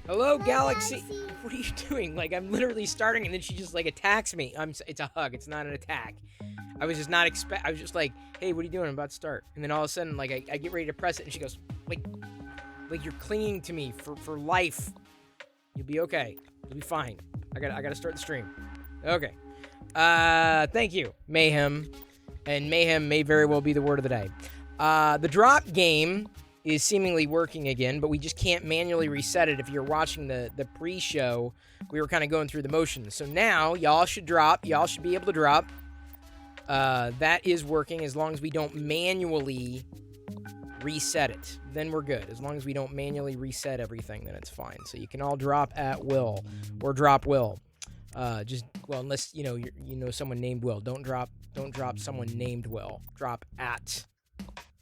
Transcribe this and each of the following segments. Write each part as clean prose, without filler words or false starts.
Hello, Galaxy. What are you doing? Like, I'm literally starting, and then she just like attacks me. It's a hug. It's not an attack. I was just not I was just like, hey, what are you doing? I'm about to start. And then all of a sudden, like, I get ready to press it, and she goes, like you're clinging to me for life. You'll be okay. You'll be fine. I gotta start the stream. Okay. Thank you, Mayhem, and Mayhem may very well be the word of the day. The drop game is seemingly working again, but we just can't manually reset it. If you're watching the pre-show, we were kind of going through the motions. So now y'all should drop. Y'all should be able to drop. That is working as long as we don't manually reset it. Then we're good. As long as we don't manually reset everything, then it's fine. So you can all drop at will or drop will. Unless you know someone named Will. Don't drop someone named Will. Drop at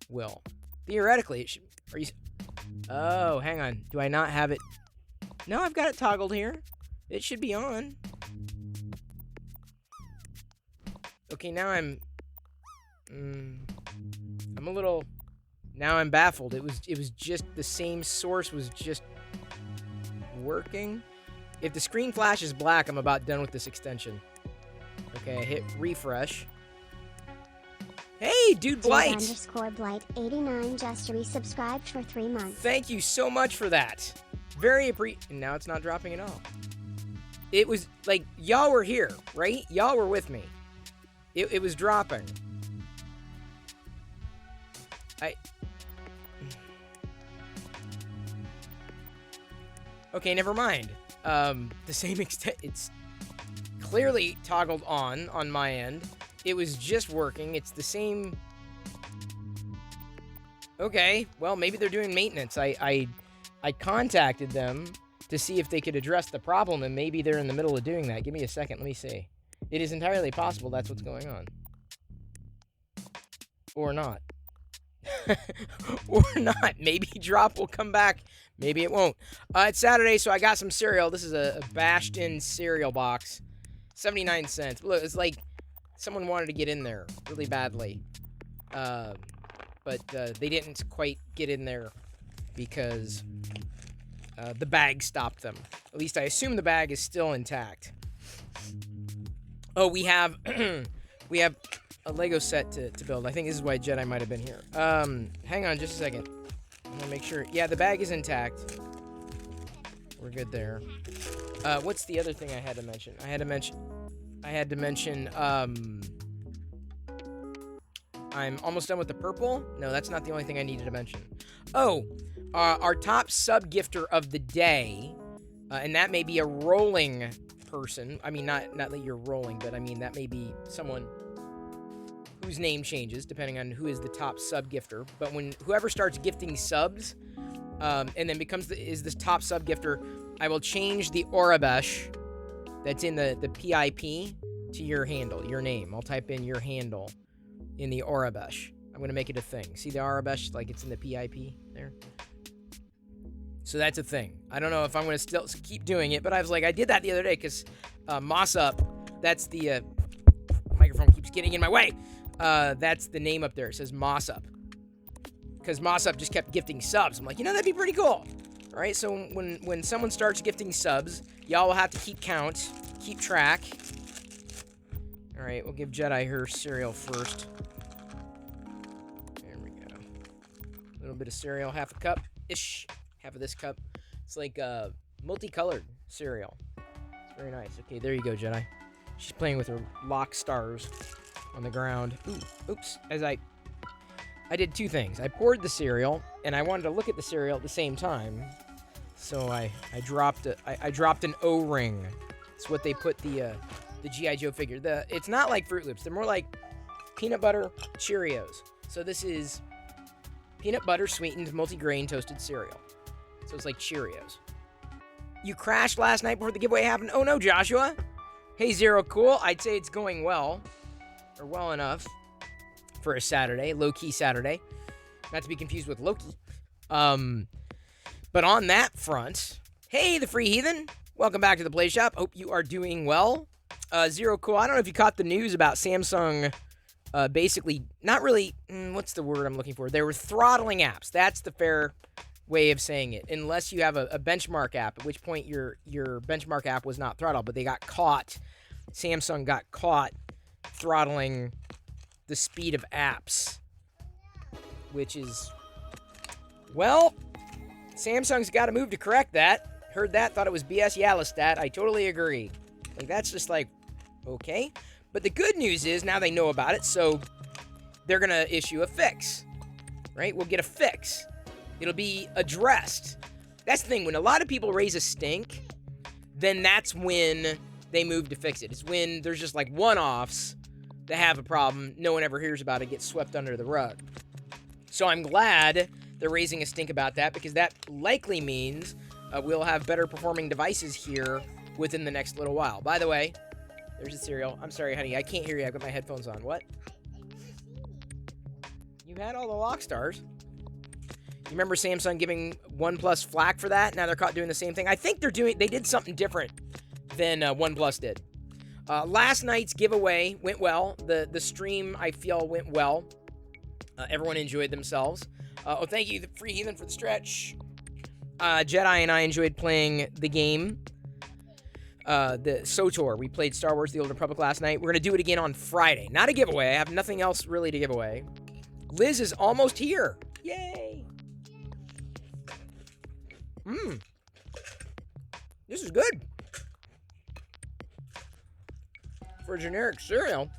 Will. Theoretically, it should. Are you? Oh, hang on. Do I not have it? No, I've got it toggled here. It should be on. Okay, now I'm a little. Now I'm baffled. It was just the same source was just working. If the screen flashes black, I'm about done with this extension. Okay, I hit refresh. Hey, Dude Blight! Blight89 just resubscribed for 3 months. Thank you so much for that. Very and now it's not dropping at all. It was like, y'all were here, right? Y'all were with me. It was dropping. Okay, never mind. The same extent, it's clearly toggled on my end. It was just working. It's the same. Okay, well, maybe they're doing maintenance. I contacted them to see if they could address the problem, and maybe they're in the middle of doing that. Give me a second. Let me see. It is entirely possible that's what's going on. Or not. Or not. Maybe drop will come back. Maybe it won't. It's Saturday, so I got some cereal. This is a bashed-in cereal box. 79 cents. Look, it's like someone wanted to get in there really badly. But they didn't quite get in there because the bag stopped them. At least I assume the bag is still intact. Oh, we have we have a Lego set to build. I think this is why Jedi might have been here. Hang on just a second. I'm gonna make sure. Yeah, the bag is intact. We're good there. What's the other thing I had to mention? I had to mention I'm almost done with the purple. No, that's not the only thing I needed to mention. Oh, our top sub-gifter of the day, and that may be a rolling person. I mean, not that you're rolling, but I mean, that may be someone whose name changes depending on who is the top sub-gifter. But when whoever starts gifting subs, and then is this top sub-gifter, I will change the Aurebesh that's in the PIP to your handle, your name. I'll type in your handle in the Aurebesh. I'm going to make it a thing. See the Aurebesh, like it's in the PIP there? So that's a thing. I don't know if I'm going to still keep doing it, but I was like, I did that the other day because Moss Up, that's the microphone keeps getting in my way. That's the name up there. It says Moss Up. Because Moss Up just kept gifting subs. I'm like, that'd be pretty cool. All right, so when someone starts gifting subs, y'all will have to keep count, keep track. All right, we'll give Jedi her cereal first. There we go. A little bit of cereal, half a cup-ish. Half of this cup. It's like multicolored cereal. It's very nice. Okay, there you go, Jedi. She's playing with her lock stars on the ground. Ooh, oops. As I did two things. I poured the cereal, and I wanted to look at the cereal at the same time. So I dropped an O-ring. It's what they put the G.I. Joe figure. It's not like Fruit Loops. They're more like peanut butter Cheerios. So this is peanut butter sweetened multi-grain toasted cereal. So it's like Cheerios. You crashed last night before the giveaway happened? Oh no, Joshua. Hey, Zero Cool. I'd say it's going well. Or well enough for a Saturday. Low-key Saturday. Not to be confused with Loki. But on that front, hey, the Free Heathen. Welcome back to the Play Shop. Hope you are doing well. Zero Cool. I don't know if you caught the news about Samsung basically not really, what's the word I'm looking for? They were throttling apps. That's the fair way of saying it, unless you have a benchmark app, at which point your benchmark app was not throttled, but they got caught. Samsung got caught throttling the speed of apps, which is, well, Samsung's got to move to correct that. Heard that, thought it was BS Yallistat. I totally agree. Like, that's just like, okay. But the good news is now they know about it, so they're going to issue a fix, right? We'll get a fix. It'll be addressed. That's the thing. When a lot of people raise a stink, then that's when they move to fix it. It's when there's just like one-offs that have a problem. No one ever hears about it. Gets swept under the rug. So I'm glad they're raising a stink about that, because that likely means we'll have better performing devices here within the next little while. By the way, there's a cereal. I'm sorry, honey. I can't hear you. I've got my headphones on. What? You had all the lock stars. You remember Samsung giving OnePlus flack for that? Now they're caught doing the same thing. I think they did something different than OnePlus did. Last night's giveaway went well. The stream, I feel, went well. Everyone enjoyed themselves. Thank you, Free Heathen, for the stretch. Jedi and I enjoyed playing the game. The SOTOR. We played Star Wars The Old Republic last night. We're going to do it again on Friday. Not a giveaway. I have nothing else really to give away. Liz is almost here. Yay. This is good. For generic cereal,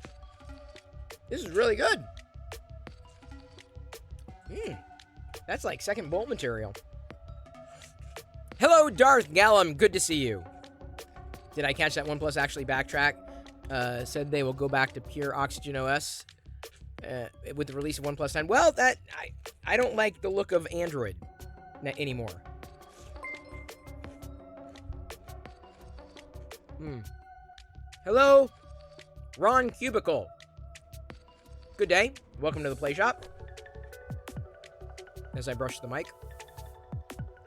this is really good. That's like second bolt material. Hello, Darth Gallum. Good to see you. Did I catch that OnePlus actually backtrack? Said they will go back to pure Oxygen OS with the release of OnePlus 10. Well, that I don't like the look of Android anymore. Hello, Ron Cubicle. Good day. Welcome to the Play Shop. As I brush the mic,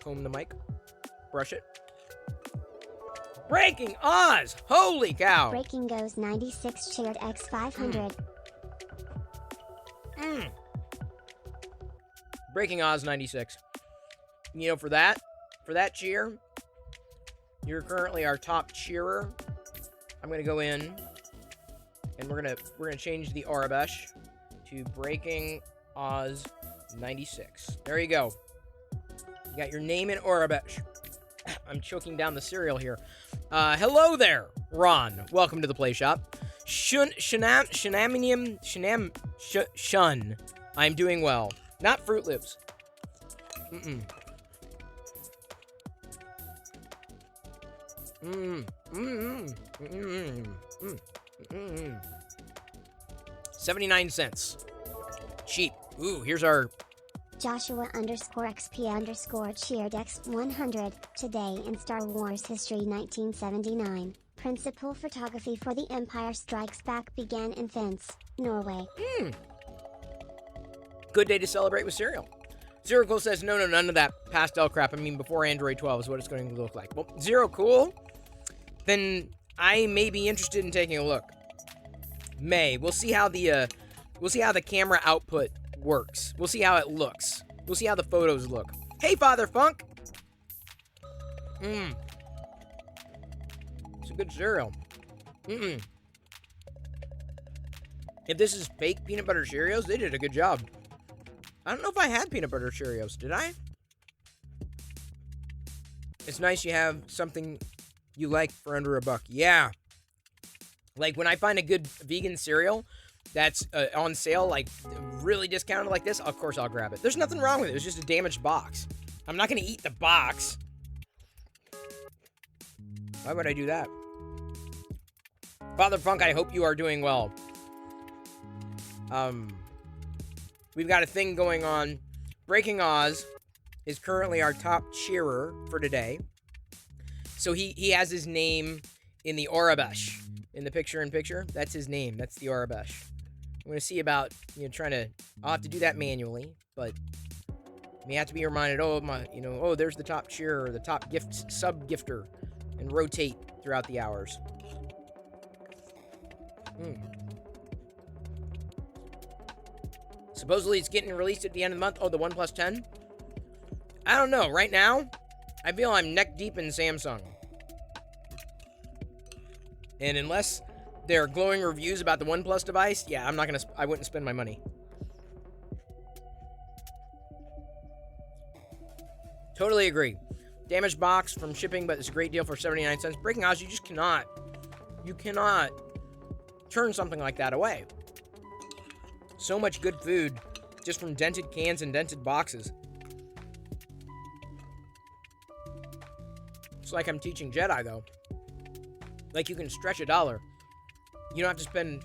comb the mic, brush it. Breaking Oz! Holy cow! Breaking Goes 96 shared X500. Breaking Oz 96. You know, for that cheer, you're currently our top cheerer. I'm gonna go in, and we're gonna change the Arabesh to Breaking Oz 96. There you go. You got your name in Arabesh. I'm choking down the cereal here. Hello there, Ron. Welcome to the Play Shop. Shun. I'm doing well. Not Fruit Loops. 79 cents. Cheap. Ooh, here's our Joshua _XP_ cheered X100. Today in Star Wars history 1979. Principal photography for The Empire Strikes Back began in Finns, Norway. Good day to celebrate with cereal. Zero Cool says, no, none of that pastel crap. I mean, before Android 12 is what it's going to look like. Well, Zero Cool, then I may be interested in taking a look. We'll see how the camera output works. We'll see how it looks. We'll see how the photos look. Hey, Father Funk. It's a good cereal. If this is fake peanut butter Cheerios, they did a good job. I don't know if I had peanut butter Cheerios. Did I? It's nice you have something you like for under $1. Yeah. Like when I find a good vegan cereal that's on sale, like really discounted like this, of course I'll grab it. There's nothing wrong with it. It's just a damaged box. I'm not going to eat the box. Why would I do that? Father Funk, I hope you are doing well. We've got a thing going on. Breaking Oz is currently our top cheerer for today. So he has his name in the Arabesh. In the picture-in-picture, that's his name. That's the Arabesh. I'm going to see about, I'll have to do that manually, but may have to be reminded, there's the top cheerer, the top sub-gifter, and rotate throughout the hours. Supposedly it's getting released at the end of the month. Oh, the OnePlus 10? I don't know. Right now, I feel I'm neck deep in Samsung. And unless there are glowing reviews about the OnePlus device, yeah, I wouldn't spend my money. Totally agree. Damaged box from shipping, but it's a great deal for 79 cents. Breaking odds, you cannot turn something like that away. So much good food just from dented cans and dented boxes. It's like I'm teaching Jedi, though. Like, you can stretch $1. You don't have to spend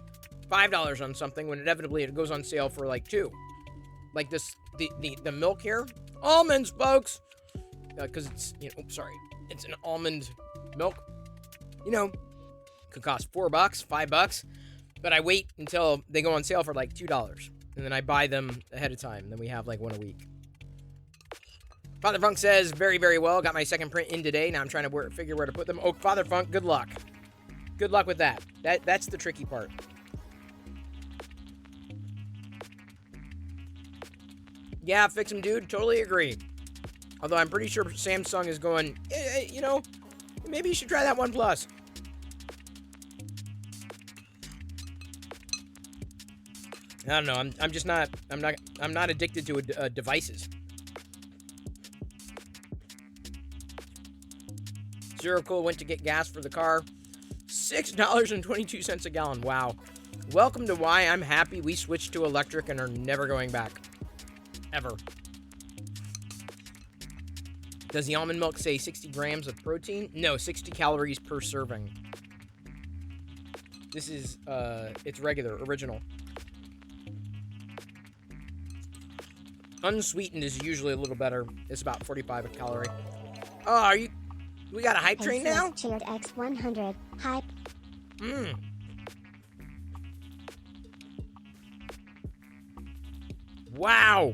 $5 on something when inevitably it goes on sale for like $2. Like this, the milk here, almonds, folks. Because it's, it's an almond milk. Could cost $4, $5, but I wait until they go on sale for like $2, and then I buy them ahead of time. Then we have like one a week. Father Funk says, very, very well. Got my second print in today. Now I'm trying to figure where to put them. Oh, Father Funk, good luck. Good luck with that. That's the tricky part. Yeah, fix them, dude. Totally agree. Although I'm pretty sure Samsung is going, maybe you should try that OnePlus. I don't know. I'm not addicted to devices. Zero Cool went to get gas for the car. $6.22 a gallon. Wow. Welcome to why I'm happy we switched to electric and are never going back. Ever. Does the almond milk say 60 grams of protein? No, 60 calories per serving. This is, it's regular, original. Unsweetened is usually a little better. It's about 45 a calorie. Oh, we got a hype train now? Cheered X100. Hype. Wow.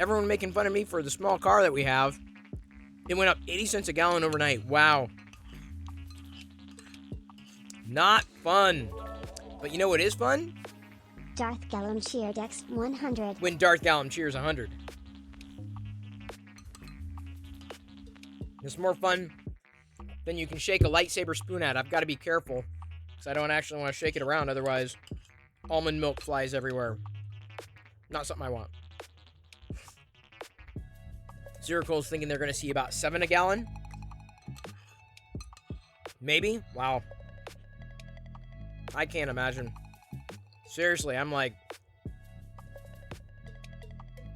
Everyone making fun of me for the small car that we have. It went up 80 cents a gallon overnight. Wow. Not fun. But you know what is fun? Darth Gallum cheered X100. When Darth Gallum cheers 100. It's more fun than you can shake a lightsaber spoon at. I've got to be careful because I don't actually want to shake it around. Otherwise, almond milk flies everywhere. Not something I want. Zero Cole's thinking they're going to see about 7 a gallon. Maybe? Wow. I can't imagine. Seriously, I'm like,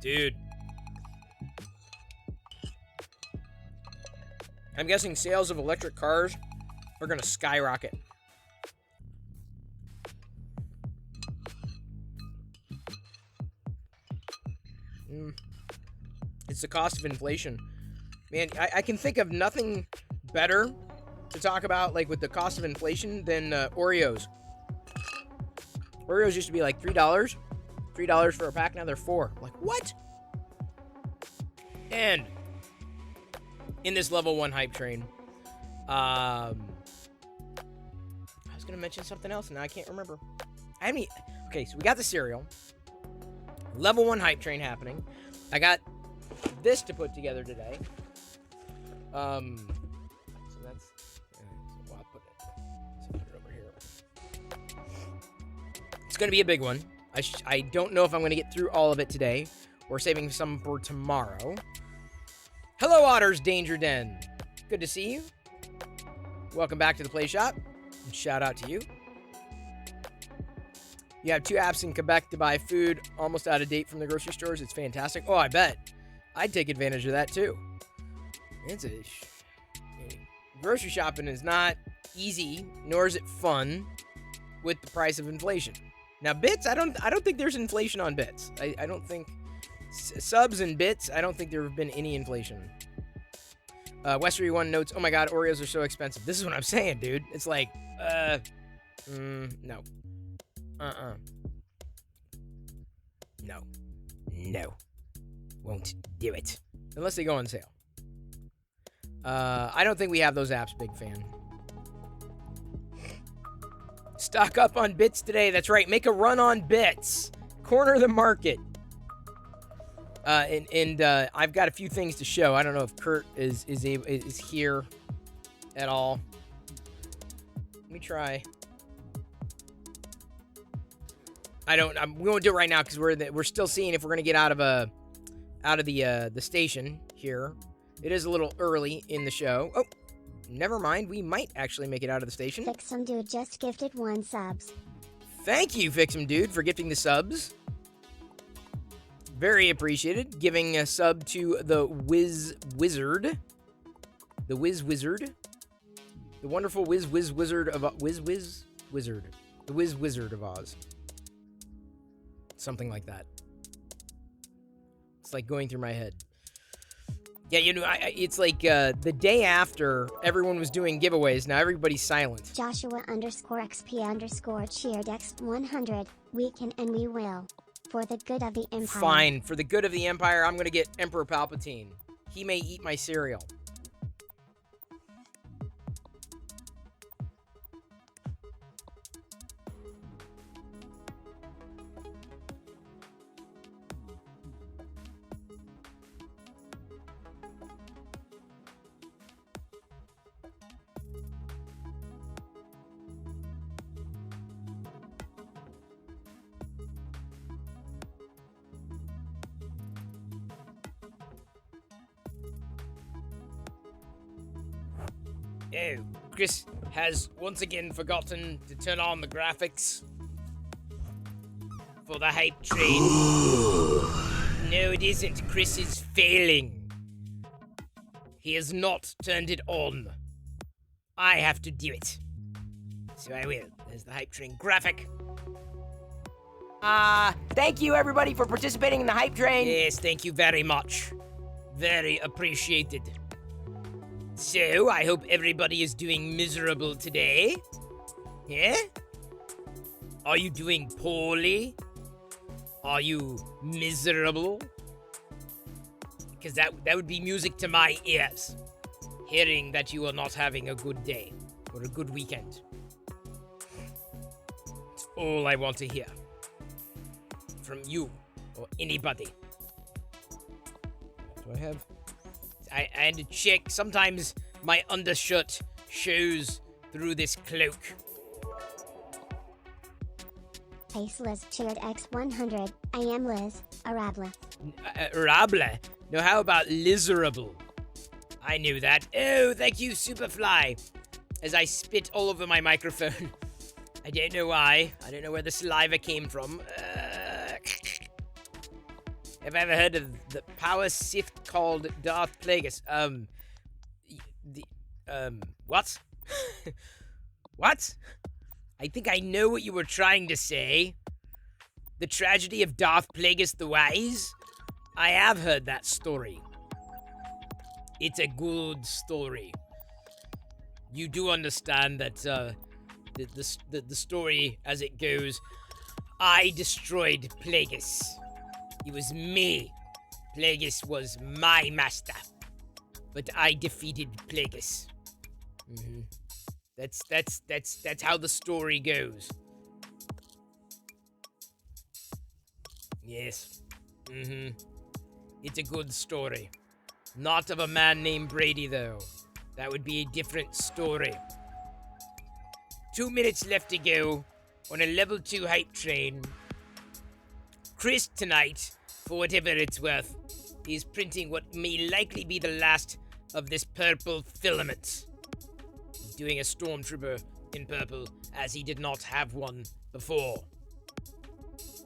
dude. I'm guessing sales of electric cars are going to skyrocket. It's the cost of inflation. Man, I can think of nothing better to talk about, like, with the cost of inflation than Oreos. Oreos used to be like $3. $3 for a pack, now they're $4. Like, what? And in this level 1 hype train, I was going to mention something else, and now I can't remember. Okay, so we got the cereal. Level 1 hype train happening. I got this to put together today. So that's... so I'll put it over here. It's going to be a big one. I don't know if I'm going to get through all of it today. We're saving some for tomorrow. Hello, Otter's Danger Den. Good to see you. Welcome back to the Play Shop. And shout out to you. You have 2 apps in Quebec to buy food almost out of date from the grocery stores. It's fantastic. Oh, I bet. I'd take advantage of that, too. Grocery shopping is not easy, nor is it fun with the price of inflation. Now, bits, I don't think there's inflation on bits. I don't think... subs and bits, I don't think there have been any inflation. Westery One notes, oh my god, Oreos are so expensive. This is what I'm saying, dude. It's like, no. No. Won't do it. Unless they go on sale. I don't think we have those apps, big fan. Stock up on bits today. That's right. Make a run on bits. Corner the market. I've got a few things to show. I don't know if Kurt is here at all. Let me try. We won't do it right now because we're still seeing if we're gonna get out of the station here. It is a little early in the show. Oh, never mind. We might actually make it out of the station. Fixum Dude just gifted 1 subs. Thank you, Fixum Dude, for gifting the subs. Very appreciated. Giving a sub to the Wiz Wizard. The Wiz Wizard. The wonderful Wiz Wizard of Wizard. The Wiz Wizard of Oz. Something like that. It's like going through my head. Yeah, you know, it's like the day after everyone was doing giveaways. Now everybody's silent. Joshua_XP_cheered X100. We can and we will. For the good of the Empire. Fine. For the good of the Empire, I'm going to get Emperor Palpatine. He may eat my cereal. Oh, Chris has once again forgotten to turn on the graphics for the hype train. No, it isn't. Chris is failing. He has not turned it on. I have to do it. So I will. There's the hype train graphic. Thank you everybody for participating in the hype train. Yes, thank you very much. Very appreciated. So, I hope everybody is doing miserable today. Yeah? Are you doing poorly? Are you miserable? Because that would be music to my ears. Hearing that you are not having a good day or a good weekend. It's all I want to hear. From you or anybody. Do I have... I had to check. Sometimes my undershirt shows through this cloak. Pace Liz cheered X100. I am Liz, Arabla. Arabla? No, how about Lizerable? I knew that. Oh, thank you, Superfly. As I spit all over my microphone. I don't know why. I don't know where the saliva came from. Have I ever heard of the power Sith called Darth Plagueis? What? What? I think I know what you were trying to say. The tragedy of Darth Plagueis the Wise? I have heard that story. It's a good story. You do understand that, the story as it goes, I destroyed Plagueis. It was me. Plagueis was my master. But I defeated Plagueis. Mm-hmm. That's how the story goes. Yes. Mm-hmm. It's a good story. Not of a man named Brady, though. That would be a different story. 2 minutes left to go on a level 2 hype train. Chris tonight, for whatever it's worth, is printing what may likely be the last of this purple filament. He's doing a stormtrooper in purple, as he did not have one before.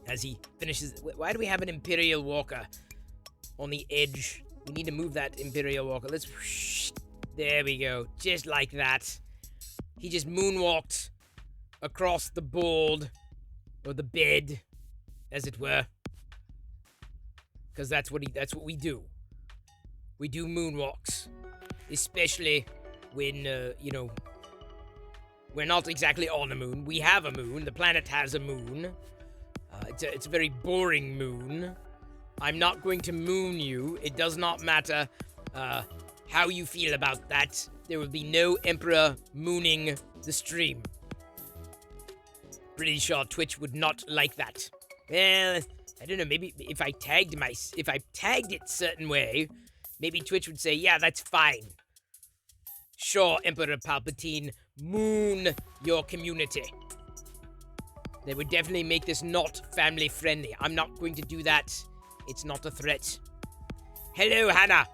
As he finishes... Why do we have an Imperial Walker on the edge? We need to move that Imperial Walker. Let's... There we go. Just like that. He just moonwalked across the board, or the bed, as it were. Because that's what we do. We do moonwalks. Especially when, we're not exactly on a moon. We have a moon. The planet has a moon. It's a very boring moon. I'm not going to moon you. It does not matter how you feel about that. There will be no Emperor mooning the stream. Pretty sure Twitch would not like that. Well, I don't know, maybe if I tagged it certain way, maybe Twitch would say, yeah, that's fine. Sure, Emperor Palpatine, moon your community. They would definitely make this not family friendly. I'm not going to do that. It's not a threat. Hello, Hannah.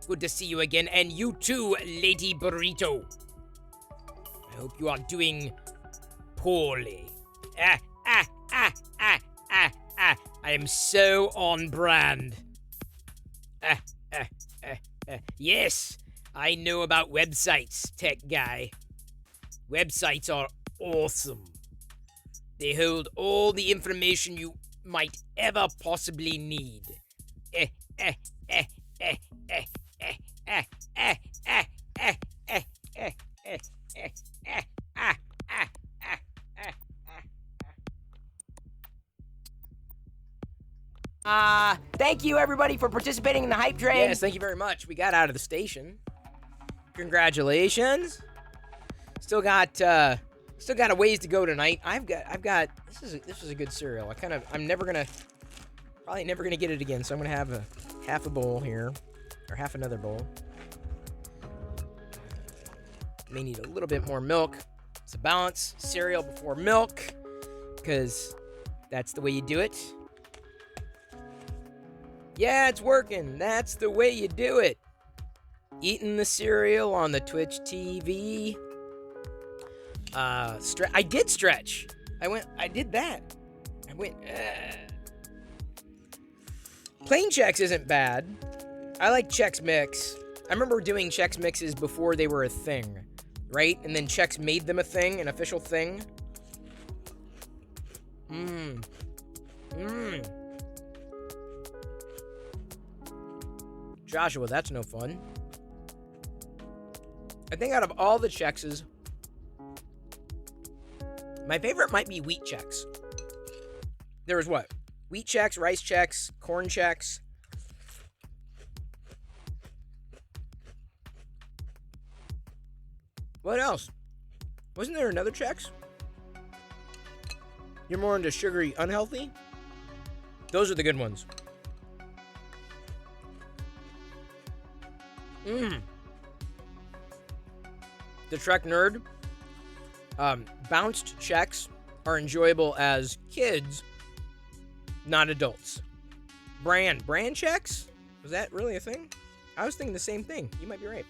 Good to see you again. And you too, Lady Burrito. I hope you are doing poorly. I am so on brand. Yes, I know about websites, tech guy. Websites are awesome. They hold all the information you might ever possibly need. Thank you everybody for participating in the hype train. Yes, thank you very much. We got out of the station. Congratulations. Still got a ways to go tonight. I've got this is a good cereal. I'm probably never gonna get it again, so I'm gonna have half a bowl here. Or half another bowl. May need a little bit more milk. It's a balance. Cereal before milk. Because that's the way you do it. Yeah, it's working. That's the way you do it. Eating the cereal on the Twitch TV. I did stretch. I did that. Plain Chex isn't bad. I like Chex Mix. I remember doing Chex Mixes before they were a thing, right? And then Chex made them a thing, an official thing. Joshua, that's no fun. I think out of all the Chexes, my favorite might be Wheat Chex. There's what? Wheat Chex, Rice Chex, Corn Chex. What else? Wasn't there another Chex? You're more into sugary, unhealthy? Those are the good ones. The Trek Nerd. Bounced Chex are enjoyable as kids, not adults. Brand Chex? Was that really a thing? I was thinking the same thing. You might be right.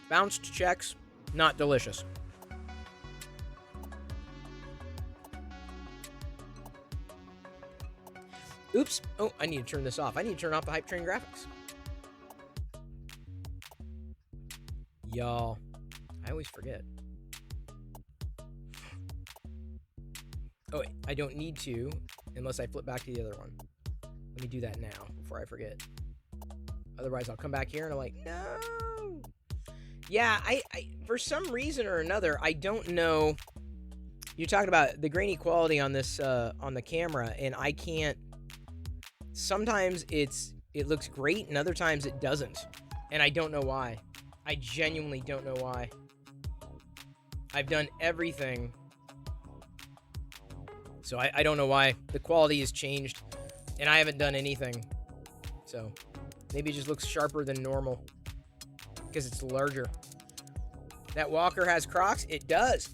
Bounced Chex, not delicious. Oops. Oh, I need to turn this off. I need to turn off the Hype Train graphics. Y'all, I always forget. Oh, wait. I don't need to unless I flip back to the other one. Let me do that now before I forget. Otherwise, I'll come back here and I'm like, no. Yeah, I for some reason or another, I don't know. You're talking about the grainy quality on this on the camera, and I can't. Sometimes it looks great, and other times it doesn't, and I don't know why. I genuinely don't know why. I've done everything, so I don't know why the quality has changed, and I haven't done anything. So maybe it just looks sharper than normal because it's larger. That walker has Crocs? It does.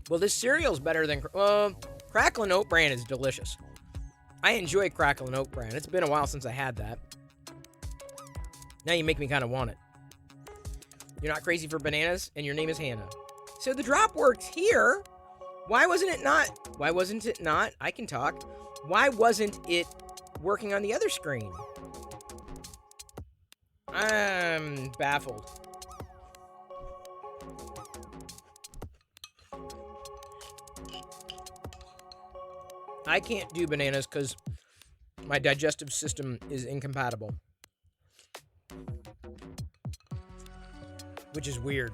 Well, this cereal's better than... Cracklin' Oat Bran is delicious. I enjoy Cracklin' Oat Bran. It's been a while since I had that. Now you make me kind of want it. You're not crazy for bananas, and your name is Hannah. So the drop works here. Why wasn't it not? Why wasn't it not? I can talk. Why wasn't it working on the other screen? I'm baffled. I can't do bananas because my digestive system is incompatible. Which is weird.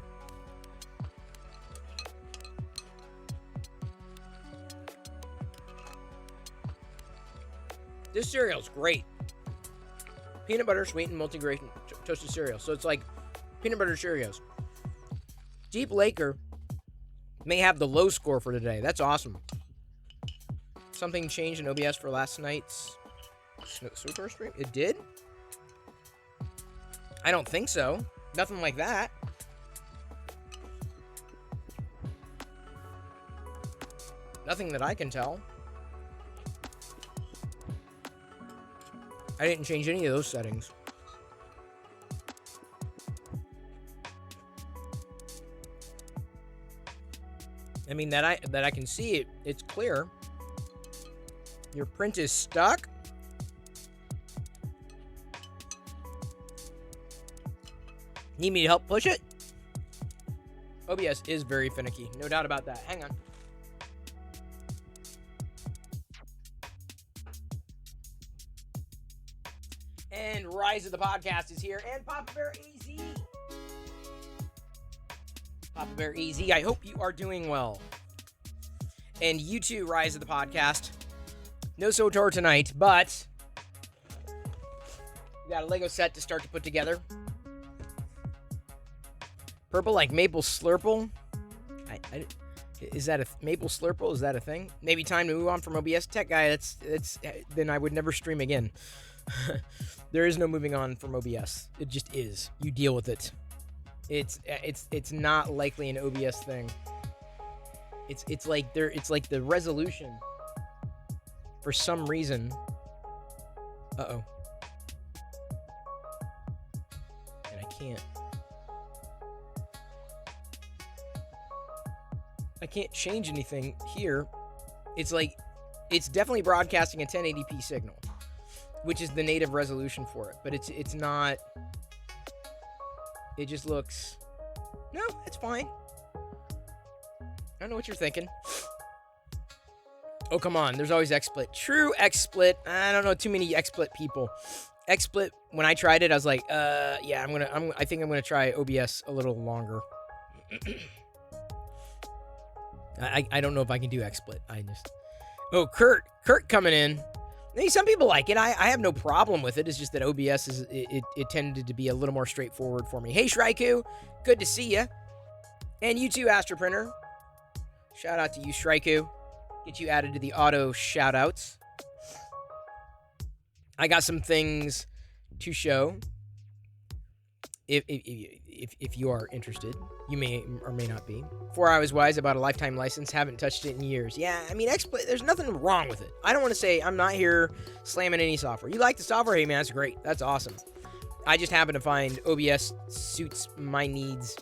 This cereal's great. Peanut butter, sweetened, multigrain toasted cereal. So it's like peanut butter Cheerios. Deep Laker may have the low score for today. That's awesome. Something changed in OBS for last night's Super stream? It did? I don't think so. Nothing like that. Nothing that I can tell. I didn't change any of those settings. I mean, that I can see it. It's clear. Your print is stuck. Need me to help push it? OBS is very finicky. No doubt about that. Hang on. And Rise of the Podcast is here. And Papa Bear AZ. Papa Bear AZ, I hope you are doing well. And you too, Rise of the Podcast. No SOTOR tonight, but we got a Lego set to start to put together. Purple like Maple Slurple. Is that a Maple Slurple? Is that a thing? Maybe time to move on from OBS Tech Guy. That's then I would never stream again. There is no moving on from OBS. It just is. You deal with it. It's not likely an OBS thing. It's like the resolution for some reason. Uh-oh. And I can't change anything here. It's like it's definitely broadcasting a 1080p signal, which is the native resolution for it, but it's not. It just looks. No, it's fine. I don't know what you're thinking. Oh, come on. There's always XSplit. True XSplit. I don't know too many XSplit people. XSplit, when I tried it, I was like, yeah, I think I'm gonna try OBS a little longer. I don't know if I can do XSplit. Oh, Kurt coming in. I mean, some people like it. I have no problem with it. It's just that OBS it tended to be a little more straightforward for me. Hey, Shraiku, good to see you. And you too, Astroprinter. Shout out to you, Shraiku. Get you added to the auto shout-outs. I got some things to show. If you are interested, you may or may not be. 4 Hours Wise about a lifetime license. Haven't touched it in years. Yeah, I mean, XSplit, there's nothing wrong with it. I don't want to say I'm not here slamming any software. You like the software? Hey, man, that's great. That's awesome. I just happen to find OBS suits my needs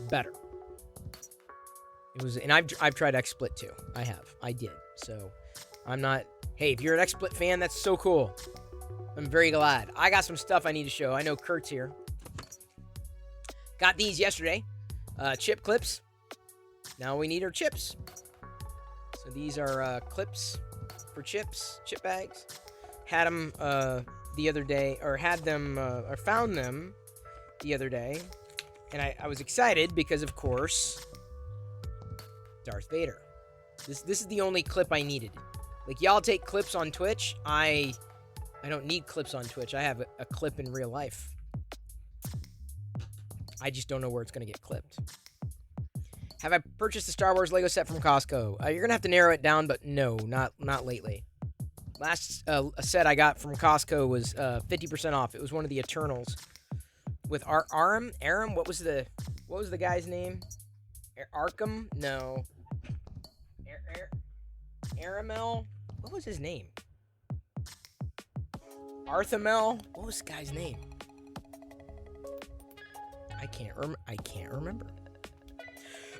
better. And I've tried XSplit too. I did. So I'm not. Hey, if you're an XSplit fan, that's so cool. I'm very glad. I got some stuff I need to show. I know Kurt's here. Got these yesterday. Chip clips. Now we need our chips. So these are clips for chips, chip bags. Had them the other day, or found them the other day. And I was excited because, of course, Darth Vader. This is the only clip I needed. Like, y'all take clips on Twitch. I don't need clips on Twitch. I have a clip in real life. I just don't know where it's going to get clipped. Have I purchased the Star Wars Lego set from Costco? You're going to have to narrow it down, but no, not lately. Last set I got from Costco was 50% off. It was one of the Eternals with Aram. What was the guy's name? Arkham? No. Aramel? What was his name? Arthamel? What was the guy's name? I can't remember.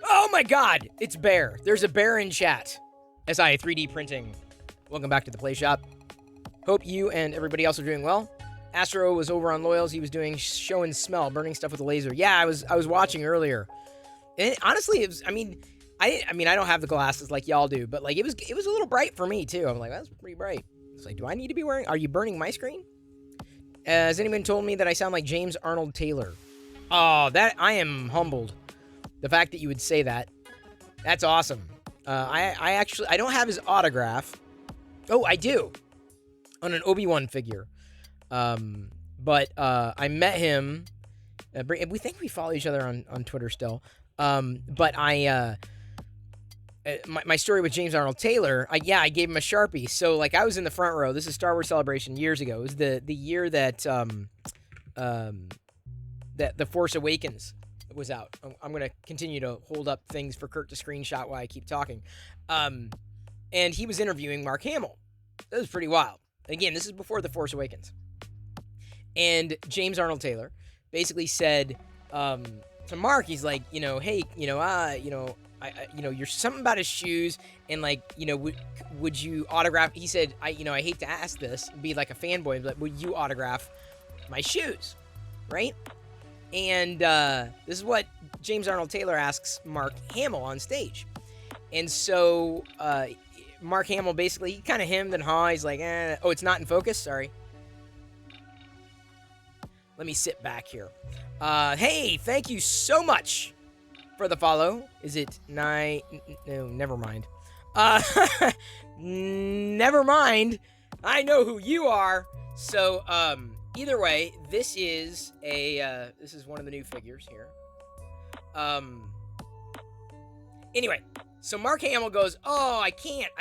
Oh my god! It's Bear. There's a bear in chat. SI 3D Printing. Welcome back to the Play Shop. Hope you and everybody else are doing well. Astro was over on Loyals. He was doing show and smell, burning stuff with a laser. Yeah, I was watching earlier. And honestly, it was. I mean, I don't have the glasses like y'all do, but like it was a little bright for me too. I'm like, that's pretty bright. It's like, do I need to be wearing? Are you burning my screen? Has anyone told me that I sound like James Arnold Taylor? Oh, that I am humbled. The fact that you would say that. That's awesome. I don't have his autograph. Oh, I do. on an Obi-Wan figure. But I met him. We think we follow each other on Twitter still. But my story with James Arnold Taylor, I gave him a Sharpie. So like I was in the front row. This is Star Wars Celebration years ago. It was the year that that The Force Awakens was out. I'm gonna continue to hold up things for Kurt to screenshot while I keep talking. And he was interviewing Mark Hamill. That was pretty wild. Again, this is before The Force Awakens. And James Arnold Taylor basically said to Mark, he's like, hey, you're something about his shoes, and like, would you autograph? He said, I hate to ask this, be like a fanboy, but would you autograph my shoes, right? And this is what James Arnold Taylor asks Mark Hamill on stage, and so Mark Hamill basically kind of hemmed and hawed. He's like, oh, it's not in focus. Sorry. Let me sit back here. Hey, thank you so much for the follow. Is it No, never mind. Never mind. I know who you are. So, either way, this is one of the new figures here. Anyway, so Mark Hamill goes, oh, I can't,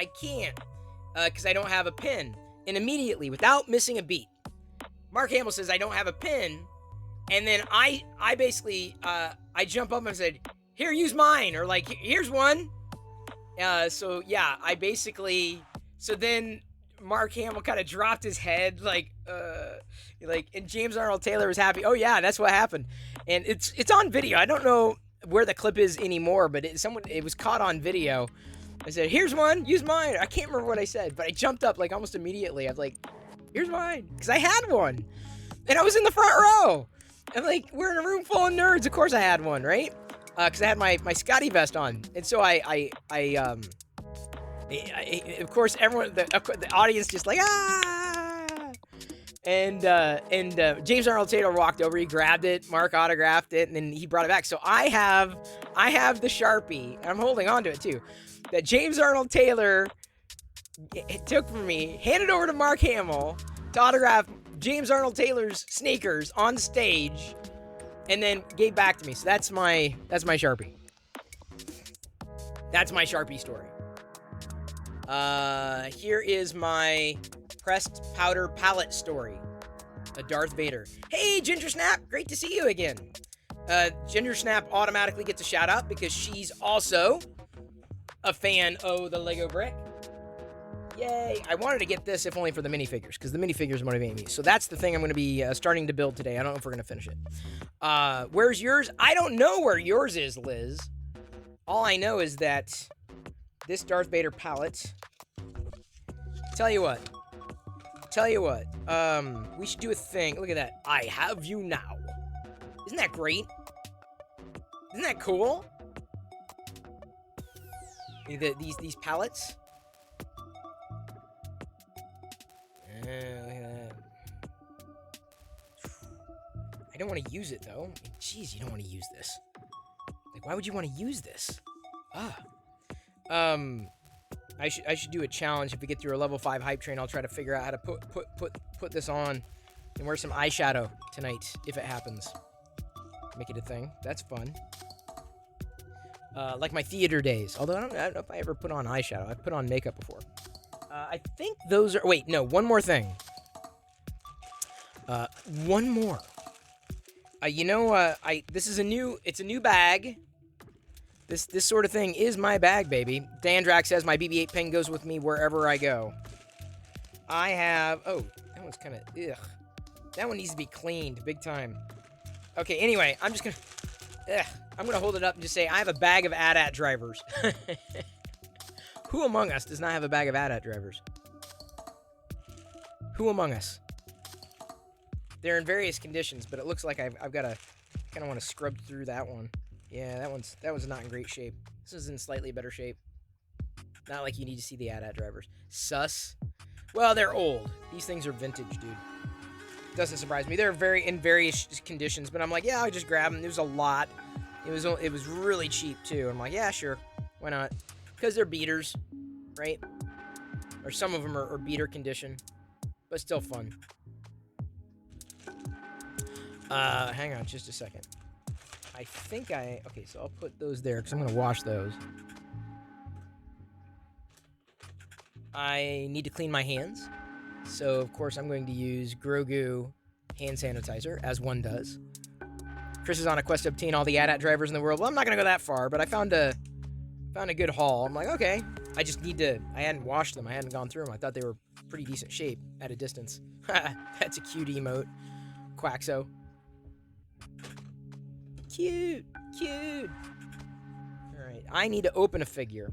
because I don't have a pin. And immediately, without missing a beat, Mark Hamill says, I don't have a pin. And then I basically, I jump up and said, here, use mine. Or like, here's one. So yeah, so then Mark Hamill kind of dropped his head, and James Arnold Taylor was happy. Oh yeah, that's what happened. And it's on video. I don't know where the clip is anymore, but it was caught on video. I said, here's one, use mine. I can't remember what I said, but I jumped up like almost immediately. I was like, here's mine, because I had one, and I was in the front row. I'm like, we're in a room full of nerds. Of course I had one, right? Because I had my Scotty vest on, and so I of course everyone, the audience just like and James Arnold Taylor walked over, he grabbed it, Mark autographed it, and then he brought it back. So I have the Sharpie, and I'm holding on to it too, that James Arnold Taylor took from me, handed over to Mark Hamill to autograph James Arnold Taylor's sneakers on stage, and then gave back to me. So that's my Sharpie. That's my Sharpie story. Here is my pressed powder palette story. A Darth Vader. Hey, Ginger Snap, great to see you again. Ginger Snap automatically gets a shout out because she's also a fan of the Lego brick. Yay! I wanted to get this if only for the minifigures, because the minifigures motivate me. So that's the thing I'm going to be starting to build today. I don't know if we're going to finish it. Where's yours? I don't know where yours is, Liz. All I know is that this Darth Vader palette. Tell you what. We should do a thing. Look at that. I have you now. Isn't that great? Isn't that cool? These palettes. Look at that. I don't want to use it though. Jeez, you don't want to use this. Like, why would you want to use this? I should do a challenge. If we get through a level 5 hype train, I'll try to figure out how to put this on and wear some eyeshadow tonight if it happens. Make it a thing. That's fun. Like my theater days. Although I don't know if I ever put on eyeshadow. I've put on makeup before. I think those are... Wait, no. One more thing. One more. This is a new... It's a new bag. This sort of thing is my bag, baby. Dandrax says my BB-8 pen goes with me wherever I go. I have... Oh, that one's kind of... Ugh. That one needs to be cleaned big time. Okay, anyway, I'm just going to... I'm going to hold it up and just say I have a bag of AT-AT drivers. Who among us does not have a bag of AT-AT drivers? Who among us? They're in various conditions, but it looks like I've got to... kind of want to scrub through that one. Yeah, that one's not in great shape. This is in slightly better shape. Not like you need to see the AT-AT drivers. Sus. Well, they're old. These things are vintage, dude. Doesn't surprise me. They're in various conditions, but I'm like, yeah, I'll just grab them. There's a lot. It was really cheap too. I'm like, yeah, sure, why not? Because they're beaters, right? Or some of them are beater condition. but still fun. Hang on just a second. I think okay, so I'll put those there because I'm going to wash those. I need to clean my hands. So, of course, I'm going to use Grogu hand sanitizer, as one does. Chris is on a quest to obtain all the AT-AT drivers in the world. Well, I'm not going to go that far, but I found a good haul. I'm like, okay. I just need to... I hadn't washed them. I hadn't gone through them. I thought they were pretty decent shape at a distance. That's a cute emote. Quaxo. Cute. Cute. All right. I need to open a figure.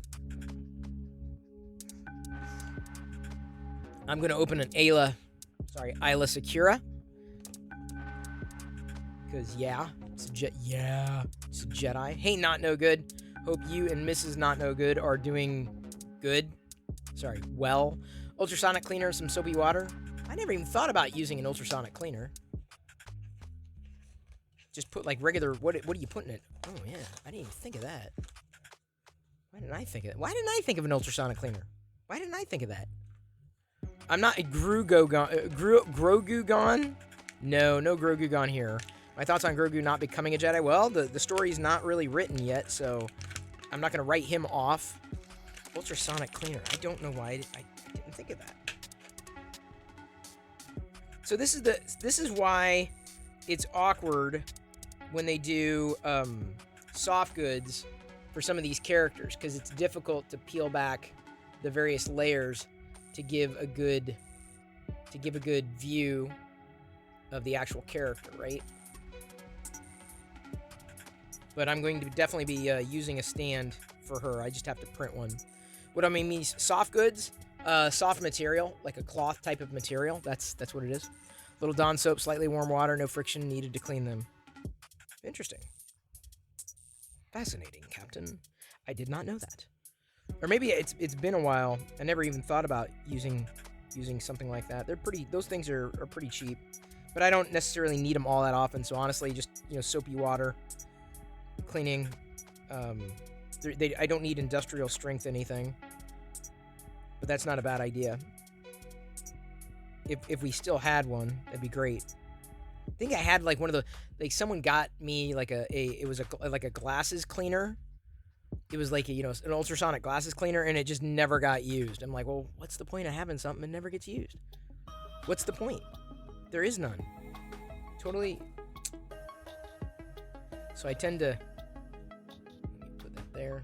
I'm going to open an Ayla Secura. Because, it's a Jedi. Hey, Not No Good. Hope you and Mrs. Not No Good are doing good. Well. Ultrasonic cleaner, some soapy water. I never even thought about using an ultrasonic cleaner. Just put, like, regular... What are you putting in it? Oh, yeah. I didn't even think of that. Why didn't I think of that? Why didn't I think of an ultrasonic cleaner? Why didn't I think of that? I'm not a Grogu gone. No Grogu gone here. My thoughts on Grogu not becoming a Jedi. Well, the story's not really written yet, so I'm not going to write him off. Ultrasonic cleaner. I don't know why I didn't think of that. So this is why it's awkward when they do soft goods for some of these characters, because it's difficult to peel back the various layers to give a good view of the actual character, right? But I'm going to definitely be using a stand for her. I just have to print one. What I mean means soft goods, soft material, like a cloth type of material. That's what it is. Little Dawn soap, slightly warm water, no friction needed to clean them. Interesting. Fascinating, Captain. I did not know that. Or maybe it's been a while. I never even thought about using something like that. Those things are pretty cheap. But I don't necessarily need them all that often, so honestly, just, soapy water, cleaning. I don't need industrial strength anything. But that's not a bad idea. If we still had one, that'd be great. I think I had like one of the, like someone got me like it was like a glasses cleaner. It was like an ultrasonic glasses cleaner, and it just never got used. I'm like, well, what's the point of having something that never gets used? What's the point? There is none. Totally. So I tend to... Let me put that there.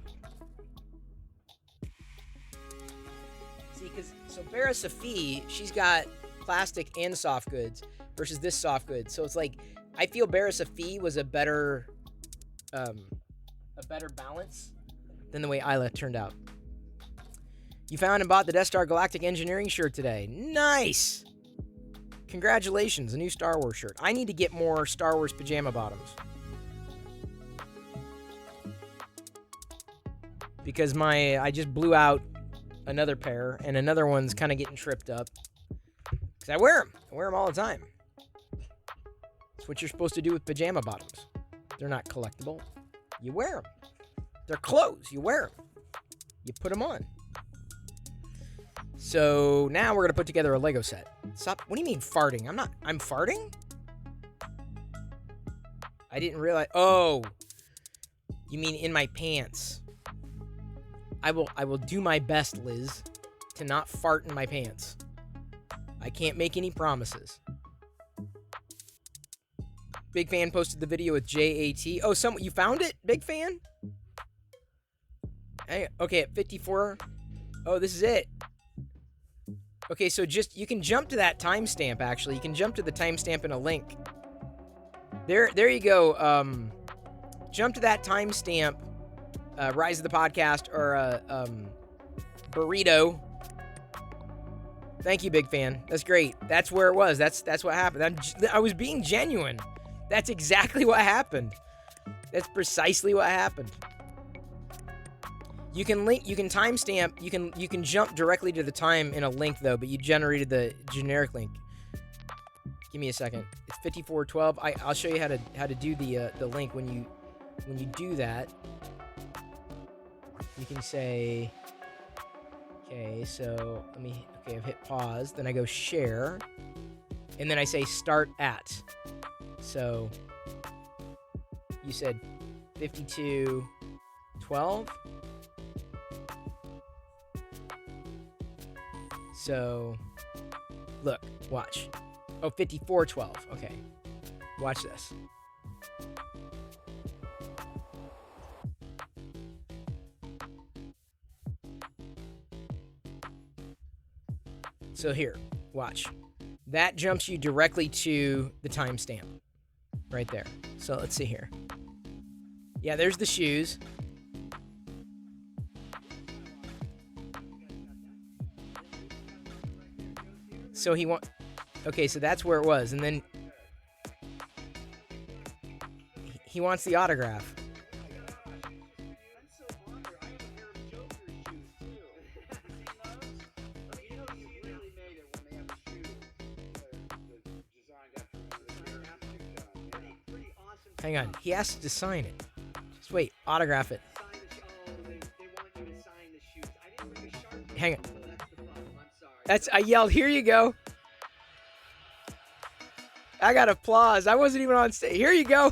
See, so Bara Safi, she's got plastic and soft goods versus this soft goods. So it's like, I feel Bara Safi was a better balance than the way Ayla turned out. You found and bought the Death Star Galactic Engineering shirt today. Nice! Congratulations, a new Star Wars shirt. I need to get more Star Wars pajama bottoms. Because I just blew out another pair, and another one's kind of getting tripped up. Because I wear them. I wear them all the time. That's what you're supposed to do with pajama bottoms. They're not collectible. You wear them. They're clothes. You wear them. You put them on. So now we're going to put together a Lego set. Stop. What do you mean farting? I'm farting? I didn't realize. Oh. You mean in my pants. I will do my best, Liz, to not fart in my pants. I can't make any promises. Big Fan posted the video with JAT. Oh, you found it, Big Fan? Hey, okay, at 54. Oh, this is it. Okay, so you can jump to that timestamp, actually. You can jump to the timestamp in a link. There you go. Jump to that timestamp. Rise of the Podcast, or Burrito. Thank you, Big Fan. That's great. That's where it was. That's what happened. I was being genuine. That's exactly what happened. That's precisely what happened. You can timestamp, you can jump directly to the time in a link though, but you generated the generic link. Give me a second. It's 54:12. I'll show you how to do the link when you do that. You can say Okay, so I've hit pause. Then I go share. And then I say start at. So you said 52:12. So look, watch. Oh, 54:12. Okay. Watch this. So here, watch. That jumps you directly to the timestamp right there. So let's see here. Yeah, there's the shoes. So okay, so that's where it was. And then he wants the autograph. Hang on, he asked to sign it. Just wait, autograph it. Hang on. I yelled, here you go. I got applause. I wasn't even on stage. Here you go.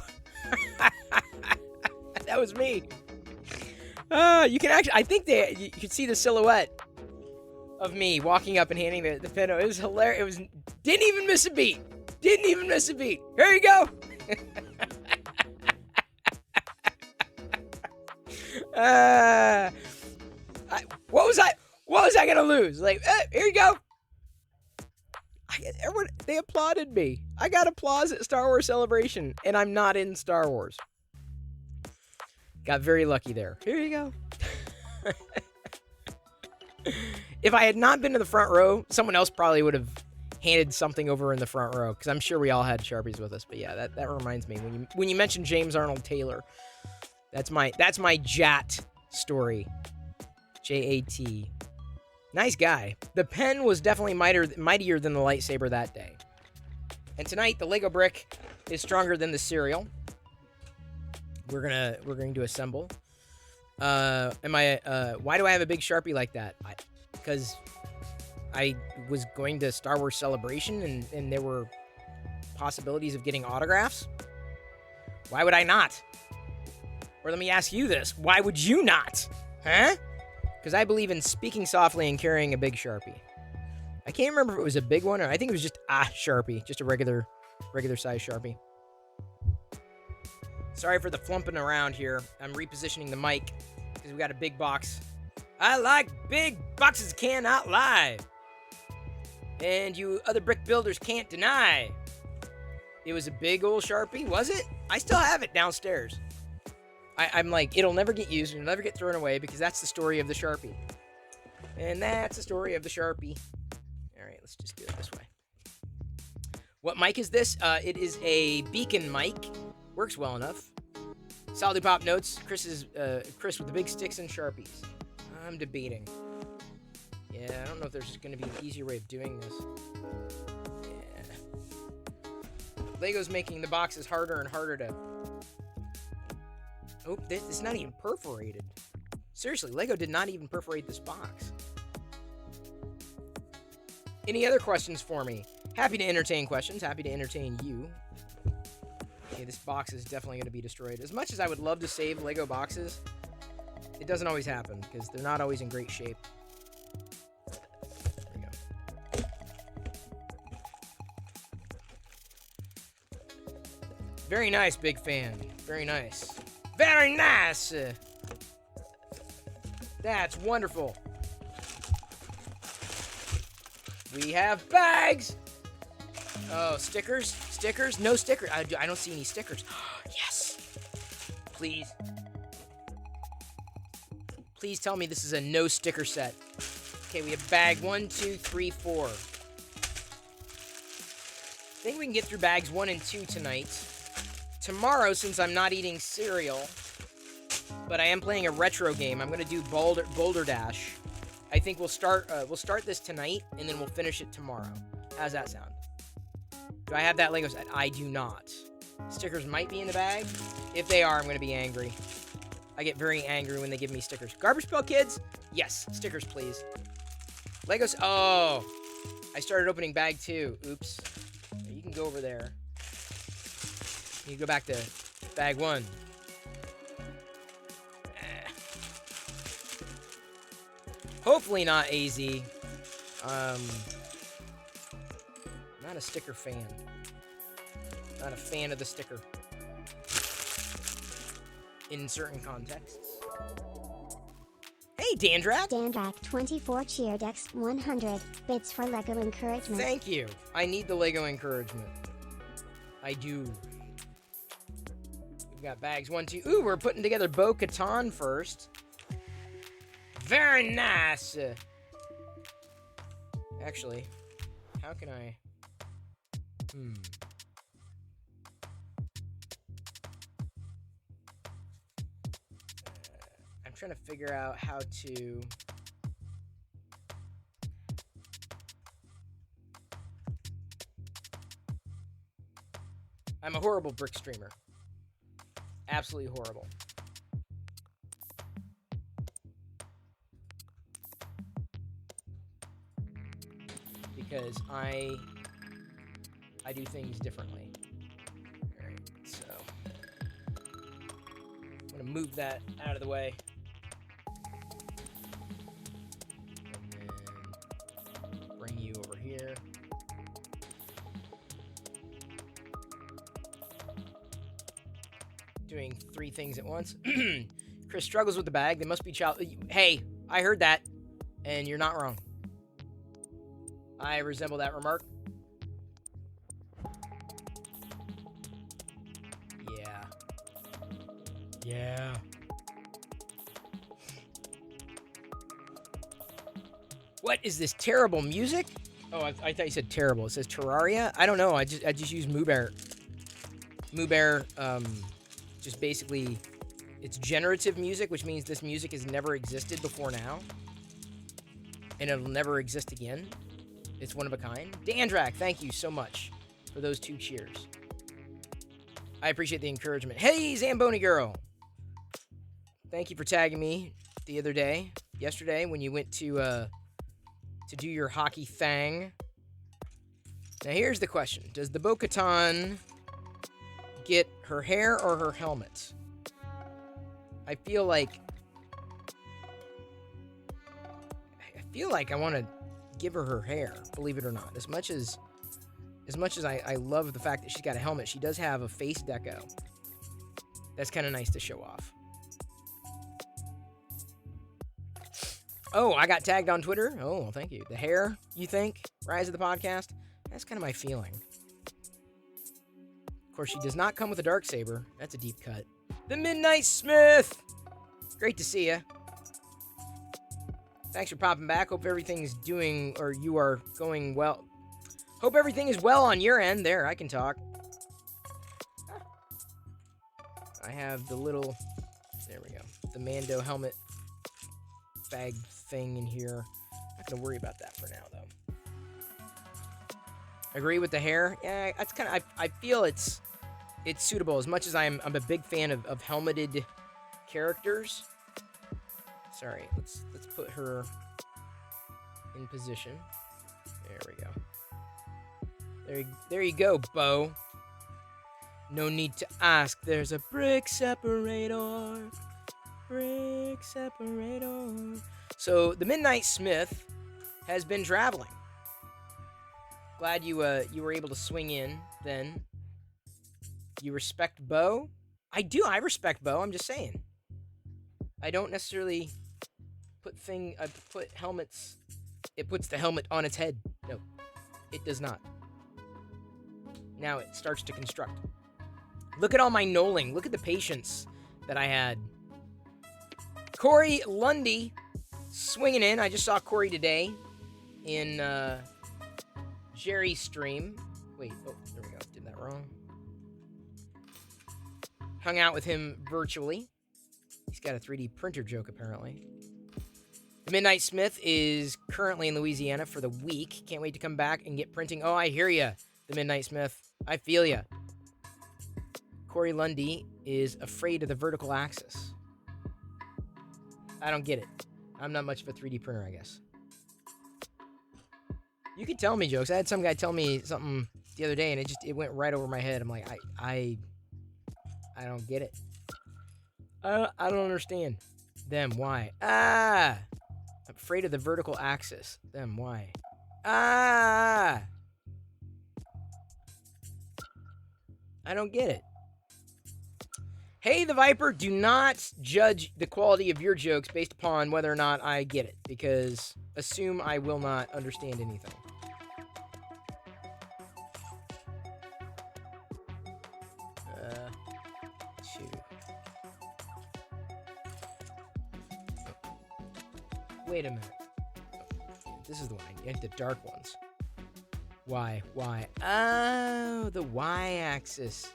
That was me. You can actually, I think you could see the silhouette of me walking up and handing the pen. It was hilarious. Didn't even miss a beat. Didn't even miss a beat. Here you go. What was I gonna lose? Like, here you go. Everyone, they applauded me. I got applause at Star Wars Celebration, and I'm not in Star Wars. Got very lucky there. Here you go. If I had not been to the front row, someone else probably would have handed something over in the front row, because I'm sure we all had Sharpies with us. But yeah, that reminds me, when you mentioned James Arnold Taylor, that's my JAT story. JAT. Nice guy. The pen was definitely mightier than the lightsaber that day. And tonight, the Lego brick is stronger than the cereal. We're going to assemble. Why do I have a big Sharpie like that? Because I was going to Star Wars Celebration and there were possibilities of getting autographs. Why would I not? Or let me ask you this. Why would you not? Huh? Because I believe in speaking softly and carrying a big Sharpie. I can't remember if it was a big one or I think it was just a Sharpie. Just a regular size Sharpie. Sorry for the flumping around here. I'm repositioning the mic because we got a big box. I like big boxes, cannot lie. And you other brick builders can't deny. It was a big old Sharpie, was it? I still have it downstairs. I'm like, it'll never get used, it'll never get thrown away because that's the story of the Sharpie. And that's the story of the Sharpie. All right, let's just do it this way. What mic is this? It is a Beacon mic. Works well enough. Solid Pop notes. Chris with the big sticks and Sharpies. I'm debating. Yeah, I don't know if there's going to be an easier way of doing this. Yeah. Lego's making the boxes harder and harder to... Oh, this is not even perforated. Seriously, Lego did not even perforate this box. Any other questions for me? Happy to entertain questions. Happy to entertain you. Okay, this box is definitely going to be destroyed. As much as I would love to save Lego boxes, it doesn't always happen because they're not always in great shape. There we go. Very nice, big fan. Very nice. Very nice! That's wonderful. We have bags! Oh, stickers? Stickers? No stickers. I don't see any stickers. Yes! Please. Please tell me this is a no sticker set. Okay, we have bag 1, 2, 3, 4. I think we can get through bags 1 and 2 tonight. Tomorrow, since I'm not eating cereal, but I am playing a retro game, I'm going to do Boulder Dash. I think we'll start this tonight, and then we'll finish it tomorrow. How's that sound? Do I have that Lego set? I do not. Stickers might be in the bag. If they are, I'm going to be angry. I get very angry when they give me stickers. Garbage Pail Kids? Yes, stickers, please. Legos. Oh, I started opening bag 2. Oops. You can go over there. You go back to bag 1. Hopefully not AZ. Not a sticker fan. Not a fan of the sticker. In certain contexts. Hey, Dandrak! Dandrak 24 cheered X 100 bits for Lego encouragement. Thank you. I need the Lego encouragement. I do. We've got bags 1, 2. Ooh, we're putting together Bo-Katan first. Very nice. Actually, how can I... I'm trying to figure out how to... I'm a horrible brick streamer. Absolutely horrible. Because I do things differently. Alright, so I'm gonna move that out of the way. And then bring you over here. Doing 3 things at once. Chris struggles with the bag. They must be child. Hey, I heard that, and you're not wrong. I resemble that remark. Yeah. Yeah. What is this terrible music? Oh, I thought you said terrible. It says Terraria. I don't know. I just use MooBear. MooBear, just basically, it's generative music, which means this music has never existed before now, and it'll never exist again. It's one of a kind. Dandrak, thank you so much for those 2 cheers. I appreciate the encouragement. Hey, Zamboni girl. Thank you for tagging me the other day, yesterday, when you went to do your hockey thing. Now, here's the question. Does the Bo-Katan get her hair or her helmet? I feel like I want to give her hair, believe it or not. As much as I love the fact that she's got a helmet, she does have a face deco. That's kind of nice to show off. Oh, I got tagged on Twitter. Oh, well, thank you. The hair, you think? Rise of the podcast? That's kind of my feeling. Of course, she does not come with a Darksaber. That's a deep cut. The Midnight Smith! Great to see ya. Thanks for popping back. Hope everything's doing, or you are going well. Hope everything is well on your end. There, I can talk. I have the little, there we go, the Mando helmet bag thing in here. Not gonna worry about that for now, though. Agree with the hair? Yeah, that's kind of, I feel it's suitable. As much as I'm a big fan of helmeted characters. Sorry, let's put her in position. There we go. There you go, Bo. No need to ask. There's a brick separator. Brick separator. So the Midnight Smith has been traveling. Glad you were able to swing in then. You respect Bo? I do. I respect Bo. I'm just saying. I don't necessarily put helmets. It puts the helmet on its head. No, it does not. Now it starts to construct. Look at all my knolling. Look at the patience that I had. Corey Lundy swinging in. I just saw Corey today in Jerry's stream. Wait, oh, there we go. Did that wrong. Hung out with him virtually. He's got a 3D printer joke, apparently. The Midnight Smith is currently in Louisiana for the week. Can't wait to come back and get printing. Oh, I hear ya, the Midnight Smith. I feel ya. Corey Lundy is afraid of the vertical axis. I don't get it. I'm not much of a 3D printer, I guess. You could tell me jokes. I had some guy tell me something the other day, and it went right over my head. I'm like, I don't get it. I don't understand. Them, why? Ah! I'm afraid of the vertical axis. Them, why? Ah! I don't get it. Hey, the Viper, do not judge the quality of your jokes based upon whether or not I get it, because assume I will not understand anything. Wait a minute. This is the one. I get the dark ones. Why? Why? Oh, the y-axis.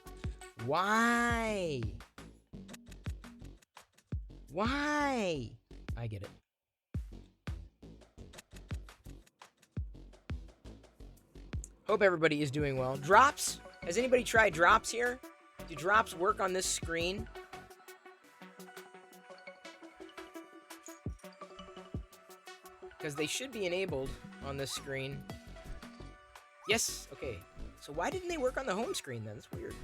Why? Why? I get it. Hope everybody is doing well. Drops? Has anybody tried drops here? Do drops work on this screen? Because they should be enabled on this screen. Yes, okay. So why didn't they work on the home screen then? That's weird.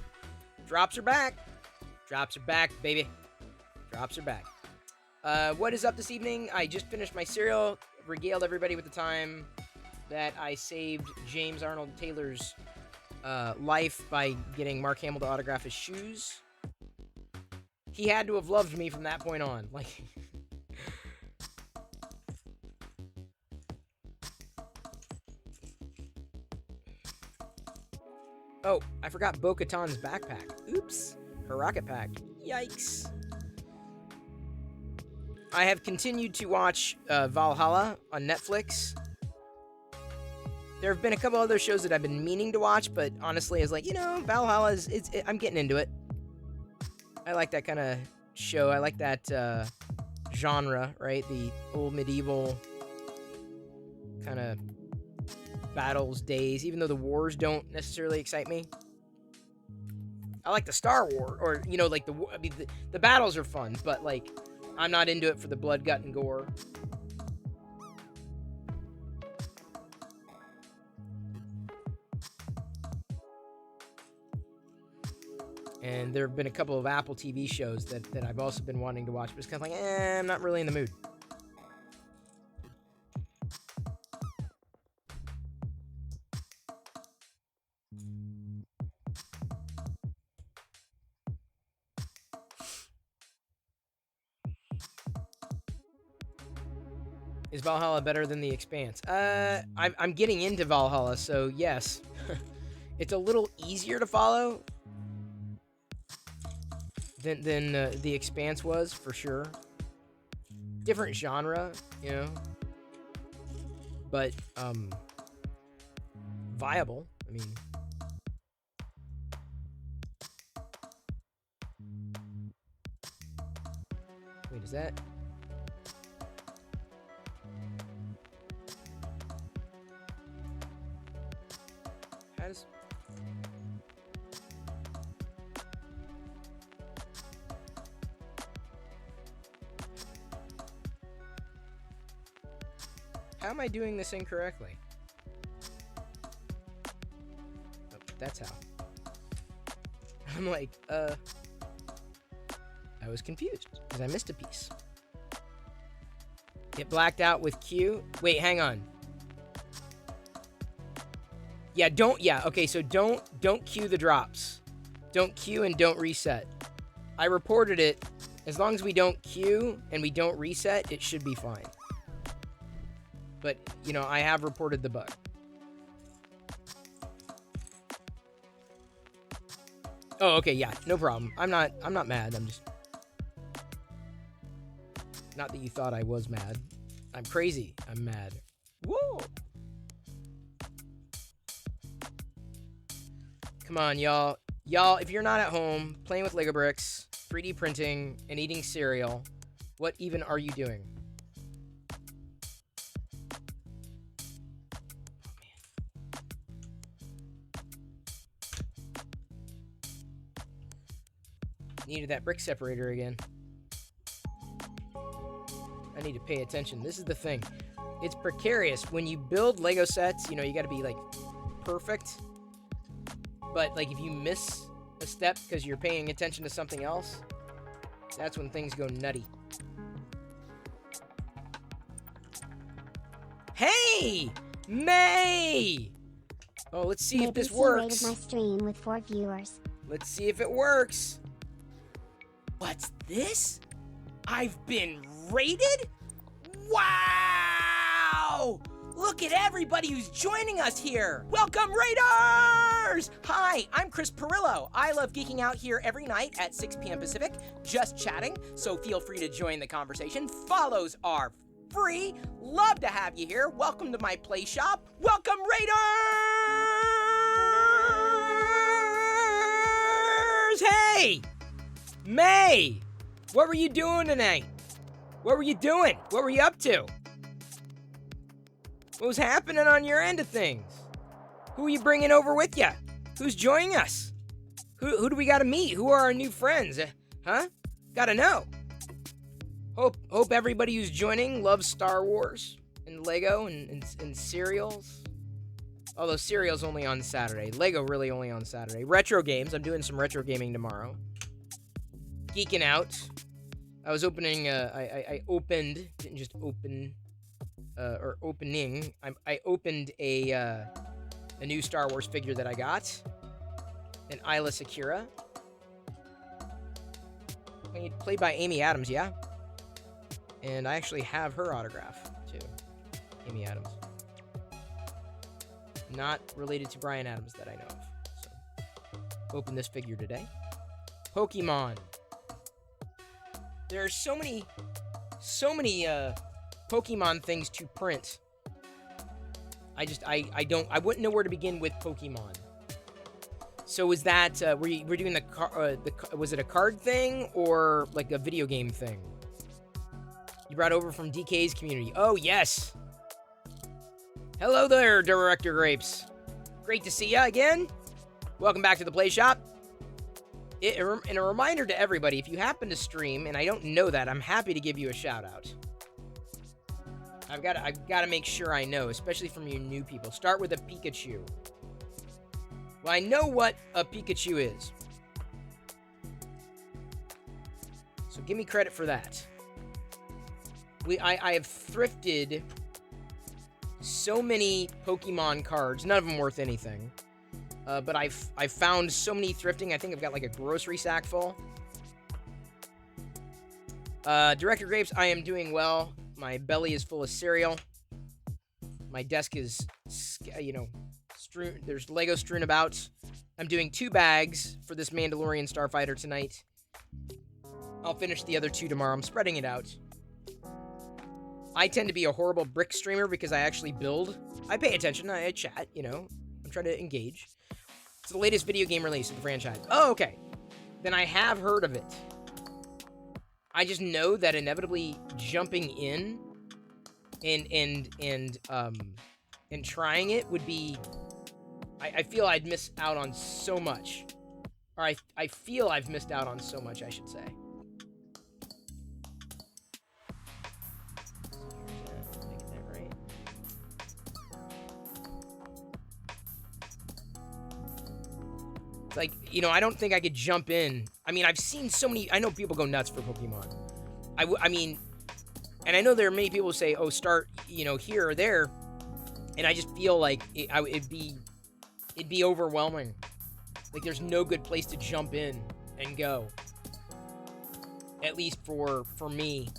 Drops are back. Drops are back, baby. Drops are back. What is up this evening? I just finished my cereal. Regaled everybody with the time that I saved James Arnold Taylor's life by getting Mark Hamill to autograph his shoes. He had to have loved me from that point on. Like... Oh, I forgot Bo-Katan's backpack. Oops. Her rocket pack. Yikes. I have continued to watch Valhalla on Netflix. There have been a couple other shows that I've been meaning to watch, but honestly, it's like, you know, Valhalla is... I'm getting into it. I like that kind of show. I like that genre, right? The old medieval kind of... battles days, even though the wars don't necessarily excite me. I like the Star Wars, or you know, like the battles are fun, but like I'm not into it for the blood, gut, and gore. And there have been a couple of Apple TV shows that I've also been wanting to watch, but it's kind of like, I'm not really in the mood. Is Valhalla better than The Expanse? I'm getting into Valhalla, so yes. It's a little easier to follow than The Expanse was, for sure. Different genre, you know. But, viable. I mean... Wait, is that... How am I doing this incorrectly? Oh, that's how. I'm like, I was confused because I missed a piece. Get blacked out with Q. Wait, hang on. Yeah, okay, so don't queue the drops. Don't queue and don't reset. I reported it. As long as we don't queue and we don't reset, it should be fine. But, you know, I have reported the bug. Oh, okay, yeah, no problem. I'm not mad. I'm just... Not that you thought I was mad. I'm crazy. I'm mad. Whoa! Come on, y'all. Y'all, if you're not at home playing with Lego bricks, 3D printing, and eating cereal, what even are you doing? Needed that brick separator again. I need to pay attention. This is the thing. it's precarious. When you build Lego sets, you know, you got to be, like, perfect. But, like, if you miss a step because you're paying attention to something else, that's when things go nutty. Hey! May! Oh, let's see if this works. Rated my stream with 4 viewers. Let's see if it works. What's this? I've been rated? Wow! Look at everybody who's joining us here. Welcome, Raiders! Hi, I'm Chris Perillo. I love geeking out here every night at 6 p.m. Pacific, just chatting, so feel free to join the conversation. Follows are free. Love to have you here. Welcome to my play shop. Welcome, Raiders! Hey! May! What were you doing tonight? What were you doing? What were you up to? What was happening on your end of things? Who are you bringing over with you? Who's joining us? Who do we gotta meet? Who are our new friends? Huh? Gotta know. Hope everybody who's joining loves Star Wars and Lego and cereals. Although cereal's only on Saturday. Lego really only on Saturday. Retro games. I'm doing some retro gaming tomorrow. Geeking out. I was opening, I opened, didn't just open, or opening, I opened a new Star Wars figure that I got, an Isla Secura, played by Amy Adams, yeah, and I actually have her autograph, too, Amy Adams, not related to Bryan Adams that I know of, so, open this figure today. Pokemon. There are so many Pokemon things to print. I wouldn't know where to begin with Pokemon. So is that, we're doing was it a card thing or like a video game thing? You brought over from DK's community. Oh, yes. Hello there, Director Grapes. Great to see ya again. Welcome back to the Play Shop. And a reminder to everybody, if you happen to stream, and I don't know that, I'm happy to give you a shout-out. I've got to make sure I know, especially from you new people. Start with a Pikachu. Well, I know what a Pikachu is. So give me credit for that. I have thrifted so many Pokemon cards, none of them worth anything. But I've found so many thrifting. I think I've got like a grocery sack full. Director Grapes, I am doing well. My belly is full of cereal. My desk is, strewn. There's Lego strewn about. I'm doing 2 bags for this Mandalorian Starfighter tonight. I'll finish the other 2 tomorrow. I'm spreading it out. I tend to be a horrible brick streamer because I actually build. I pay attention. I chat, I'm trying to engage. It's the latest video game release of the franchise. Oh, okay. Then I have heard of it. I just know that inevitably jumping in and trying it would be... I feel I'd miss out on so much. Or I feel I've missed out on so much, I should say. Like, I don't think I could jump in. I mean, I've seen so many... I know people go nuts for Pokemon. I mean... And I know there are many people who say, oh, start, here or there. And I just feel like it'd be overwhelming. Like, there's no good place to jump in and go. At least for me.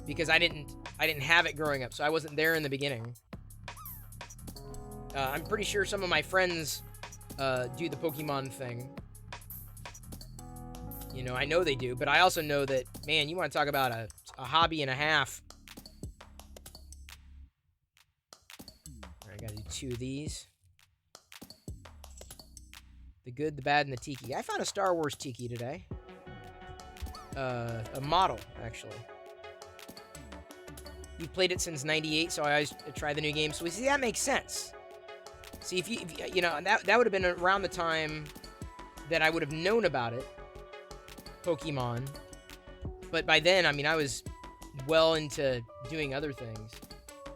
Because I didn't have it growing up, so I wasn't there in the beginning. I'm pretty sure some of my friends... do the Pokemon thing. I know they do, but I also know that, man, you want to talk about a hobby and a half. Alright, I gotta do 2 of these. The good, the bad, and the tiki. I found a Star Wars tiki today. A model, actually. You played it since '98, so I always try the new games. So see, that makes sense. See, if that would have been around the time that I would have known about it, Pokemon. But by then, I mean, I was well into doing other things.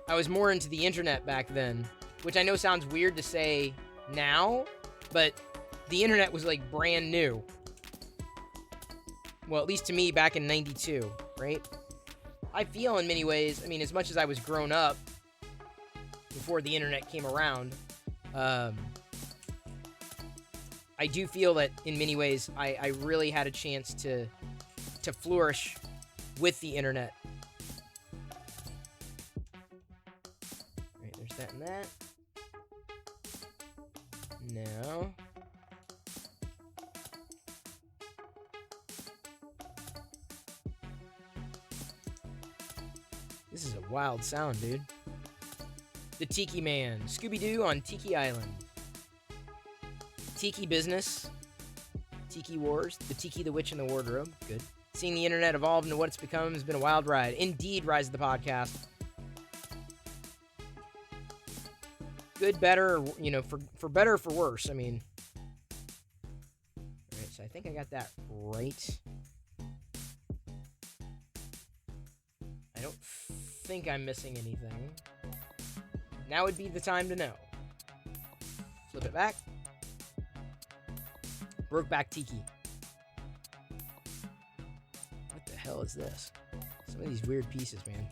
I was more into the internet back then, which I know sounds weird to say now, but the internet was like brand new. Well, at least to me back in 92, right? I feel in many ways, I mean, as much as I was grown up before the internet came around, I do feel that in many ways I really had a chance to flourish with the internet. Alright, there's that and that. Now... This is a wild sound, dude. The Tiki Man. Scooby-Doo on Tiki Island. Tiki Business. Tiki Wars. The Tiki, the Witch, and the Wardrobe. Good. Seeing the internet evolve into what it's become has been a wild ride. Indeed, Rise of the Podcast. Good, better, you know, for better or for worse. I mean... Alright, so I think I got that right. I don't think I'm missing anything. Now would be the time to know. Flip it back. Brokeback Tiki. What the hell is this? Some of these weird pieces, man.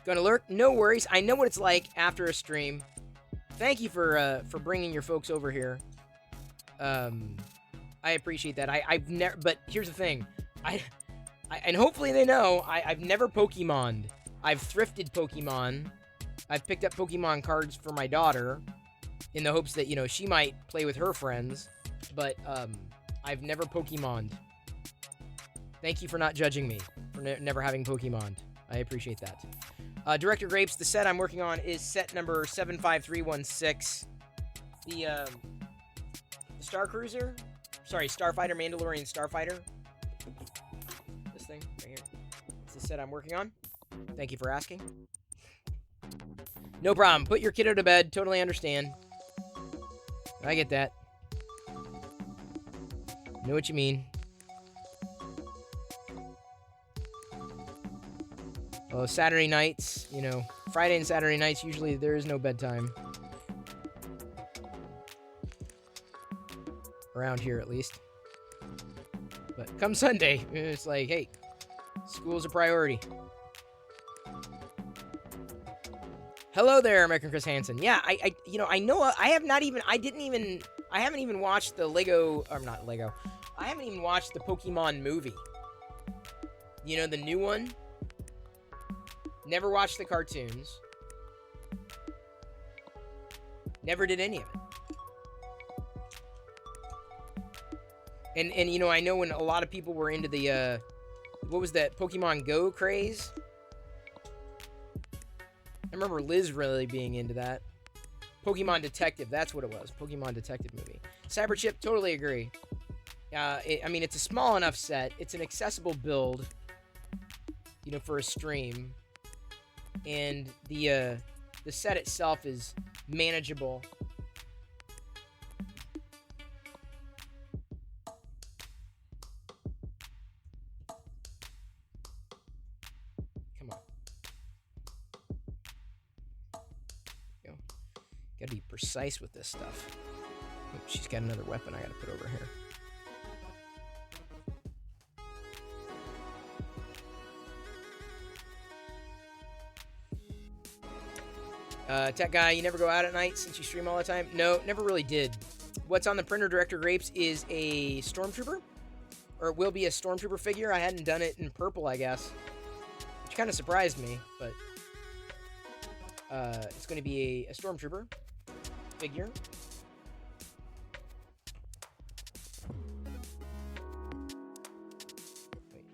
Gonna lurk? No worries. I know what it's like after a stream. Thank you for bringing your folks over here. I appreciate that. I've never, but here's the thing, I and hopefully they know, I've never Pokemoned. I've thrifted Pokemon. I've picked up Pokemon cards for my daughter, in the hopes that, you know, she might play with her friends. But I've never Pokemoned. Thank you for not judging me for never having Pokemon. I appreciate that. Director Grapes, the set I'm working on is set number 75316. The Star Cruiser. Sorry, Starfighter, Mandalorian Starfighter. This thing right here. It's the set I'm working on. Thank you for asking. No problem. Put your kiddo to bed. Totally understand. I get that. Know what you mean. Oh, Saturday nights, you know, Friday and Saturday nights, usually there is no bedtime. Around here, at least. But come Sunday, it's like, hey, school's a priority. Hello there, American Chris Hansen. Yeah, I haven't even watched the I haven't even watched the Pokemon movie. You know, the new one? Never watched the cartoons. Never did any of it. And you know, I know when a lot of people were into the, what was that, Pokemon Go craze? I remember Liz really being into that. Pokemon Detective, that's what it was. Pokemon Detective movie. Cyberchip, totally agree. I mean, it's a small enough set. It's an accessible build, you know, for a stream. And the set itself is manageable. Come on. Go. Gotta be precise with this stuff. Oh, she's got another weapon I gotta put over here. Tech guy, you never go out at night since you stream all the time? No, never really did. What's on the printer, Director Grapes, is a Stormtrooper. Or it will be a Stormtrooper figure. I hadn't done it in purple, I guess. Which kind of surprised me, but... it's going to be a Stormtrooper figure. Wait.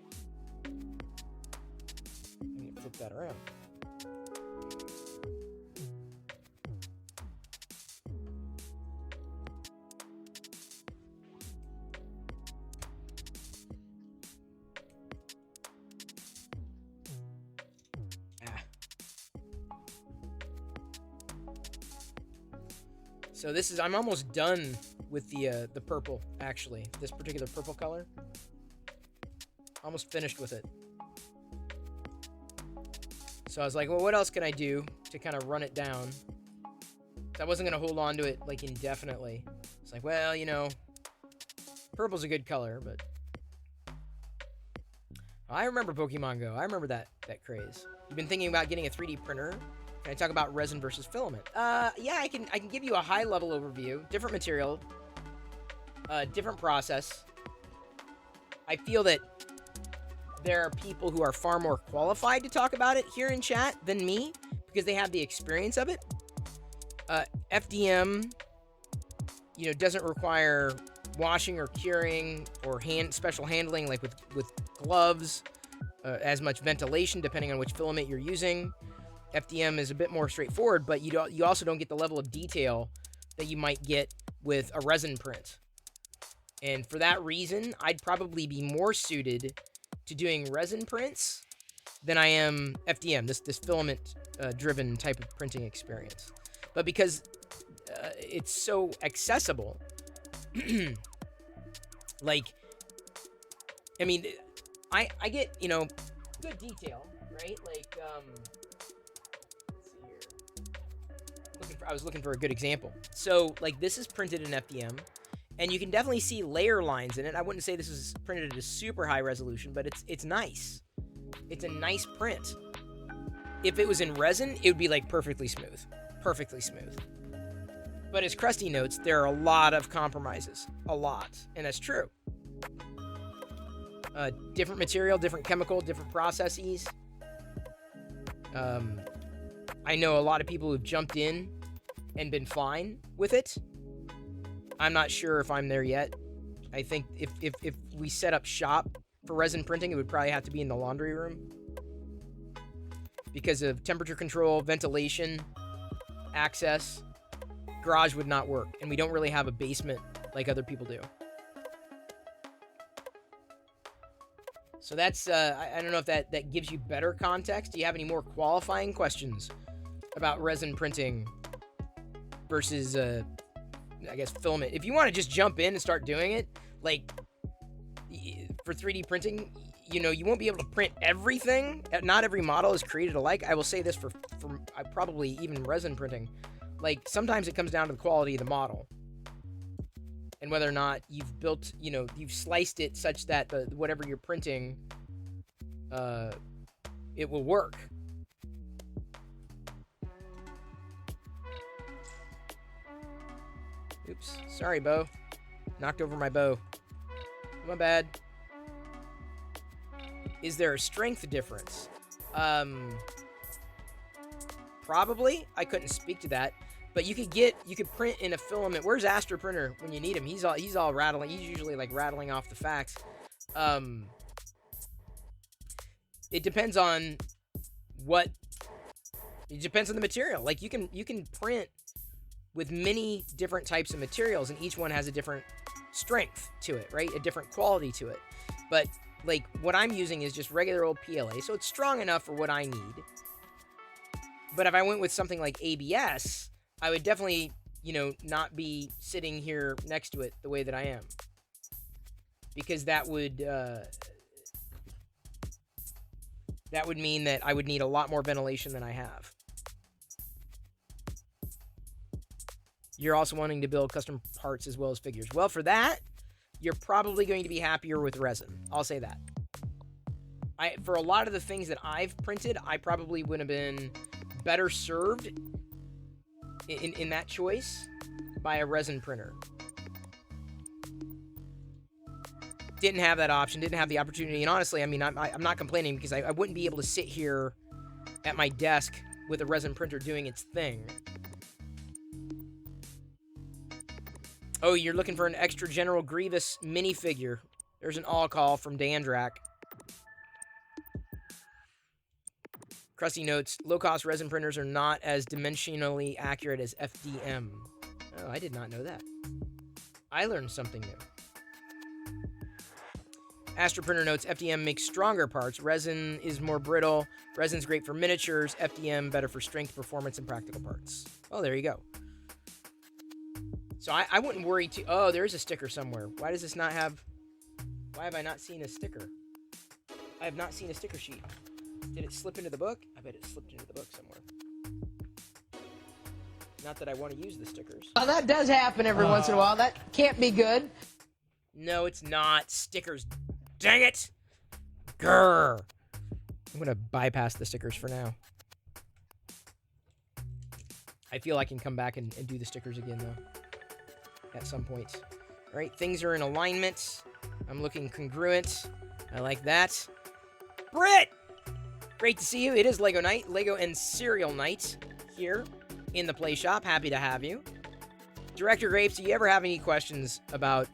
I'm going to flip that around. So this is, I'm almost done with the purple, actually. This particular purple color. Almost finished with it. So I was like, well, what else can I do to kind of run it down? I wasn't going to hold on to it like indefinitely. It's like, well, you know, purple's a good color, but I remember Pokemon Go. I remember that craze. You've been thinking about getting a 3D printer. Can I talk about resin versus filament? Yeah, I can give you a high level overview. Different material, different process. I feel that there are people who are far more qualified to talk about it here in chat than me because they have the experience of it. FDM, you know, doesn't require washing or curing or special handling like with gloves, as much ventilation depending on which filament you're using. FDM is a bit more straightforward, but you also don't get the level of detail that you might get with a resin print. And for that reason, I'd probably be more suited to doing resin prints than I am FDM, this filament driven type of printing experience. But because it's so accessible, like, I mean, I get, you know, good detail, right? Like, let's see here. I was looking for a good example. So, like, this is printed in FDM, and you can definitely see layer lines in it. I wouldn't say this is printed at a super high resolution, but it's nice. It's a nice print. If it was in resin, it would be, like, perfectly smooth. Perfectly smooth. But as Krusty notes, there are a lot of compromises. A lot. And that's true. Different material, different chemical, different processes. I know a lot of people who've jumped in and been fine with it. I'm not sure if I'm there yet. I think if we set up shop for resin printing, it would probably have to be in the laundry room. Because of temperature control, ventilation, access. Garage would not work. And we don't really have a basement like other people do. So that's, I don't know if that gives you better context. Do you have any more qualifying questions about resin printing versus, I guess, filament? If you want to just jump in and start doing it, like, for 3D printing, you know, you won't be able to print everything. Not every model is created alike. I will say this for probably even resin printing. Like, sometimes it comes down to the quality of the model. And whether or not you've built, you know, you've sliced it such that whatever you're printing, it will work. Oops. Sorry, Bo. Knocked over my bow. My bad. Is there a strength difference? Probably. I couldn't speak to that. But you could print in a filament. Where's Astro Printer when you need him? He's all rattling. He's usually like rattling off the facts. It depends on what. It depends on the material. Like you can print with many different types of materials, and each one has a different strength to it, right? A different quality to it. But like what I'm using is just regular old PLA, so it's strong enough for what I need. But if I went with something like ABS, I would definitely, you know, not be sitting here next to it the way that I am. Because that would mean that I would need a lot more ventilation than I have. You're also wanting to build custom parts as well as figures. Well, for that, you're probably going to be happier with resin. I'll say that. For a lot of the things that I've printed, I probably would have been better served in that choice by a resin printer. Didn't have that option, didn't have the opportunity, and honestly, I mean, I'm not complaining because I wouldn't be able to sit here at my desk with a resin printer doing its thing. Oh, you're looking for an extra General Grievous minifigure. There's an all call from Dandrak. Krusty notes, low-cost resin printers are not as dimensionally accurate as FDM. Oh, I did not know that. I learned something new. Astro Printer notes, FDM makes stronger parts. Resin is more brittle. Resin's great for miniatures. FDM better for strength, performance, and practical parts. Oh, there you go. So I wouldn't worry too... Oh, there is a sticker somewhere. Why does this not have... Why have I not seen a sticker? I have not seen a sticker sheet. Did it slip into the book? I bet it slipped into the book somewhere. Not that I want to use the stickers. Well, that does happen every once in a while. That can't be good. No, it's not. Stickers. Dang it! Grrr. I'm going to bypass the stickers for now. I feel I can come back and do the stickers again, though. At some point. All right, things are in alignment. I'm looking congruent. I like that. Britt! Great to see you. It is Lego night. Lego and cereal night here in the Play Shop. Happy to have you. Director Grapes, do you ever have any questions about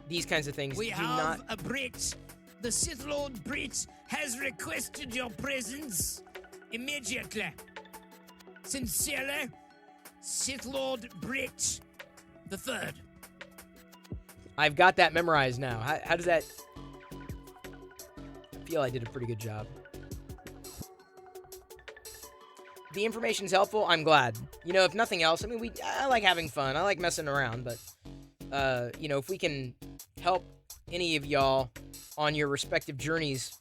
these kinds of things? We have a Brit. The Sith Lord Brit has requested your presence immediately. Sincerely, Sith Lord Brit the Third. I've got that memorized now. How does that... I feel I did a pretty good job. The information's helpful. I'm glad. You know, if nothing else, I mean, I like having fun. I like messing around, but, you know, if we can help any of y'all on your respective journeys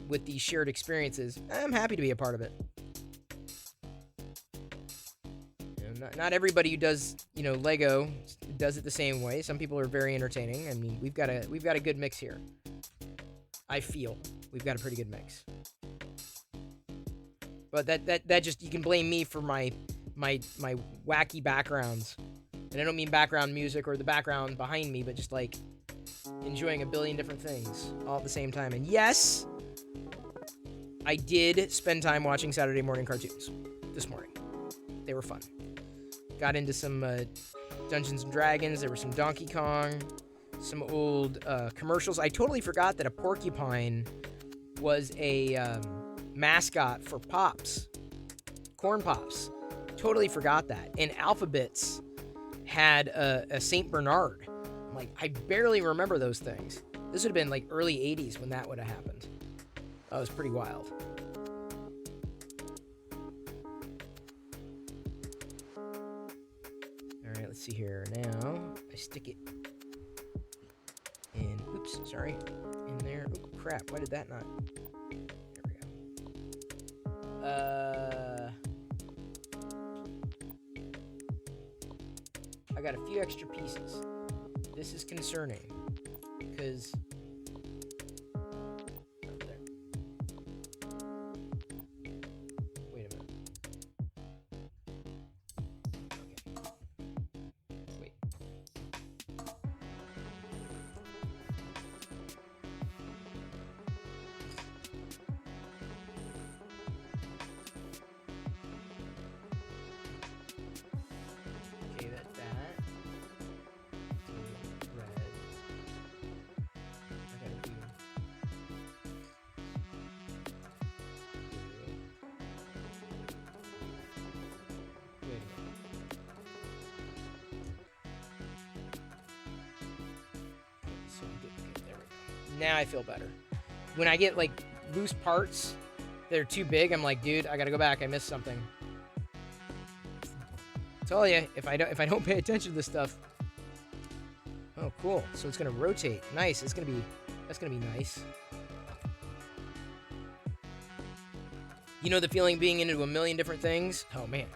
with these shared experiences, I'm happy to be a part of it. You know, not everybody who does, you know, Lego does it the same way. Some people are very entertaining. I mean, we've got a good mix here. I feel we've got a pretty good mix. But that just, you can blame me for my wacky backgrounds. And I don't mean background music or the background behind me, but just like enjoying a billion different things all at the same time. And yes, I did spend time watching Saturday morning cartoons this morning. They were fun. Got into some Dungeons and Dragons. There was some Donkey Kong, some old commercials. I totally forgot that a porcupine was a mascot for Pops, Corn Pops. Totally forgot that. And Alphabets had a Saint Bernard. I'm like, I barely remember those things. This would have been like early 80s when that would have happened. That was pretty wild. All right, let's see here. Now I stick it in. Oops, sorry. In there. Oh crap! Why did that not? I got a few extra pieces. This is concerning because over there. Wait a minute. Okay. Wait. Okay, that's that. Red. I gotta do. Wait a minute. So good. There we go. Now I feel better. When I get like loose parts that are too big, I'm like, dude, I gotta go back. I missed something. Tell you, if I don't pay attention to this stuff. Oh, cool. So it's gonna rotate. Nice. That's gonna be nice. You know the feeling being into a million different things? Oh man.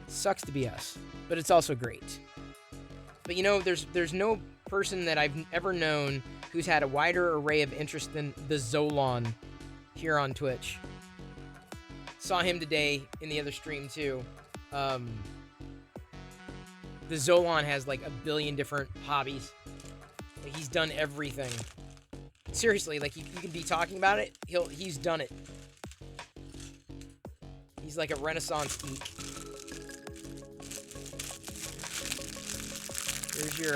Sucks to be us, but it's also great. But you know, there's no person that I've ever known who's had a wider array of interest than the Zolon here on Twitch. Saw him today in the other stream too. The Zolon has like a billion different hobbies. Like, he's done everything. Seriously, like you can be talking about it, he's done it. He's like a Renaissance geek. Here's your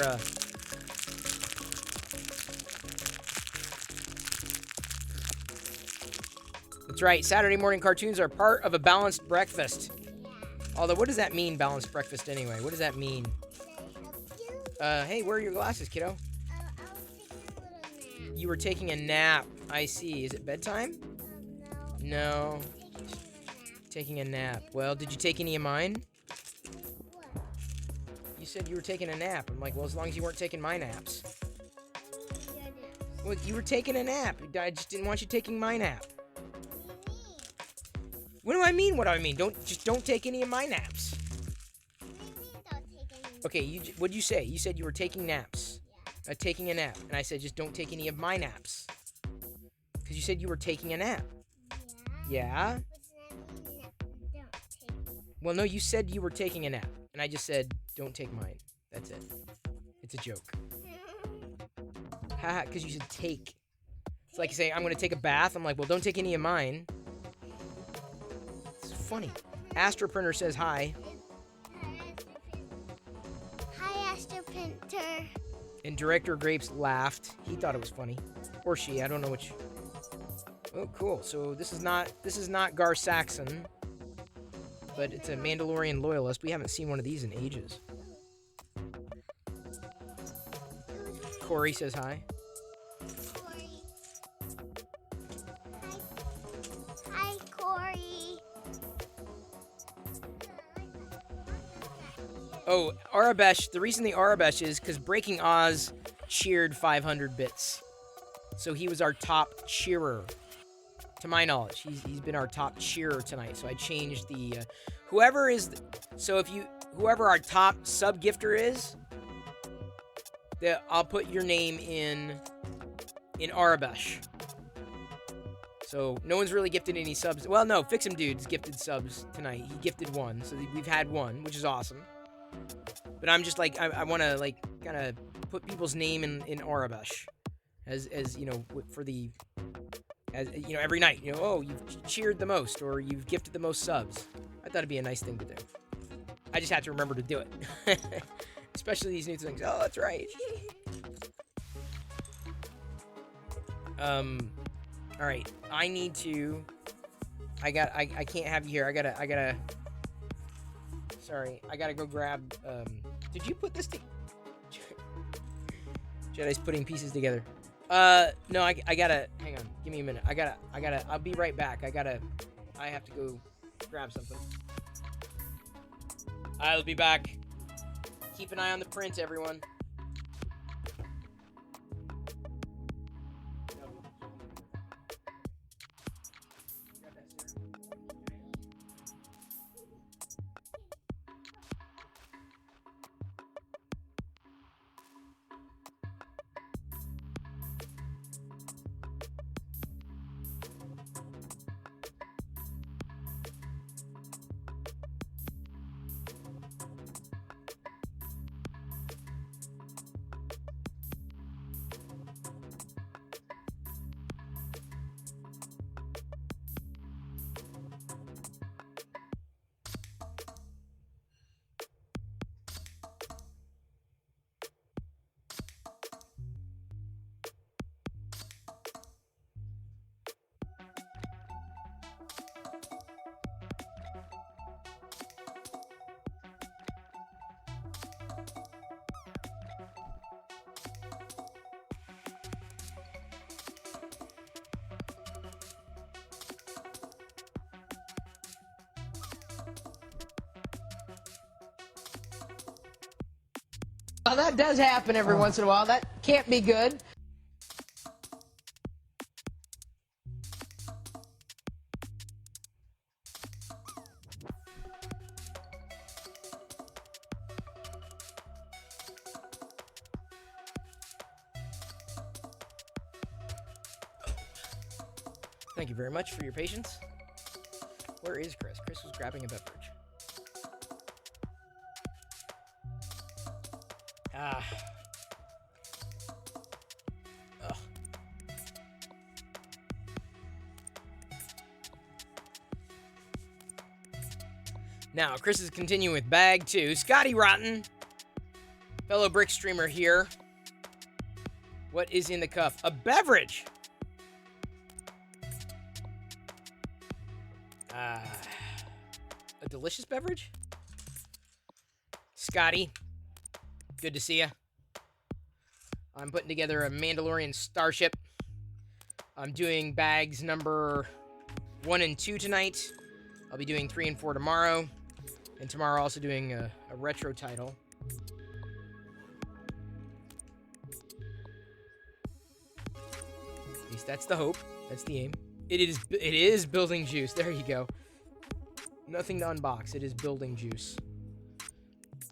That's right, Saturday morning cartoons are part of a balanced breakfast. Although, what does that mean, balanced breakfast, anyway? What does that mean? Hey, where are your glasses, kiddo? You were taking a nap. I see. Is it bedtime? No. Taking a nap. Well, did you take any of mine? You said you were taking a nap. I'm like, well, as long as you weren't taking my naps. Well, you were taking a nap. I just didn't want you taking my nap. What do I mean? What do I mean? Don't take any of my naps. Okay, what'd you say? You said you were taking naps. Taking a nap. And I said just don't take any of my naps. Because you said you were taking a nap. Yeah? Well, no, you said you were taking a nap. And I just said, don't take mine. That's it. It's a joke. Haha, because you should take. It's like you say, I'm going to take a bath. I'm like, well, don't take any of mine. It's funny. Astroprinter says hi. Hi, Astroprinter. And Director Grapes laughed. He thought it was funny. Or she, I don't know which. Oh, cool. So this is not Gar Saxon. But it's a Mandalorian loyalist. We haven't seen one of these in ages. Corey says hi. Hi, Corey. Oh, Arabesh. The reason the Arabesh is because Breaking Oz cheered 500 bits. So he was our top cheerer. To my knowledge, he's been our top cheerer tonight. So I changed the whoever our top sub gifter is, I'll put your name in Arabesh. So no one's really gifted any subs. Well, no, Fix 'em Dude's gifted subs tonight. He gifted one, so we've had one, which is awesome. But I'm just like I want to like kind of put people's name in Arabesh, as you know, for the. As you know, every night, you know, oh, you've cheered the most, or you've gifted the most subs. I thought it'd be a nice thing to do. I just have to remember to do it. Especially these new things. Oh, that's right. All right. I need to. I can't have you here. I gotta. Sorry, I gotta go grab. Did you put this? Jedi's putting pieces together. No, I gotta, hang on, give me a minute, I'll be right back, I have to go grab something. I'll be back. Keep an eye on the print, everyone. Well, that does happen every once in a while. That can't be good. Thank you very much for your patience. Where is Chris? Chris was grabbing a beverage. Ah. Ugh. Now, Chris is continuing with bag 2. Scotty Rotten, fellow brick streamer here. What is in the cup? A beverage. A delicious beverage? Scotty, good to see you. I'm putting together a Mandalorian starship. I'm doing bags number 1 and 2 tonight. I'll be doing 3 and 4 tomorrow. And tomorrow also doing a retro title. least that's the hope. That's the aim. It is building juice. There you go. Nothing to unbox. It is building juice.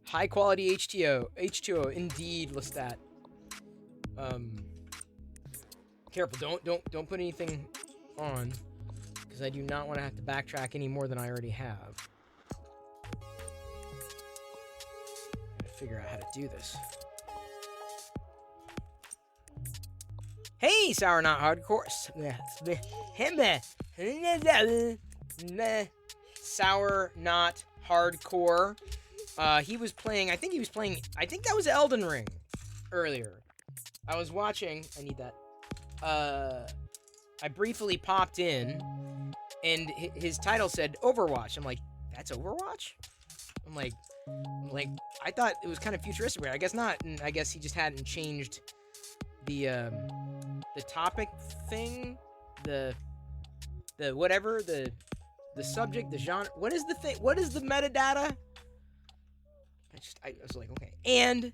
High quality H2O. Indeed, Lestat. Careful. Don't put anything on, because I do not want to have to backtrack any more than I already have. Gotta figure out how to do this. Hey, Sour Not Hardcore. Sour Not Hardcore. He was playing, I think that was Elden Ring earlier. I was watching, I need that. I briefly popped in, and his title said Overwatch. I'm like, that's Overwatch? I'm like, I thought it was kind of futuristic. I guess not, and I guess he just hadn't changed the topic thing, the whatever, the subject, the genre. What is the thing? What is the metadata? I was like, okay. And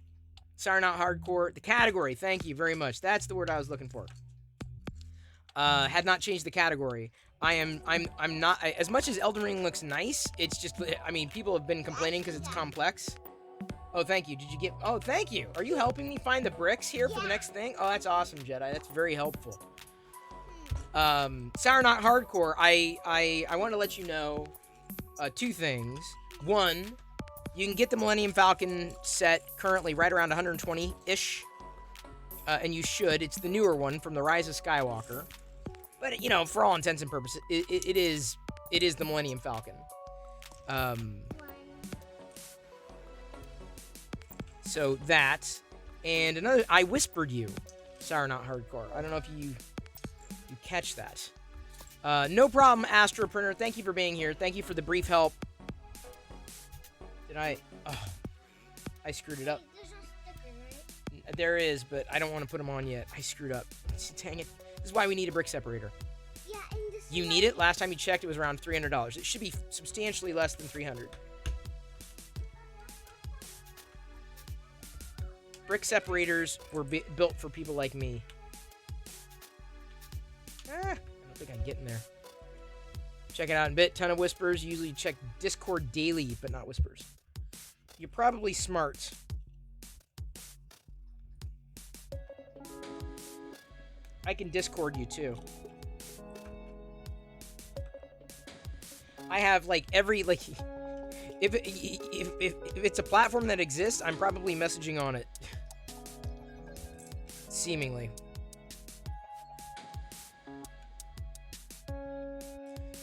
Sour Not Hardcore, the category. Thank you very much. That's the word I was looking for. Had not changed the category. I'm not, as much as Elden Ring looks nice, it's just, I mean, people have been complaining because it's complex. Oh, thank you. Did you get, oh, thank you. Are you helping me find the bricks here for the next thing? Oh, that's awesome, Jedi. That's very helpful. Sour Not Hardcore, I want to let you know, two things. One, you can get the Millennium Falcon set currently right around 120-ish. And you should. It's the newer one from the Rise of Skywalker. But, you know, for all intents and purposes, it is the Millennium Falcon. So that, and another, I whispered you, Sour Not Hardcore. I don't know if you catch that. No problem, Astro Printer. Thank you for being here. Thank you for the brief help. Did I? Oh, I screwed it up. There's no sticker, right? There is, but I don't want to put them on yet. I screwed up. Dang it. This is why we need a brick separator. Yeah, and this You is need it? Last time you checked, it was around $300. It should be substantially less than $300. Brick separators were built for people like me. I don't think I'm getting there. Check it out in a bit. Ton of whispers. Usually check Discord daily, but not whispers. You're probably smart. I can Discord you too. I have like every like if it's a platform that exists, I'm probably messaging on it. Seemingly.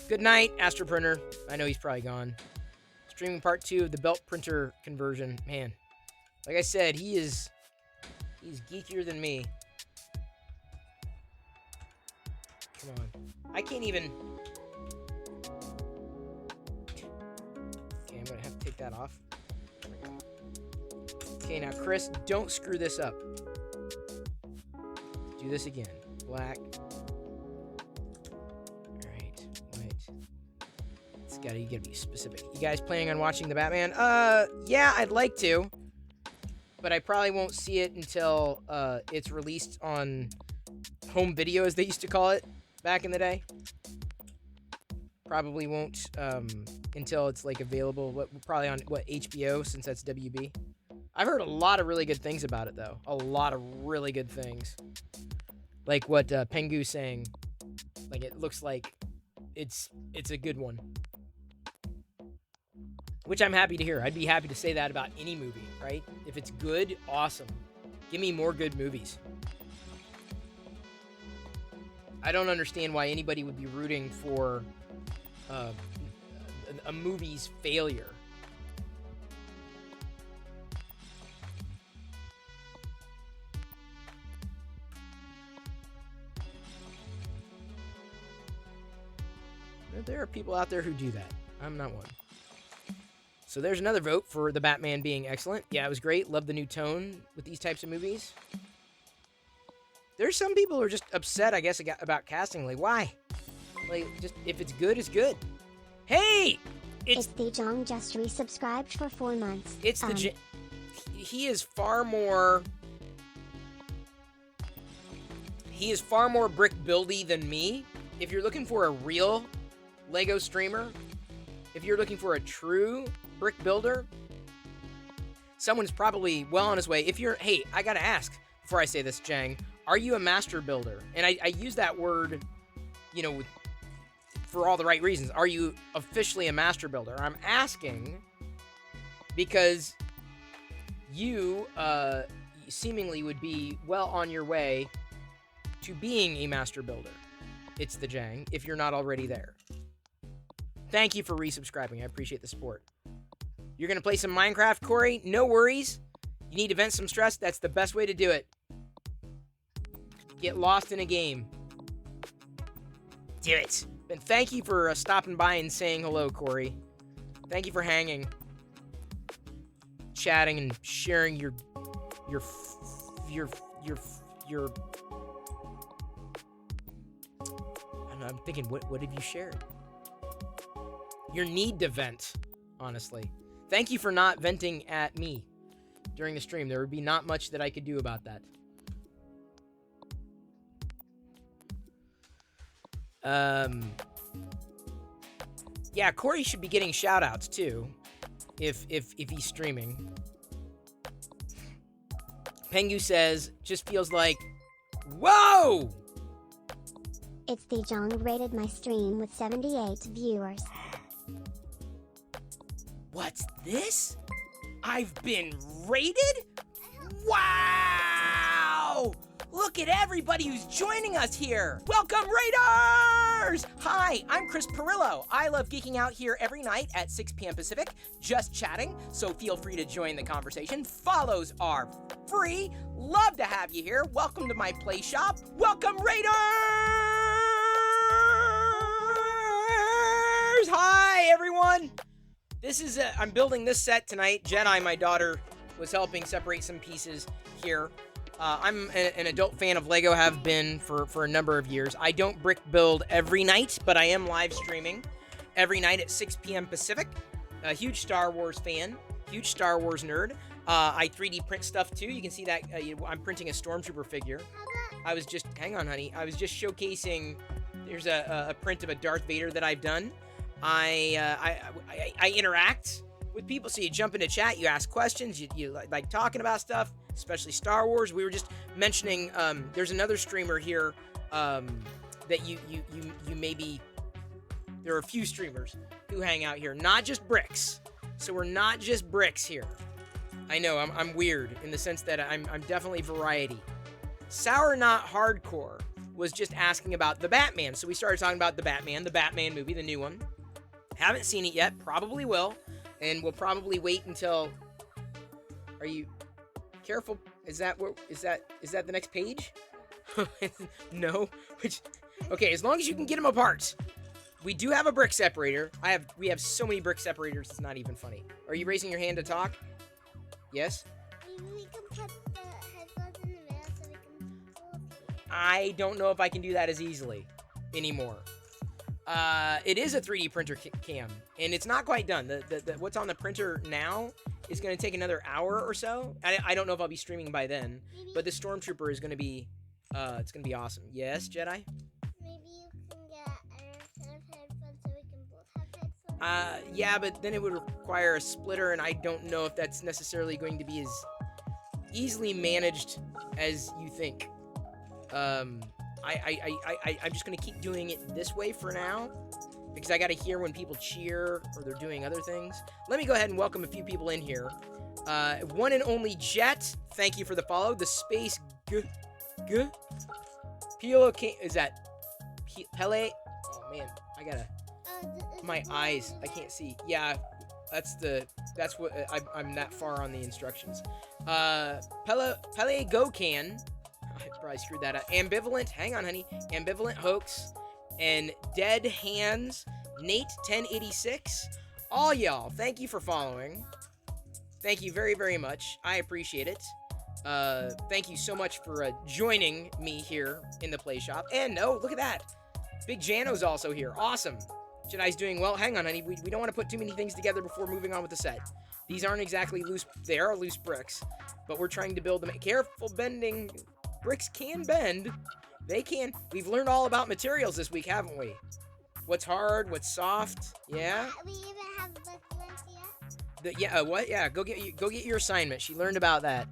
Good night, Astro Printer. I know he's probably gone. Streaming part 2 of the belt printer conversion. Man, like I said, he's geekier than me. Come on. I can't even... Okay, I'm gonna have to take that off. Okay, now, Chris, don't screw this up. Do this again. Black. Alright, white. You gotta be specific. You guys planning on watching the Batman? Yeah, I'd like to. But I probably won't see it until, it's released on home video, as they used to call it back in the day. Probably won't, until it's, like, available, probably on, HBO, since that's WB. I've heard a lot of really good things about it, though. A lot of really good things. Like what, Pengu's saying. Like, it looks like it's a good one. Which I'm happy to hear. I'd be happy to say that about any movie, right? If it's good, awesome. Give me more good movies. I don't understand why anybody would be rooting for a movie's failure. There are people out there who do that. I'm not one. So there's another vote for the Batman being excellent. Yeah, it was great. Love the new tone with these types of movies. There's some people who are just upset, I guess, about casting. Like, why? Like, just, if it's good, it's good. Hey! It's the Jong just resubscribed for 4 months. It's the... He is far more... He is far more brick buildy than me. If you're looking for a real Lego streamer, if you're looking for a true brick builder, someone's probably well on his way. If you're, hey, I gotta ask before I say this, Jang, are you a master builder? And I use that word, you know, for all the right reasons. Are you officially a master builder? I'm asking because you seemingly would be well on your way to being a master builder. It's the Jang, if you're not already there. Thank you for resubscribing. I appreciate the support. You're going to play some Minecraft, Corey? No worries. You need to vent some stress? That's the best way to do it. Get lost in a game. Do it. And thank you for stopping by and saying hello, Corey. Thank you for hanging, chatting, and sharing your I don't know, I'm thinking, what have you shared? Your need to vent, honestly. Thank you for not venting at me during the stream. There would be not much that I could do about that. Yeah, Corey should be getting shout-outs, too, if he's streaming. Pengu says, just feels like, whoa! It's the Jong rated my stream with 78 viewers. What's this? I've been rated? Wow! Look at everybody who's joining us here! Welcome, Raiders! Hi, I'm Chris Perillo. I love geeking out here every night at 6 p.m. Pacific, just chatting, so feel free to join the conversation. Follows are free. Love to have you here. Welcome to my play shop. Welcome, Raiders! Hi, everyone! This is, I'm building this set tonight. Jedi, my daughter, was helping separate some pieces here. I'm an adult fan of Lego, have been for a number of years. I don't brick build every night, but I am live streaming every night at 6 p.m. Pacific. A huge Star Wars fan, huge Star Wars nerd. I 3D print stuff too. You can see that I'm printing a Stormtrooper figure. I was just, hang on, honey. I was just showcasing, there's a print of a Darth Vader that I've done. I interact with people, so you jump into chat, you ask questions, you like talking about stuff, especially Star Wars. We were just mentioning, there's another streamer here that you maybe, there are a few streamers who hang out here, not just bricks. So we're not just bricks here. I know, I'm weird in the sense that I'm definitely variety. Sour Not Hardcore was just asking about the Batman, so we started talking about the Batman movie, the new one. Haven't seen it yet, probably will, and we'll probably wait until, are you, careful, is that the next page? No, okay, as long as you can get them apart. We do have a brick separator. We have so many brick separators, it's not even funny. Are you raising your hand to talk? Yes? Maybe we can put the headphones in the middle so we can hold it. I don't know if I can do that as easily anymore. It is a 3D printer cam, and it's not quite done. The what's on the printer now is going to take another hour or so. I don't know if I'll be streaming by then, but the Stormtrooper is going to be, it's going to be awesome. Yes, Jedi? Maybe you can get a set of headphones so we can both have headphones. Yeah, but then it would require a splitter, and I don't know if that's necessarily going to be as easily managed as you think. I'm just gonna keep doing it this way for now, because I gotta hear when people cheer or they're doing other things. Let me go ahead and welcome a few people in here. One and only Jet, thank you for the follow. The Space Pilo King, is that Pele? Oh man, I gotta, my eyes, I can't see. Yeah, that's what, I'm that far on the instructions. Pele Gokan, I probably screwed that up. Ambivalent, hang on, honey. Ambivalent Hoax, and Dead Hands, Nate 1086. All y'all, thank you for following. Thank you very, very much. I appreciate it. Thank you so much for joining me here in the play shop. And oh, look at that. Big Jano's also here. Awesome. Jedi's doing well. Hang on, honey. We don't want to put too many things together before moving on with the set. These aren't exactly loose. They are loose bricks, but we're trying to build them. Careful bending. Bricks can bend. They can. We've learned all about materials this week, haven't we? What's hard, what's soft. Yeah. We even have book lunch yet. What? Yeah. Go get your assignment. She learned about that.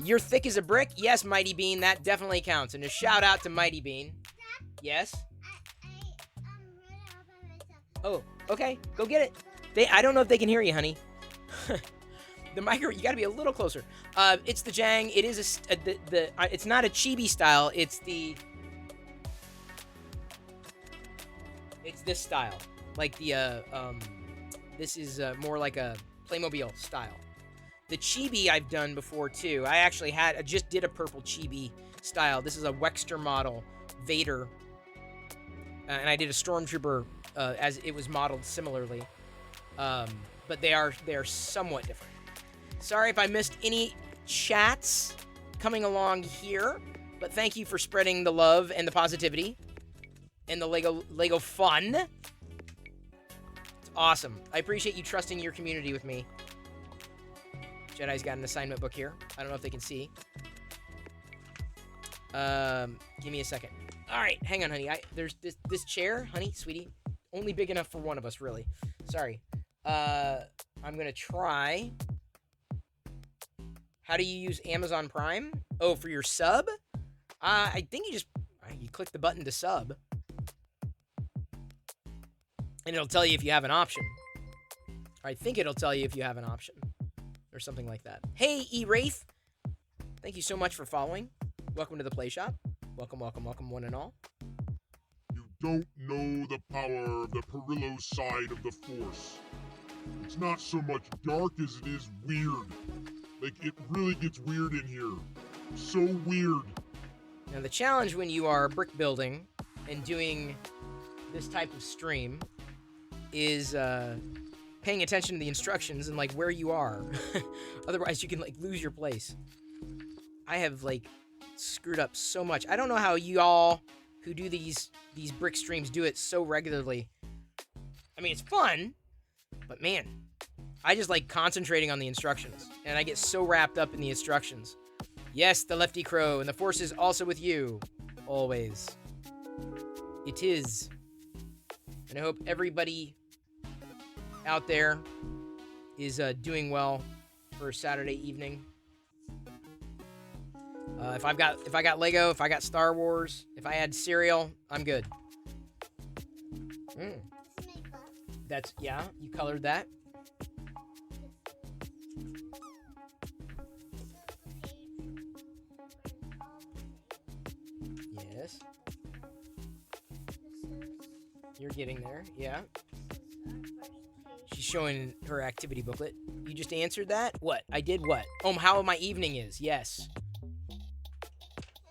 You're thick as a brick. Yes, Mighty Bean. That definitely counts. And a shout out to Mighty Bean. Yes. I wrote it all by myself. Oh, okay. Go get it. I don't know if they can hear you, honey. The micro, you gotta be a little closer. It's the Jang. It is it's not a chibi style. It's this style. Like this is more like a Playmobil style. The chibi I've done before too. I just did a purple chibi style. This is a Wexter model Vader, and I did a Stormtrooper as it was modeled similarly. But they are somewhat different. Sorry if I missed any chats coming along here, but thank you for spreading the love and the positivity and the Lego fun. It's awesome. I appreciate you trusting your community with me. Jedi's got an assignment book here. I don't know if they can see. Give me a second. All right, hang on, honey. There's this chair, honey, sweetie, only big enough for one of us, really. Sorry. I'm gonna try. How do you use Amazon Prime? Oh, for your sub? I think you click the button to sub, and it'll tell you if you have an option. I think it'll tell you if you have an option, or something like that. Hey, E-Wraith, thank you so much for following. Welcome to the Play Shop. Welcome, welcome, welcome, one and all. You don't know the power of the Perillo side of the Force. It's not so much dark as it is weird. Like, it really gets weird in here. So weird. Now, the challenge when you are brick building and doing this type of stream is paying attention to the instructions and, like, where you are. Otherwise, you can, like, lose your place. I have, like, screwed up so much. I don't know how you all who do these brick streams do it so regularly. I mean, it's fun, but man, I just like concentrating on the instructions, and I get so wrapped up in the instructions. Yes, the Lefty Crow, and the Force is also with you. Always. It is. And I hope everybody out there is doing well for Saturday evening. If I got Lego, if I got Star Wars, if I had cereal, I'm good. That's, yeah, you colored that. Yes. You're getting there, yeah. She's showing her activity booklet. You just answered that? What? I did what? Oh, how my evening is. Yes.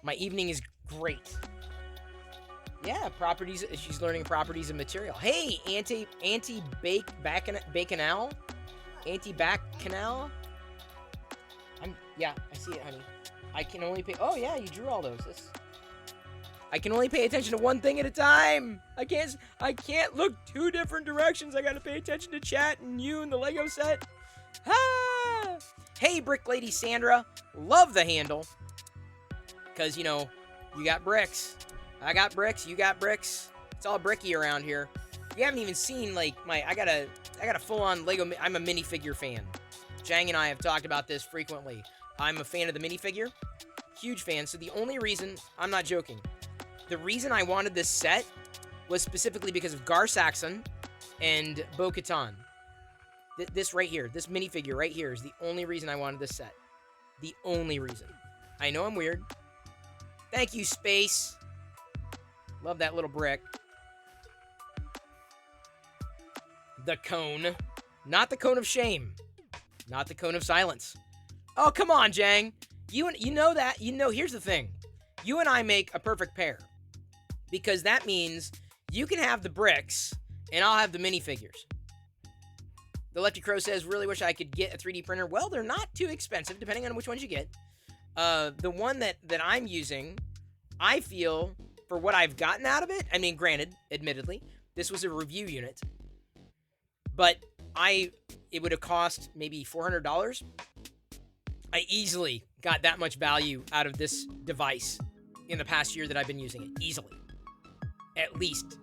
My evening is great. Yeah, properties. She's learning properties of material. Hey, anti-bacchanal? Anti-bacchanal? Yeah, I see it, honey. I can only pay... Oh, yeah, you drew all those. I can only pay attention to one thing at a time. I can't look two different directions. I gotta pay attention to chat and you and the Lego set. Ah! Hey, Brick Lady Sandra. Love the handle. Because, you know, you got bricks. I got bricks. You got bricks. It's all bricky around here. You haven't even seen, like, I got a full-on Lego... I'm a minifigure fan. Jang and I have talked about this frequently. I'm a fan of the minifigure. Huge fan. So the only reason... I'm not joking. The reason I wanted this set was specifically because of Gar Saxon and Bo-Katan. This right here, this minifigure right here is the only reason I wanted this set. The only reason. I know I'm weird. Thank you, Space. Love that little brick. The cone. Not the cone of shame. Not the cone of silence. Oh, come on, Jang. You know that. You know, here's the thing. You and I make a perfect pair. Because that means you can have the bricks, and I'll have the minifigures. The Lefty Crow says, really wish I could get a 3D printer. Well, they're not too expensive, depending on which ones you get. The one that I'm using, I feel, for what I've gotten out of it, I mean, granted, admittedly, this was a review unit, but it would have cost maybe $400. I easily got that much value out of this device in the past year that I've been using it, easily. At least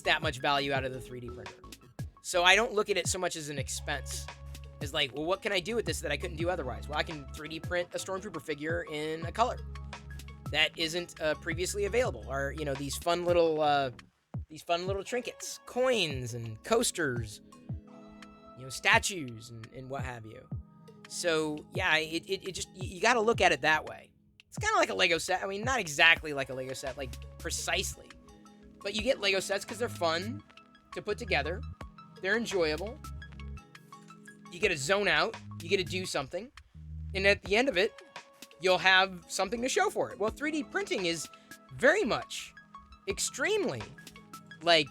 that much value out of the 3D printer. So I don't look at it so much as an expense. It's like, well, what can I do with this that I couldn't do otherwise? Well, I can 3D print a Stormtrooper figure in a color that isn't previously available, or these fun little trinkets, coins and coasters, statues and what have you. So yeah, it just, you got to look at it that way. It's kind of like a Lego set. I mean, not exactly like a Lego set, like precisely, but you get Lego sets because they're fun to put together. They're enjoyable. You get to zone out. You get to do something. And at the end of it, you'll have something to show for it. Well, 3D printing is very much, extremely like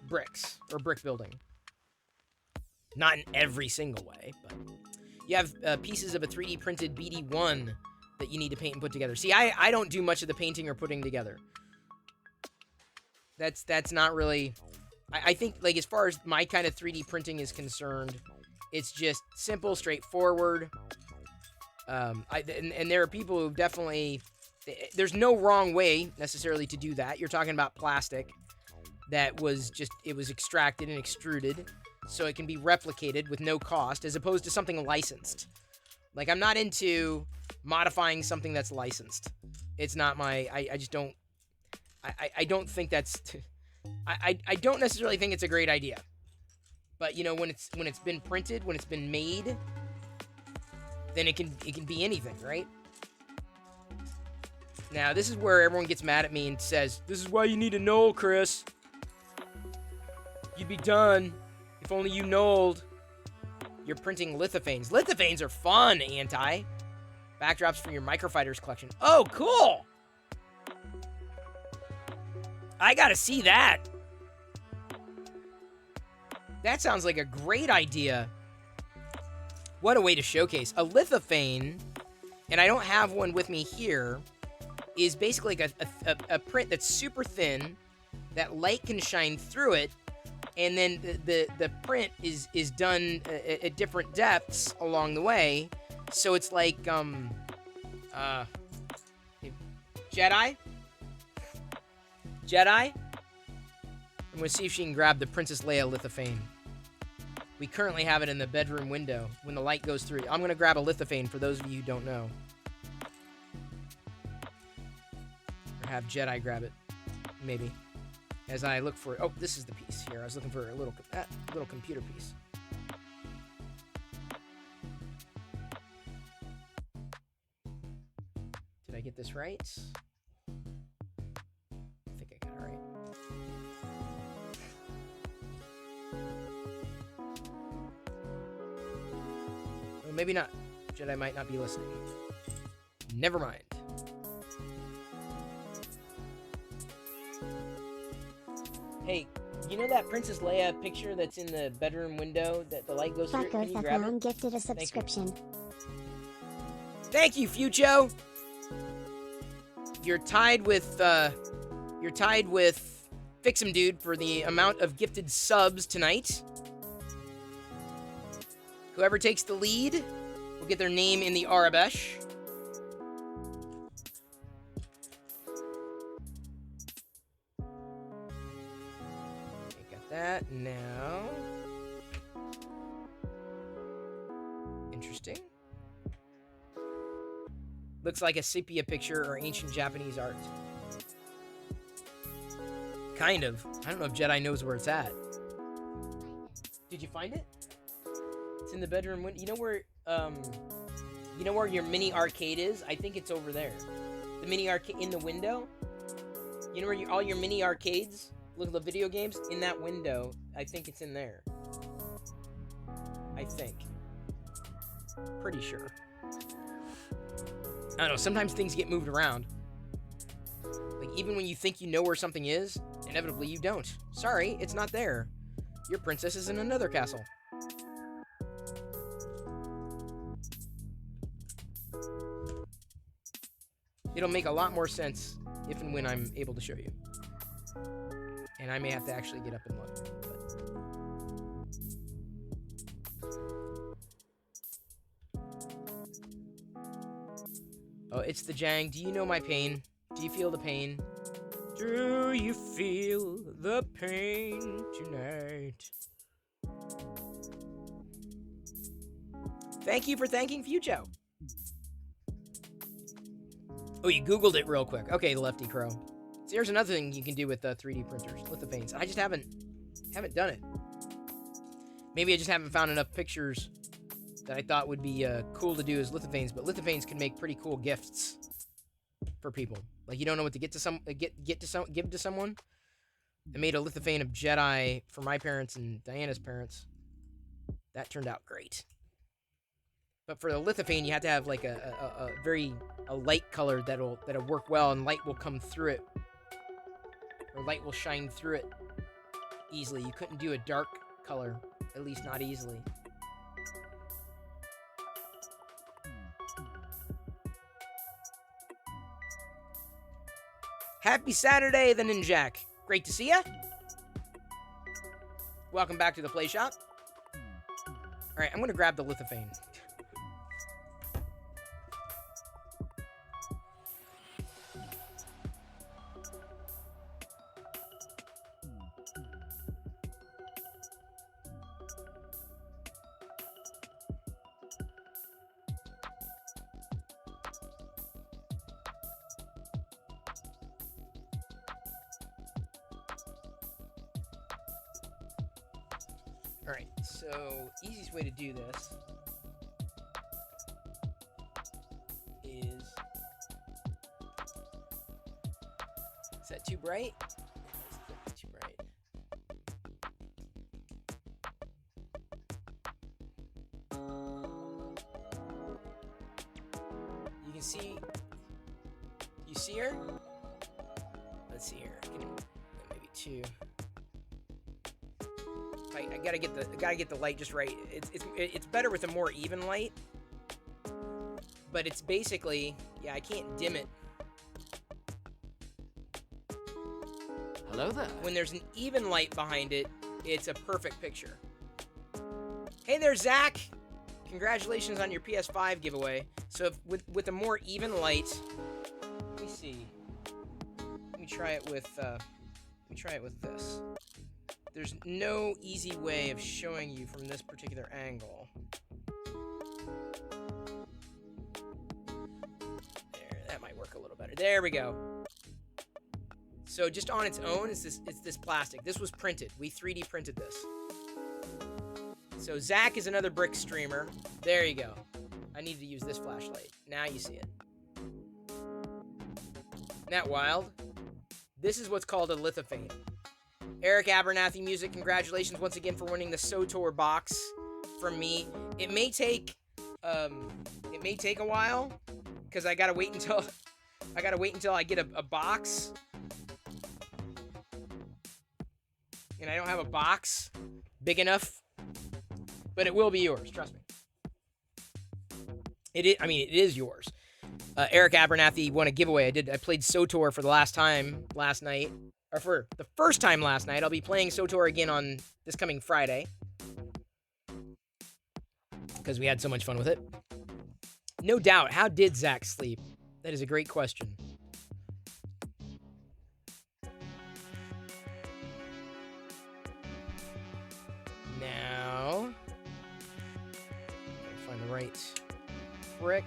bricks or brick building. Not in every single way, but you have pieces of a 3D printed BD-1 that you need to paint and put together. See, I don't do much of the painting or putting together. That's not really... I think, like, as far as my kind of 3D printing is concerned, it's just simple, straightforward. And there are people who definitely... There's no wrong way, necessarily, to do that. You're talking about plastic that was just... It was extracted and extruded, so it can be replicated with no cost, as opposed to something licensed. Like, I'm not into modifying something that's licensed. It's not my... I just don't... I don't think that's... I don't necessarily think it's a great idea. But, when it's been printed, when it's been made, then it can be anything, right? Now, this is where everyone gets mad at me and says, this is why you need a knoll, Chris. You'd be done if only you knolled. You're printing lithophanes. Lithophanes are fun, Anti. Backdrops from your Microfighters collection. Oh, cool! I gotta see that. That sounds like a great idea. What a way to showcase. A lithophane, and I don't have one with me here, is basically like a print that's super thin, that light can shine through it, and then the print is done at different depths along the way. So it's like, Jedi? I'm gonna see if she can grab the Princess Leia lithophane. We currently have it in the bedroom window when the light goes through. I'm gonna grab a lithophane for those of you who don't know. Or have Jedi grab it, maybe. As I look for... Oh, this is the piece here. I was looking for a little computer piece. Did I get this right? I think I got it right. Well, maybe not. Jedi might not be listening. Never mind. Hey, you know that Princess Leia picture that's in the bedroom window that the light goes through? Can you grab it? Gifted a subscription. Thank you, Fucho. You're tied with Fix'em Dude for the amount of gifted subs tonight. Whoever takes the lead will get their name in the Arabesh. Okay, got that now. Interesting. Looks like a sepia picture or ancient Japanese art. Kind of. I don't know if Jedi knows where it's at. Did you find it? It's in the bedroom window. You know where your mini arcade is? I think it's over there. The mini arcade in the window. You know where all your mini arcades? Look at the video games in that window. I think it's in there. I think. Pretty sure. I don't know, sometimes things get moved around. Like, even when you think you know where something is, inevitably you don't. Sorry, it's not there. Your princess is in another castle. It'll make a lot more sense if and when I'm able to show you. And I may have to actually get up and look. Oh, it's the Jang. Do you know my pain? Do you feel the pain? Do you feel the pain tonight? Thank you for thanking Fucho. Oh, you Googled it real quick. Okay, Lefty Crow. So here's another thing you can do with 3D printers, lithopanes. I just haven't done it. Maybe I just haven't found enough pictures that I thought would be cool to do as lithopanes. But lithopanes can make pretty cool gifts for people. Like you don't know what to give to someone. I made a lithophane of Jedi for my parents and Diana's parents. That turned out great. But for the lithophane, you have to have like a light color that'll work well, and light will come through it, or light will shine through it easily. You couldn't do a dark color, at least not easily. Happy Saturday, the Ninjak. Great to see ya. Welcome back to the Play Shop. All right, I'm gonna grab the lithophane. Alright, so easiest way to do this is that too bright? It's too bright. You can see, you see her? Let's see here. Maybe two. I gotta get the light just right. It's better with a more even light, but it's basically, yeah, I can't dim it. Hello there. When there's an even light behind it, it's a perfect picture. Hey there, Zach. Congratulations on your PS5 giveaway. So with a more even light, let me see. Let me try it with this. There's no easy way of showing you from this particular angle. There, that might work a little better. There we go. So just on its own, it's this plastic. This was printed. We 3D printed this. So Zach is another brick streamer. There you go. I need to use this flashlight. Now you see it. Isn't that wild? This is what's called a lithophane. Eric Abernathy Music, congratulations once again for winning the SOTOR box from me. It may take a while because I gotta wait until I get a box, and I don't have a box big enough, but it will be yours. Trust me. It is yours. Eric Abernathy won a giveaway. I played SOTOR for the last time last night. Or for the first time last night. I'll be playing SOTOR again on this coming Friday, because we had so much fun with it. No doubt. How did Zach sleep? That is a great question. Now, find the right brick.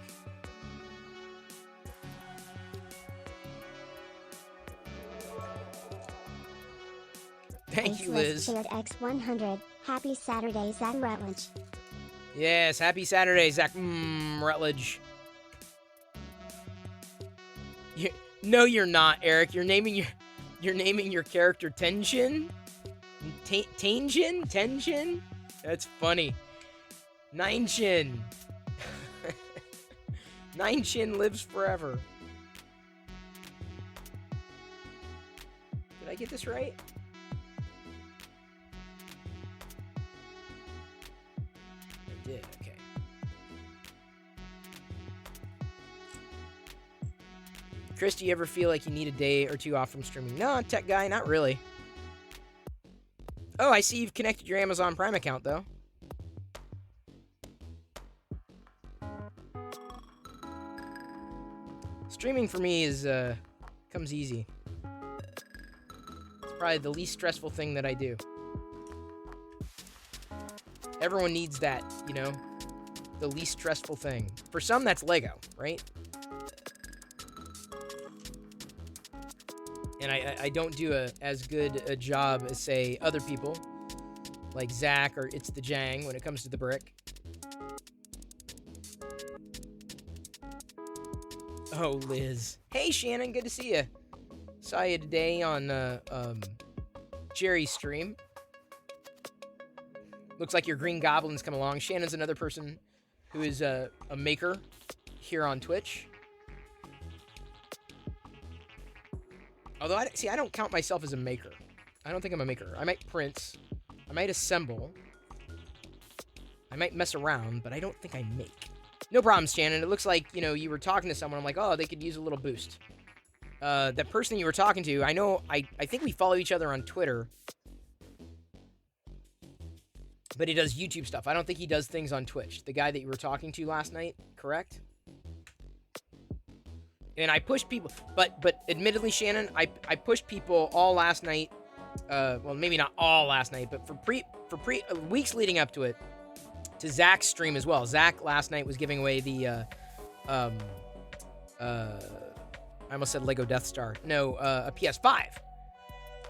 Thank you, Liz. X100. Happy Saturday, Zach Rutledge. Yes, happy Saturday, Zach Rutledge. No, you're not, Eric. You're naming your character Tenshin? Tenshin? That's funny. Nine-Shin. Nine-Shin lives forever. Did I get this right? Did, okay. Chris, do you ever feel like you need a day or two off from streaming? No, tech guy, not really. Oh, I see you've connected your Amazon Prime account, though. Streaming for me is comes easy. It's probably the least stressful thing that I do. Everyone needs that, you know? The least stressful thing. For some, that's Lego, right? And I don't do as good a job as, say, other people, like Zach or It's the Jang, when it comes to the brick. Oh, Liz. Hey, Shannon, good to see you. Saw you today on Jerry's stream. Looks like your Green Goblin's come along. Shannon's another person who is a maker here on Twitch. Although, I don't count myself as a maker. I don't think I'm a maker. I might print. I might assemble. I might mess around, but I don't think I make. No problem, Shannon. It looks like, you know, you were talking to someone. I'm like, oh, they could use a little boost. That person you were talking to, I know, I think we follow each other on Twitter. But he does YouTube stuff. I don't think he does things on Twitch. The guy that you were talking to last night, correct? And I pushed people, but admittedly, Shannon, I pushed people all last night. Well, maybe not all last night, but for weeks leading up to it, to Zach's stream as well. Zach last night was giving away the I almost said Lego Death Star. No, a PS5.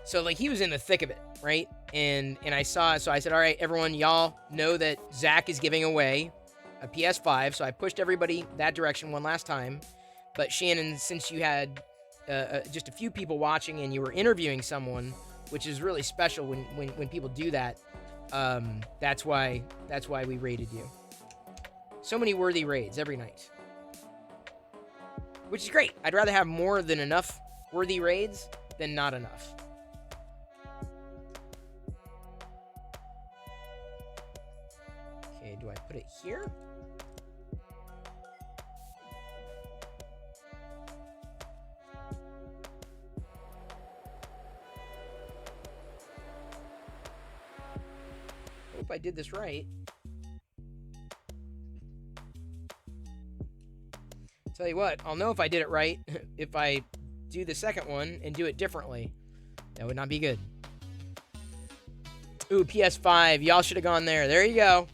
So like he was in the thick of it, right? And I saw it, so I said, all right, everyone, y'all know that Zach is giving away a PS5. So I pushed everybody that direction one last time. But Shannon, since you had just a few people watching and you were interviewing someone, which is really special when people do that, that's why we raided you. So many worthy raids every night, which is great. I'd rather have more than enough worthy raids than not enough. Okay, do I put it here? Hope I did this right. Tell you what, I'll know if I did it right if I do the second one and do it differently. That would not be good. Ooh, PS5. Y'all should have gone there. There you go.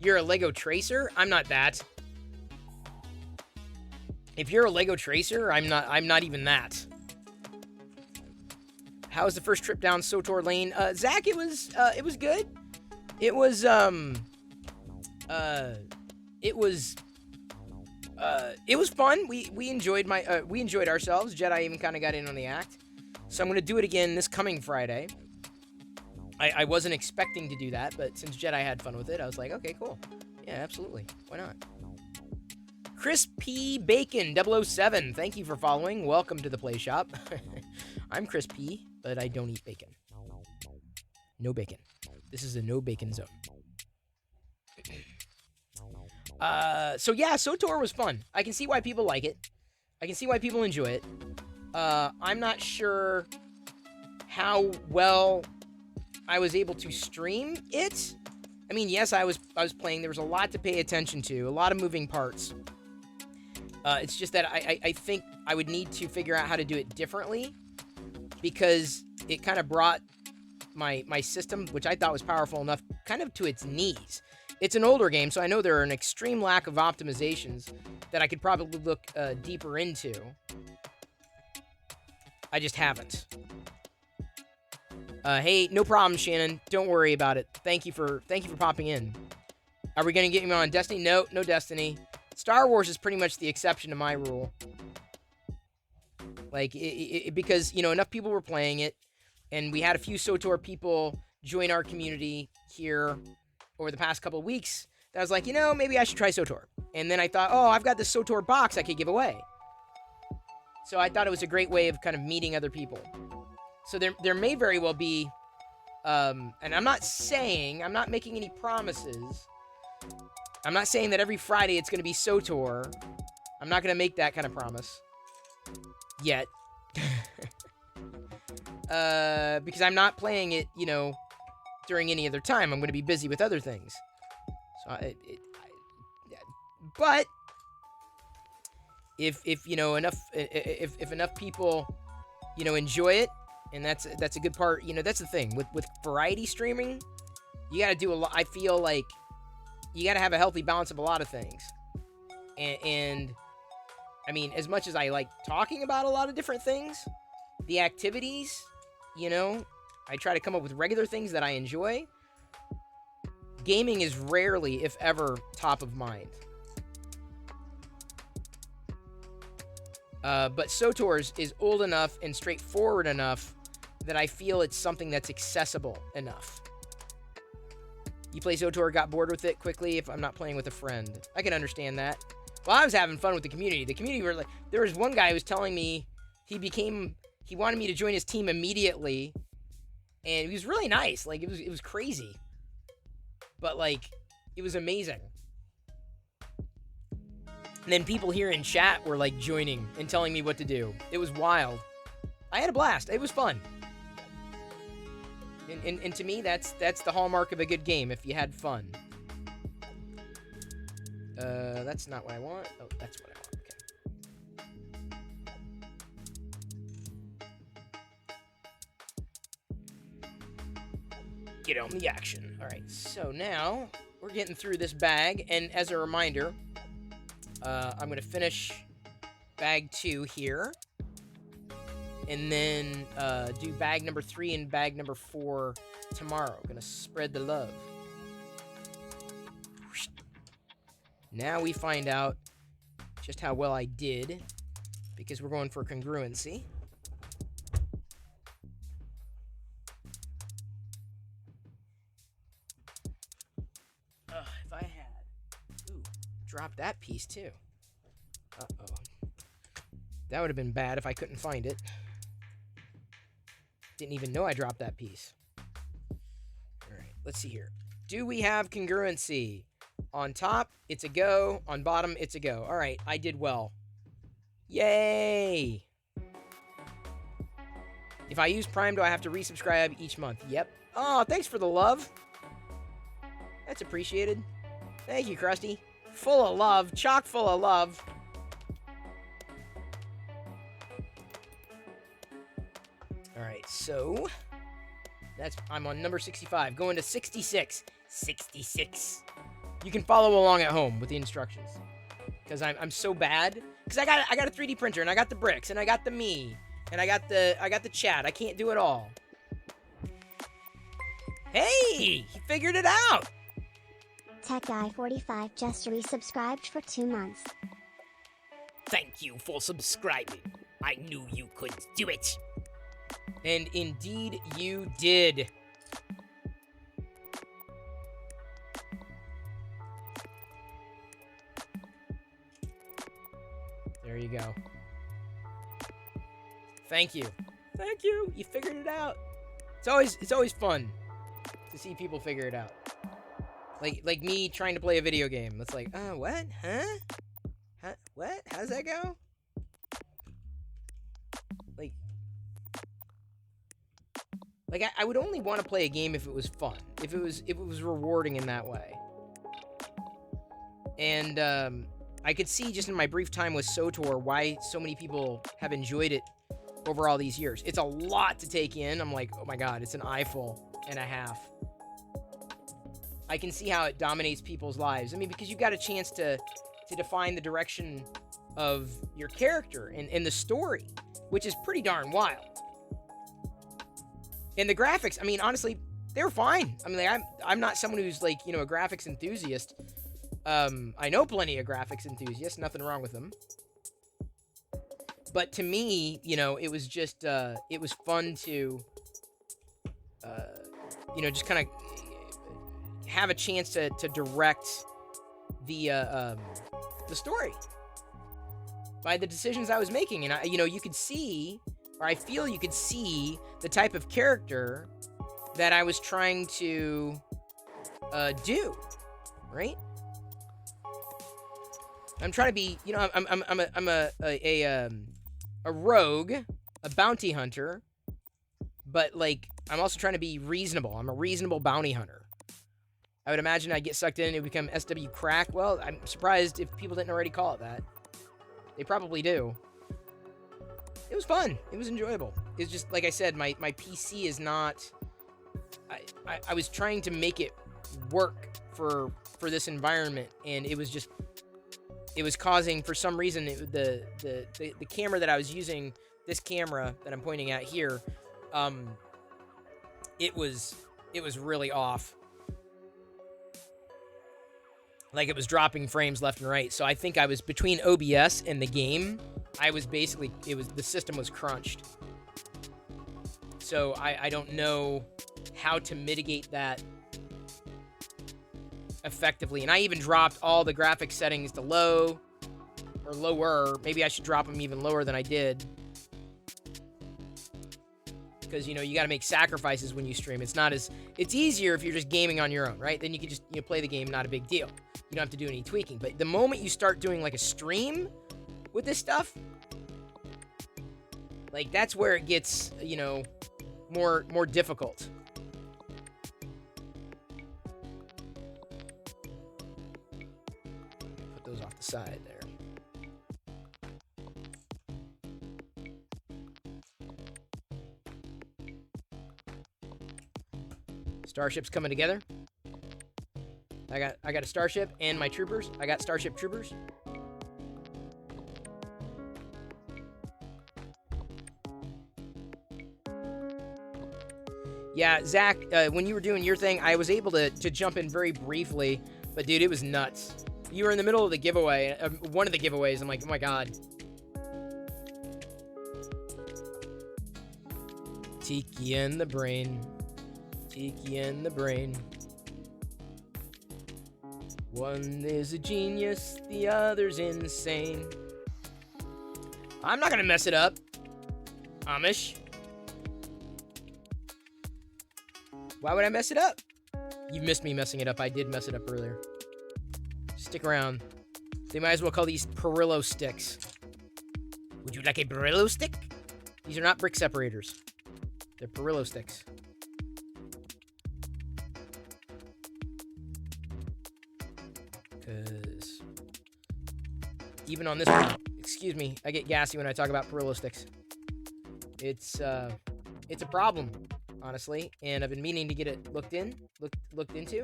You're a Lego Tracer? I'm not that. If you're a Lego Tracer, I'm not even that. How was the first trip down Sotor Lane? Zach, it was good. It was fun. We enjoyed ourselves. Jedi even kind of got in on the act. So I'm going to do it again this coming Friday. I wasn't expecting to do that, but since Jedi had fun with it, I was like, okay, cool. Yeah, absolutely. Why not? Chris P. Bacon 007. Thank you for following. Welcome to the Play Shop. I'm Chris P., but I don't eat bacon. No bacon. This is a no bacon zone. So yeah, SWTOR was fun. I can see why people like it. I can see why people enjoy it. I'm not sure how well I was able to stream it. I mean, yes, I was playing. There was a lot to pay attention to, a lot of moving parts. It's just that I think I would need to figure out how to do it differently, because it kind of brought my system, which I thought was powerful enough, kind of to its knees. It's an older game, so I know there are an extreme lack of optimizations that I could probably look deeper into. I just haven't. Hey, no problem, Shannon. Don't worry about it. Thank you for popping in. Are we gonna get me on Destiny? No Destiny. Star Wars is pretty much the exception to my rule. Like, because, you know, enough people were playing it, and we had a few SWTOR people join our community here over the past couple of weeks, that I was like, you know, maybe I should try SWTOR. And then I thought, oh, I've got this SWTOR box I could give away. So I thought it was a great way of kind of meeting other people. So there may very well be, and I'm not making any promises. I'm not saying that every Friday it's going to be SWTOR. I'm not going to make that kind of promise. Yet. Because I'm not playing it, you know, during any other time. I'm going to be busy with other things. So but if you know enough if enough people enjoy it, and that's a good part. That's the thing with variety streaming. You got to do a lot. I feel like you got to have a healthy balance of a lot of things, and I mean, as much as I like talking about a lot of different things, the activities, I try to come up with regular things that I enjoy. Gaming is rarely, if ever, top of mind. But SWTOR's is old enough and straightforward enough that I feel it's something that's accessible enough. You play SWTOR, got bored with it quickly if I'm not playing with a friend. I can understand that. Well, I was having fun with the community. The community were like, there was one guy who was telling me he wanted me to join his team immediately, and he was really nice. Like, it was crazy. But, like, it was amazing. And then people here in chat were, like, joining and telling me what to do. It was wild. I had a blast. It was fun. And to me, that's the hallmark of a good game, if you had fun. That's not what I want. Oh, that's what I want. Okay. Get on the action. All right, so now we're getting through this bag, and as a reminder, I'm going to finish bag 2 here, and then do bag number 3 and bag number 4 tomorrow. I'm going to spread the love. Now we find out just how well I did, because we're going for congruency. If I had... Ooh, drop that piece too. Uh-oh. That would have been bad if I couldn't find it. Didn't even know I dropped that piece. Alright, let's see here. Do we have congruency? On top, it's a go. On bottom, it's a go. Alright, I did well. Yay! If I use Prime, do I have to resubscribe each month? Yep. Oh, thanks for the love. That's appreciated. Thank you, Krusty. Full of love. Chock full of love. Alright, so... I'm on number 65. Going to 66. 66. You can follow along at home with the instructions. Because I'm so bad. Because I got a 3D printer, and I got the bricks, and I got the me, and I got the chat. I can't do it all. Hey! He figured it out! Tech Guy 45 just resubscribed for 2 months. Thank you for subscribing. I knew you could do it. And indeed you did. There you go. Thank you. Thank you. You figured it out. It's always fun to see people figure it out. Like me trying to play a video game. It's like, what? Huh? What? How's that go? Like I would only want to play a game if it was fun. If it was rewarding in that way. And I could see just in my brief time with SWTOR why so many people have enjoyed it over all these years. It's a lot to take in. I'm like, oh my god, it's an eyeful and a half. I can see how it dominates people's lives. I mean, because you've got a chance to define the direction of your character and the story, which is pretty darn wild. And the graphics, I mean, honestly, they were fine. I mean, like, I'm not someone who's like, a graphics enthusiast. I know plenty of graphics enthusiasts, nothing wrong with them. But to me, it was just, it was fun to, just kind of have a chance to direct the story by the decisions I was making. And, you could see, or I feel you could see the type of character that I was trying to do, right? I'm trying to be, I'm a rogue, a bounty hunter, but like I'm also trying to be reasonable. I'm a reasonable bounty hunter. I would imagine I'd get sucked in and it would become SW Crack. Well, I'm surprised if people didn't already call it that. They probably do. It was fun. It was enjoyable. It's just, like I said, my PC is not... I was trying to make it work for this environment, and it was just... It was causing, for some reason, the camera that I was using, this camera that I'm pointing at here, it was really off. Like, it was dropping frames left and right. So I think I was between OBS and the game. I was basically, the system was crunched. So I don't know how to mitigate that effectively. And I even dropped all the graphics settings to low or lower. Maybe I should drop them even lower than I did. Because, you know, you got to make sacrifices when you stream. It's easier if you're just gaming on your own, right? Then you can just, play the game, not a big deal. You don't have to do any tweaking. But the moment you start doing, like, a stream with this stuff, like, that's where it gets, more difficult. Put those off the side there. Starship's coming together. I got a starship and my troopers. I got starship troopers. Yeah, Zach, when you were doing your thing, I was able to jump in very briefly, but dude, it was nuts. You were in the middle of the giveaway, one of the giveaways. I'm like, oh my god. Tiki in the brain. Tiki in the brain. One is a genius, the other's insane. I'm not gonna mess it up, Amish. Why would I mess it up? You missed me messing it up. I did mess it up earlier. Stick around. They might as well call these Perillo sticks. Would you like a Perillo stick? These are not brick separators. They're Perillo sticks. Because even on this one, excuse me, I get gassy when I talk about Perillo sticks. It's a problem, honestly, and I've been meaning to get it looked into.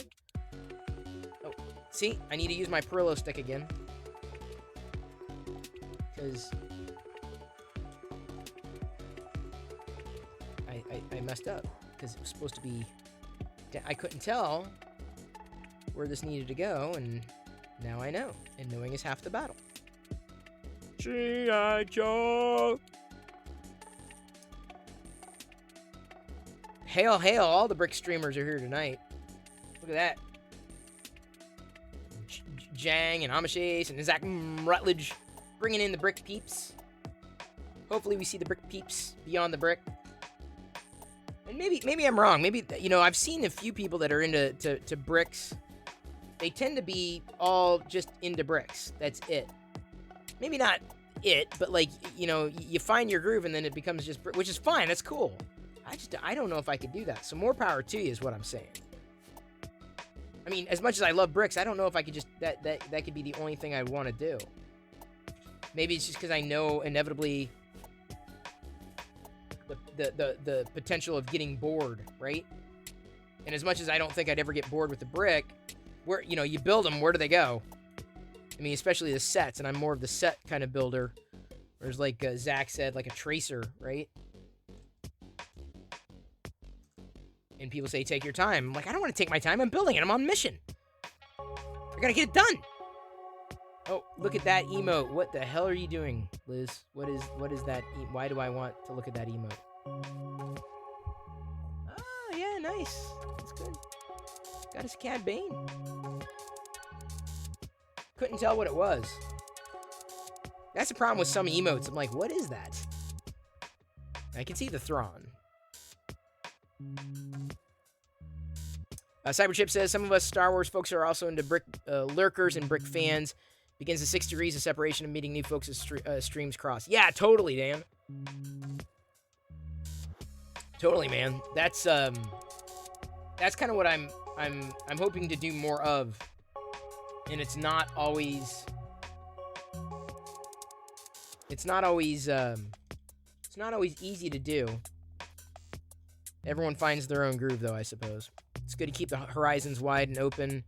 Oh, see, I need to use my Perillo stick again, because I messed up, because it was supposed to be. I couldn't tell where this needed to go, and now I know, and knowing is half the battle. G.I. Joe. Hail, hail, all the brick streamers are here tonight. Look at that. Jang and Amish Ace and Zach Rutledge bringing in the brick peeps. Hopefully we see the brick peeps beyond the brick. And maybe I'm wrong. Maybe, I've seen a few people that are into bricks. They tend to be all just into bricks. That's it. Maybe not it, but you find your groove and then it becomes just brick, which is fine. That's cool. I don't know if I could do that. So more power to you is what I'm saying. I mean, as much as I love bricks, I don't know if I could just, that could be the only thing I want to do. Maybe it's just because I know inevitably the potential of getting bored, right? And as much as I don't think I'd ever get bored with the brick, where, you build them, where do they go? I mean, especially the sets, and I'm more of the set kind of builder. Whereas, like Zach said, like a tracer, right? And people say, take your time. I'm like, I don't want to take my time. I'm building it. I'm on mission. I gotta get it done. Oh, look at that emote. What the hell are you doing, Liz? What is that? Why do I want to look at that emote? Oh, yeah, nice. That's good. Got his Cad Bane. Couldn't tell what it was. That's the problem with some emotes. I'm like, what is that? I can see the Thrawn. Cyberchip says, some of us Star Wars folks are also into brick lurkers and brick fans. Begins the 6 degrees of separation of meeting new folks as streams cross. Yeah, totally, Dan. Totally, man. That's kind of what I'm hoping to do more of. And it's not always It's not always easy to do. Everyone finds their own groove, though, I suppose. It's good to keep the horizons wide and open.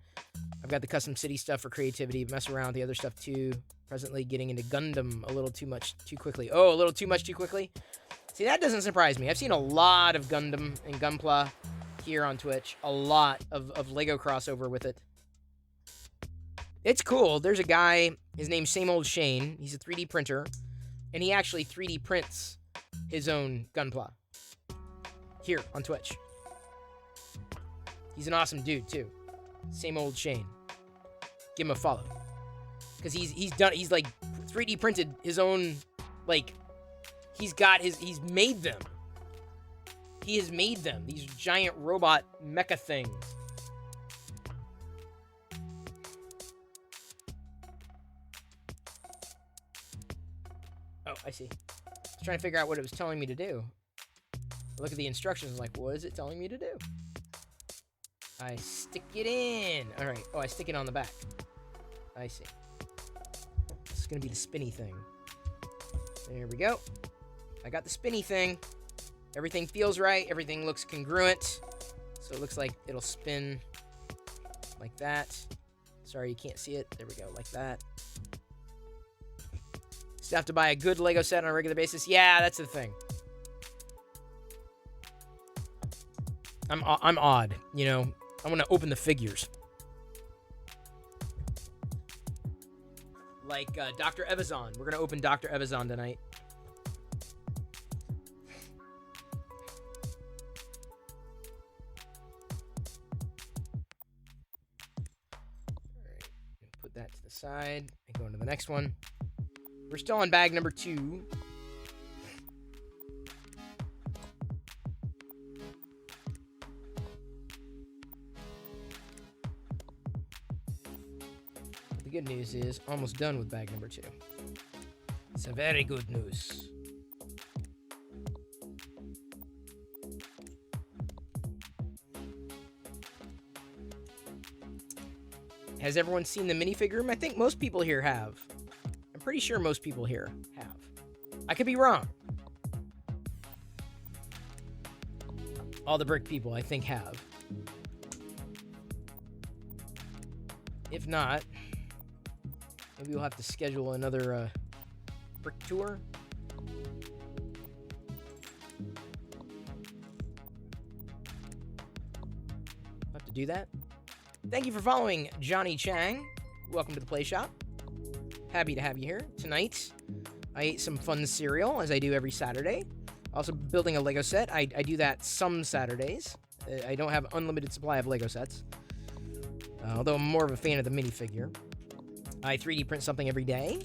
I've got the custom city stuff for creativity, mess around with the other stuff too. Presently getting into Gundam a little too much too quickly. Oh, a little too much too quickly? See, that doesn't surprise me. I've seen a lot of Gundam and Gunpla here on Twitch. A lot of Lego crossover with it. It's cool. There's a guy, his name's Same Old Shane. He's a 3D printer, and he actually 3D prints his own Gunpla here on Twitch. He's an awesome dude, too. Same Old Shane. Give him a follow. Because he's like 3D printed his own, like, he's made them. He has made them, these giant robot mecha things. Oh, I see. I was trying to figure out what it was telling me to do. I look at the instructions, like, what is it telling me to do? I stick it in. All right. Oh, I stick it on the back. I see. This is going to be the spinny thing. There we go. I got the spinny thing. Everything feels right. Everything looks congruent. So it looks like it'll spin like that. Sorry, you can't see it. There we go, like that. Still have to buy a good Lego set on a regular basis. Yeah, that's the thing. I'm odd, you know. I want to open the figures. Like Dr. Evazan. We're going to open Dr. Evazan tonight. Alright, put that to the side and go into the next one. We're still on bag number 2. The good news is almost done with bag number 2. It's a very good news. Has everyone seen the minifigure room? I think most people here have. I'm pretty sure most people here have. I could be wrong. All the brick people, I think, have. If not, maybe we'll have to schedule another brick tour. We'll have to do that. Thank you for following Johnny Chang. Welcome to the Play Shop. Happy to have you here. Tonight, I ate some fun cereal, as I do every Saturday. Also building a Lego set. I do that some Saturdays. I don't have unlimited supply of Lego sets. Although I'm more of a fan of the minifigure. I 3D print something every day.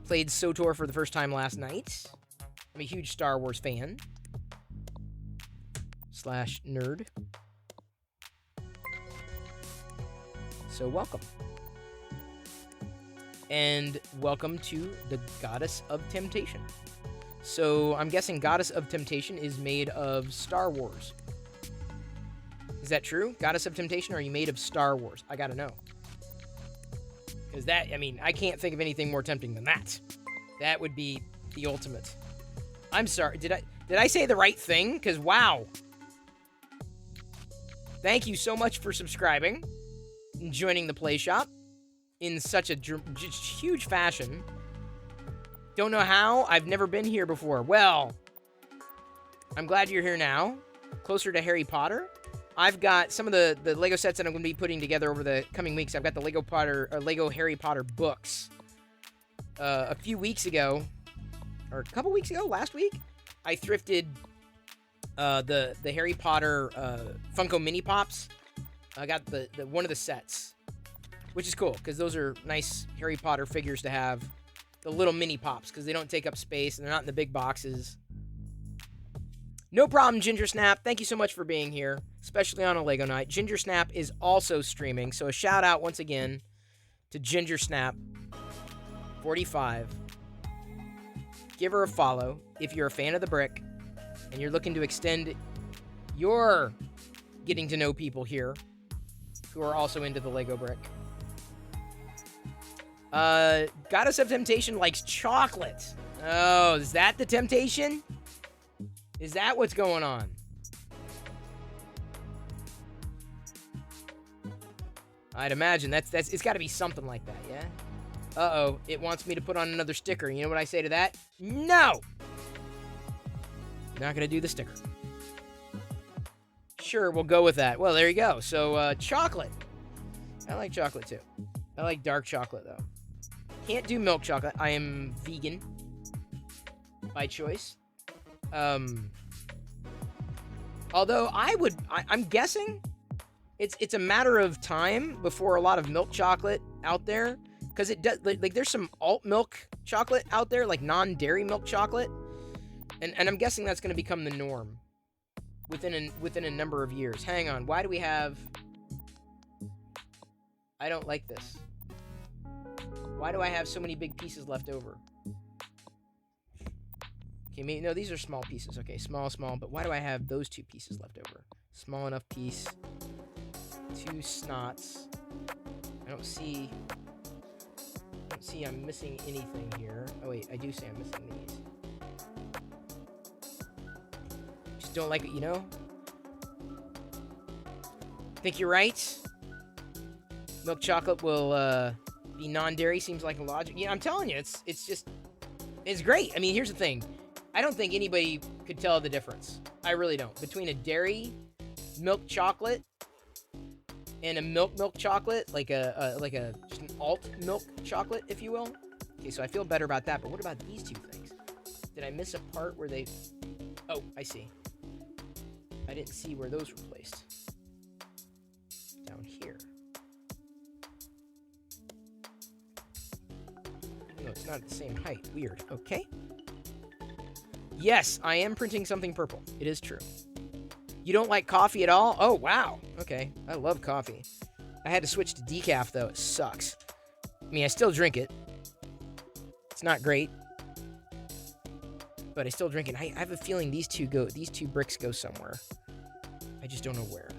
Played SWTOR for the first time last night. I'm a huge Star Wars fan. / nerd. So welcome. And welcome to the Goddess of Temptation. So I'm guessing Goddess of Temptation is made of Star Wars. Is that true? Goddess of Temptation, or are you made of Star Wars? I gotta know. Because that, I mean, I can't think of anything more tempting than that. That would be the ultimate. I'm sorry, did I say the right thing? Because wow. Thank you so much for subscribing and joining the Play Shop in such a huge fashion. Don't know how. I've never been here before. Well, I'm glad you're here now. Closer to Harry Potter. I've got some of the Lego sets that I'm going to be putting together over the coming weeks. I've got the Lego Harry Potter books. A few weeks ago, or a couple weeks ago, last week, I thrifted the Harry Potter Funko Mini Pops. I got the one of the sets, which is cool because those are nice Harry Potter figures to have. The little mini pops because they don't take up space and they're not in the big boxes. No problem, Ginger Snap. Thank you so much for being here, especially on a Lego night. Ginger Snap is also streaming, so a shout out once again to Ginger Snap 45. Give her a follow if you're a fan of the brick and you're looking to extend your getting to know people here who are also into the Lego brick. Goddess of Temptation likes chocolate. Oh, is that the temptation? Is that what's going on? I'd imagine that's it's got to be something like that, yeah? Uh-oh, it wants me to put on another sticker. You know what I say to that? No! Not gonna do the sticker. Sure, we'll go with that. Well, there you go. So, chocolate. I like chocolate, too. I like dark chocolate, though. Can't do milk chocolate. I am vegan. By choice. Although, I'm guessing it's a matter of time before a lot of milk chocolate out there, because it does, like there's some alt milk chocolate out there, like non-dairy milk chocolate, and I'm guessing that's going to become the norm within a number of years. Hang on, why do we have? I don't like this. Why do I have so many big pieces left over? Okay, maybe, no, these are small pieces. Okay, small, but why do I have those 2 pieces left over? Small enough piece. 2 snots. I don't see I'm missing anything here. Oh wait, I do say I'm missing these. Just don't like it, you know? Think you're right? Milk chocolate will be non-dairy, seems like a logic. Yeah, I'm telling you, it's great. I mean, here's the thing. I don't think anybody could tell the difference. I really don't. Between a dairy milk chocolate and a milk chocolate, like just an alt milk chocolate, if you will. Okay, so I feel better about that, but what about these 2 things? Did I miss a part where they... Oh, I see. I didn't see where those were placed. Down here. No, it's not at the same height. Weird. Okay. Yes, I am printing something purple. It is true. You don't like coffee at all? Oh, wow. Okay. I love coffee. I had to switch to decaf, though. It sucks. I mean, I still drink it. It's not great. But I still drink it. I have a feeling these two bricks go somewhere. I just don't know where.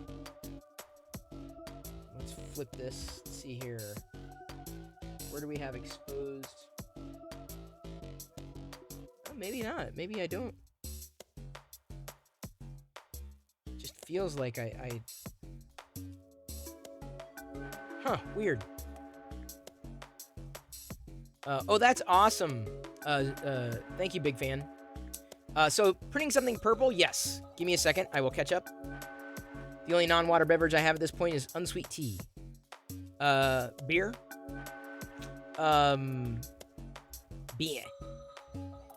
Let's flip this. Let's see here. Where do we have exposed? Oh, maybe not. Maybe I don't. Feels like I Huh, weird. Oh, that's awesome. Thank you, big fan. So printing something purple, yes. Give me a second, I will catch up. The only non-water beverage I have at this point is unsweet tea. Beer. Beer.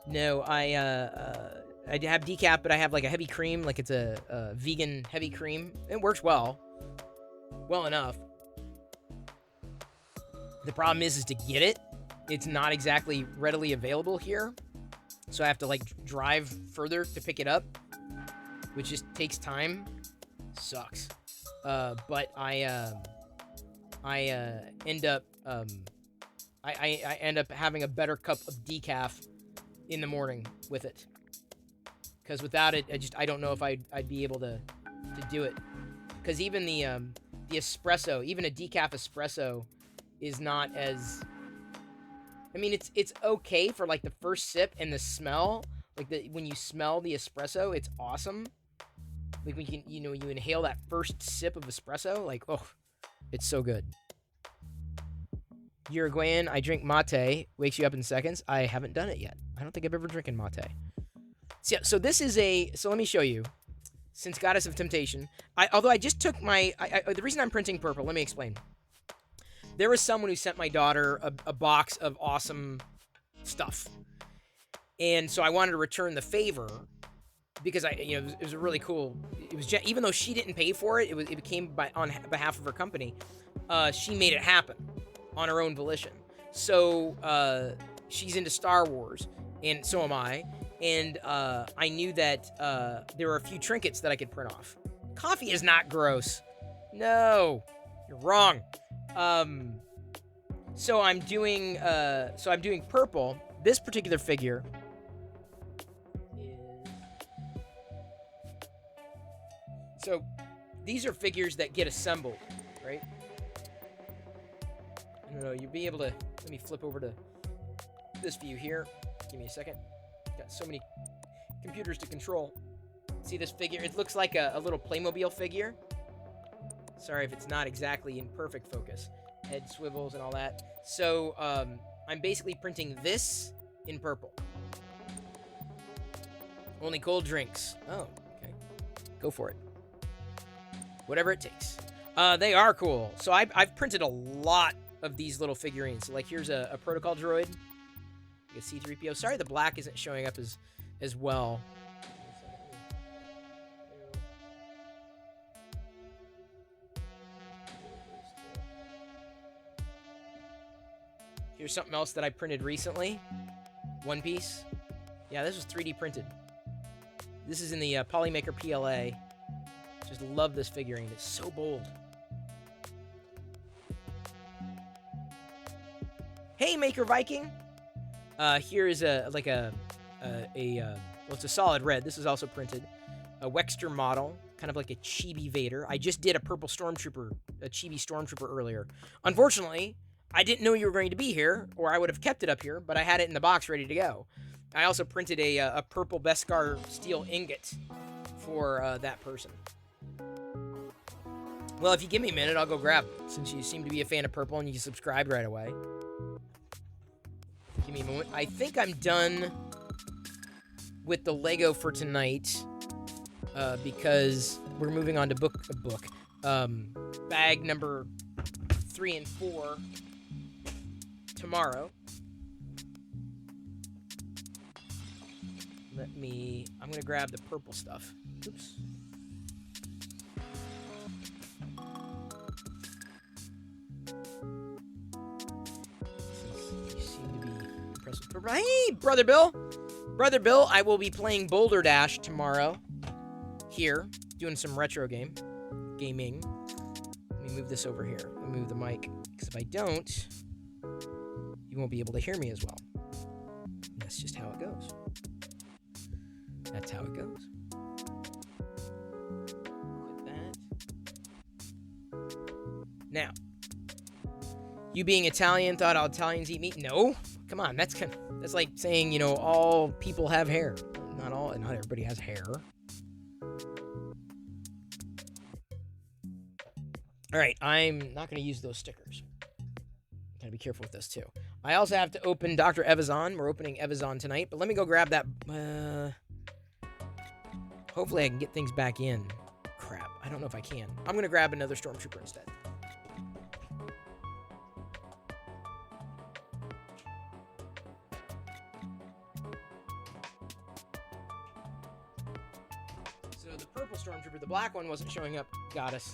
No, I have decaf, but I have like a heavy cream, like it's a vegan heavy cream. It works well enough. The problem is to get it. It's not exactly readily available here, so I have to like drive further to pick it up, which just takes time. Sucks. But I end up I end up having a better cup of decaf in the morning with it. Because without it, I don't know if I'd be able to do it. Because even the espresso, even a decaf espresso, is not as... I mean, it's okay for like the first sip and the smell. Like when you smell the espresso, it's awesome. Like when you inhale that first sip of espresso, like, oh, it's so good. Uruguayan, I drink mate, wakes you up in seconds. I haven't done it yet. I don't think I've ever drinking mate. So this is so let me show you. Since Goddess of Temptation, although I just took the reason I'm printing purple, let me explain. There was someone who sent my daughter a box of awesome stuff. And so I wanted to return the favor because it was a really cool, even though she didn't pay for it, it became on behalf of her company. She made it happen on her own volition. So she's into Star Wars, and so am I. And I knew that there were a few trinkets that I could print off. Coffee is not gross. No, you're wrong. So I'm doing purple. This particular figure is... So these are figures that get assembled, right? No, you'll be able to... Let me flip over to this view here. Give me a second. Got so many computers to control. See this figure? It looks like a little Playmobil figure. Sorry if it's not exactly in perfect focus. Head swivels and all that. So, I'm basically printing this in purple. Only cold drinks. Oh, okay. Go for it. Whatever it takes. They are cool. So I've printed a lot of these little figurines. So, like, here's a protocol droid. Like a C-3PO. Sorry the black isn't showing up as well. Here's something else that I printed recently. One Piece. Yeah, this was 3D printed. This is in the Polymaker PLA. Just love this figurine. It's so bold. Hey, Maker Viking. Here is well, it's a solid red. This is also printed. A Wexter model, kind of like a chibi Vader. I just did a purple Stormtrooper, a chibi Stormtrooper earlier. Unfortunately, I didn't know you were going to be here, or I would have kept it up here, but I had it in the box ready to go. I also printed a purple Beskar steel ingot for that person. Well, if you give me a minute, I'll go grab it, since you seem to be a fan of purple and you subscribed right away. Give me a moment. I think I'm done with the Lego for tonight, because we're moving on to bag number 3 and 4 tomorrow. I'm gonna grab the purple stuff. Oops. You seem to be impressed with purple. Hey, Brother Bill! Brother Bill, I will be playing Boulder Dash tomorrow. Here, doing some retro gaming. Let me move this over here. Let me move the mic, because if I don't, you won't be able to hear me as well. That's just how it goes. That's how it goes. Click that. Now, you being Italian thought all Italians eat meat? No, come on. That's like saying, you know, all people have hair. Not everybody has hair. All right, I'm not going to use those stickers. Gotta be careful with this too. I also have to open Dr. Evazan. We're opening Evazan tonight, but let me go grab that. Hopefully I can get things back in. Crap, I don't know if I can. I'm gonna grab another Stormtrooper instead. So the purple Stormtrooper, the black one wasn't showing up. Got us.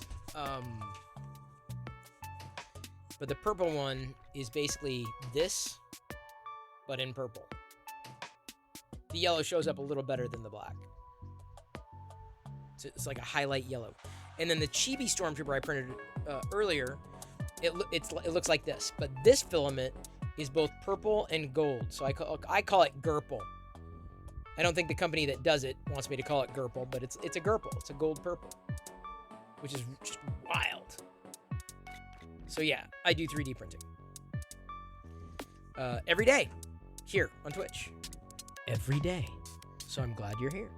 But the purple one is basically this, but in purple. The yellow shows up a little better than the black. So it's like a highlight yellow. And then the chibi Stormtrooper I printed earlier, it looks like this. But this filament is both purple and gold. So I call it Gurple. I don't think the company that does it wants me to call it Gurple, but it's a Gurple. It's a gold purple, which is just wild. So yeah, I do 3D printing. Every day. Here on Twitch. Every day. So I'm glad you're here.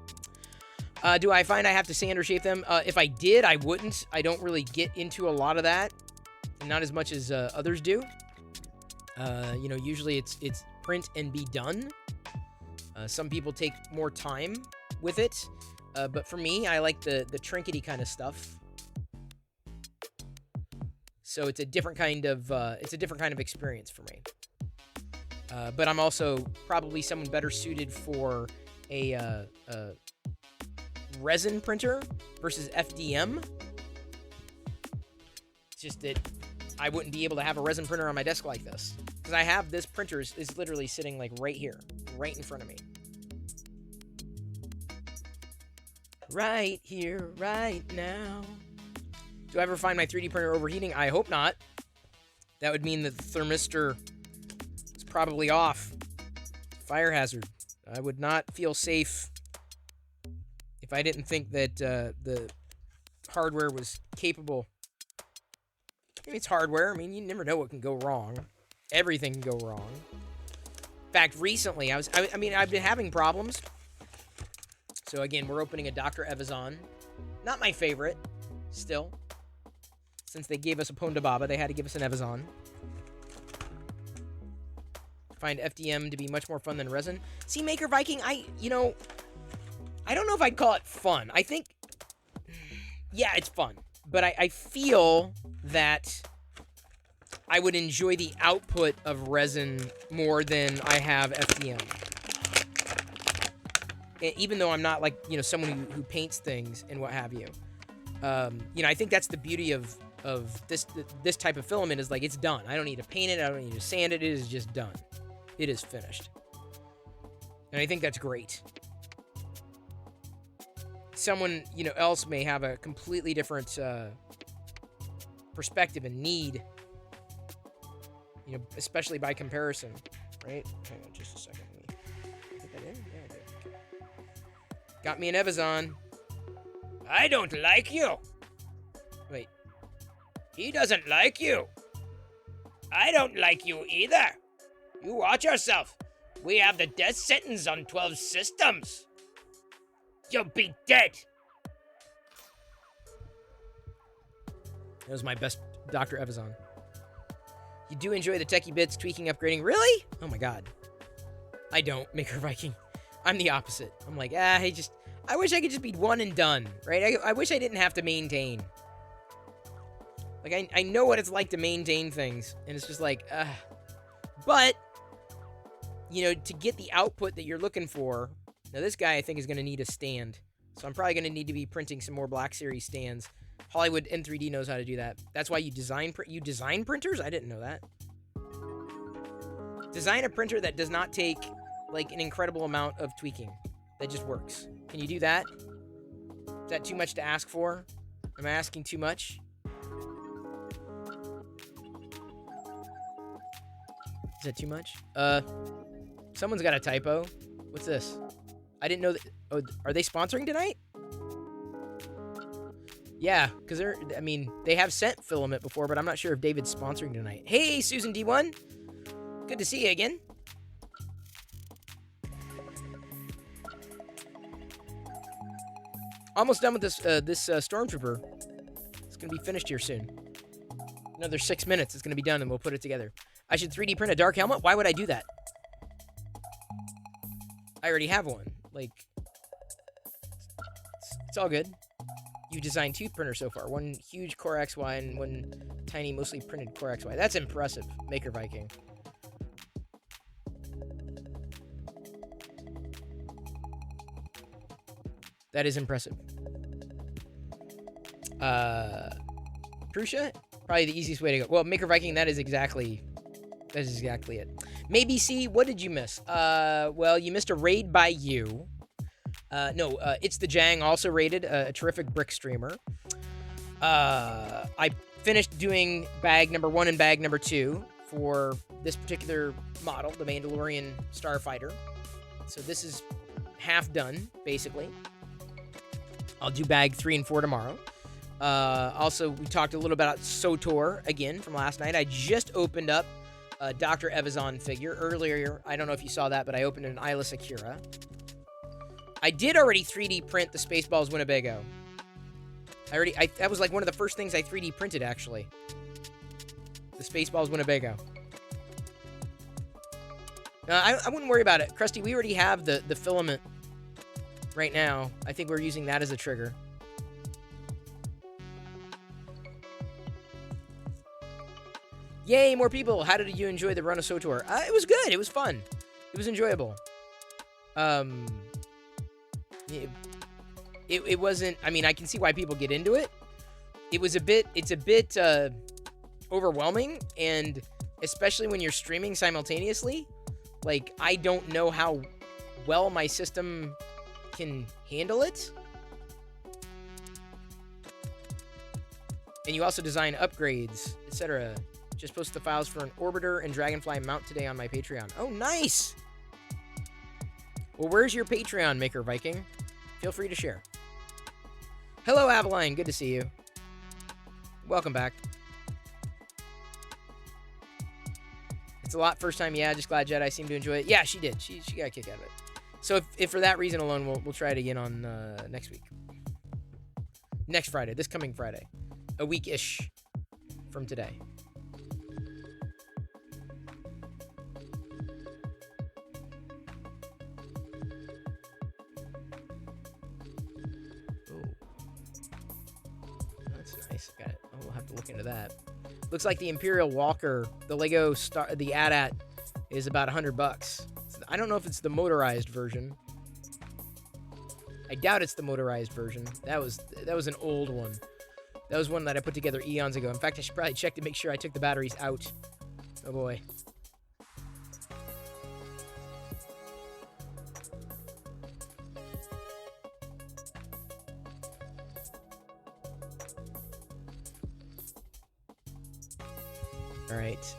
Do I find I have to sand or shape them? If I did, I wouldn't. I don't really get into a lot of that. And not as much as others do. You know, usually it's print and be done. Some people take more time with it. But for me, I like the trinkety kind of stuff. So it's a different kind of experience for me. But I'm also probably someone better suited for a resin printer versus FDM. It's just that I wouldn't be able to have a resin printer on my desk like this, because I have this printer is literally sitting like right here, right in front of me. Right here, right now. Do I ever find my 3D printer overheating? I hope not. That would mean that the thermistor is probably off. Fire hazard. I would not feel safe if I didn't think that the hardware was capable It's hardware. I mean, you never know what can go wrong. Everything can go wrong. In fact, recently, I mean, I've been having problems. So again, we're opening a Dr. Evazan. Not my favorite, still. Since they gave us a Ponda Baba, they had to give us an Evazan. Find FDM to be much more fun than resin. See, Maker Viking, I don't know if I'd call it fun. I think, yeah, it's fun. But I feel that I would enjoy the output of resin more than I have FDM. Even though I'm not like, someone who paints things and what have you. I think that's the beauty of this type of filament is like, it's done. I don't need to paint it. I don't need to sand it. It is just done. It is finished. And I think that's great. Someone, else may have a completely different perspective and need, especially by comparison, right? Hang on just a second. Let me put that in. Yeah, I did. Okay. Got me an Evazan. I don't like you. Wait. He doesn't like you. I don't like you either. You watch yourself. We have the death sentence on 12 systems. You'll be dead. That was my best Dr. Evazan. You do enjoy the techie bits, tweaking, upgrading. Really? Oh my god. I don't, Maker Viking. I'm the opposite. I'm like, I wish I could just be one and done, right? I wish I didn't have to maintain. Like, I know what it's like to maintain things, and it's just like, But, to get the output that you're looking for, now this guy I think is going to need a stand. So I'm probably going to need to be printing some more Black Series stands. Hollywood N3D knows how to do that. That's why you design printers? I didn't know that. Design a printer that does not take, like, an incredible amount of tweaking. That just works. Can you do that? Is that too much to ask for? Am I asking too much? Is that too much? Someone's got a typo. What's this? I didn't know that. Oh, are they sponsoring tonight? Yeah, because they have sent filament before, but I'm not sure if David's sponsoring tonight. Hey, Susan D1. Good to see you again. Almost done with this Stormtrooper. It's going to be finished here soon. Another 6 minutes. It's going to be done, and we'll put it together. I should 3D print a dark helmet? Why would I do that? I already have one. Like, it's all good. You designed 2 printers so far. One huge Core XY and one tiny, mostly printed Core XY. That's impressive, Maker Viking. That is impressive. Prussia? Probably the easiest way to go. Well, Maker Viking, that is exactly it. Maybe C, what did you miss? Well, you missed a raid by you. It's the Jang also raided, a terrific brick streamer. I finished doing bag number 1 and bag number 2 for this particular model, the Mandalorian Starfighter. So this is half done, basically. I'll do bag 3 and 4 tomorrow. Also, we talked a little about SOTOR again from last night. I just opened up a Dr. Evazan figure earlier. I don't know if you saw that, but I opened an Isla Sakura. I did already 3D print the Spaceballs Winnebago. That was like one of the first things I 3D printed, actually. The Spaceballs Winnebago. I wouldn't worry about it. Krusty, we already have the filament right now. I think we're using that as a trigger. Yay, more people. How did you enjoy the run of SOTOR? It was good. It was fun. It was enjoyable. It wasn't, I can see why people get into it. It's a bit overwhelming, and especially when you're streaming simultaneously, like, I don't know how well my system can handle it. And you also design upgrades, etc. Just posted the files for an Orbiter and Dragonfly mount today on my Patreon. Oh, nice! Well, where's your Patreon, Maker Viking? Feel free to share. Hello, Avaline. Good to see you. Welcome back. It's a lot first time. Yeah, just glad Jedi seemed to enjoy it. Yeah, she did. She got a kick out of it. So if for that reason alone, we'll try it again on next week. Next Friday, this coming Friday. A week-ish from today. That's nice. Got it. Oh, we'll have to look into that. Looks like the Imperial Walker, the Lego Star, the AT-AT, is about $100. I don't know if it's the motorized version. I doubt it's the motorized version. That was an old one. That was one that I put together eons ago. In fact, I should probably check to make sure I took the batteries out. Oh boy. All right.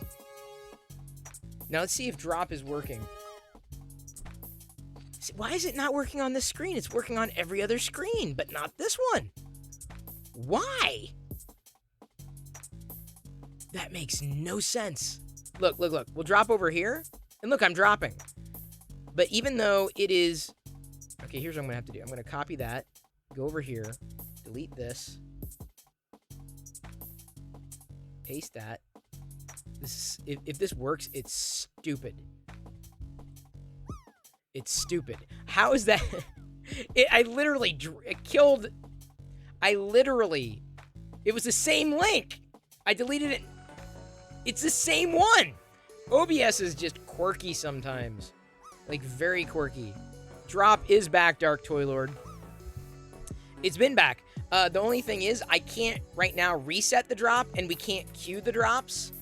Now let's see if drop is working. Why is it not working on this screen? It's working on every other screen, but not this one. Why? That makes no sense. Look. We'll drop over here. And look, I'm dropping. But even though it is... Okay, here's what I'm going to have to do. I'm going to copy that. Go over here. Delete this. Paste that. This is, if this works, it's stupid. It's stupid. How is that? I literally killed... It was the same link. I deleted it. It's the same one. OBS is just quirky sometimes. Like, very quirky. Drop is back, Dark Toy Lord. It's been back. The only thing is, I can't right now reset the drop, and we can't queue the drops,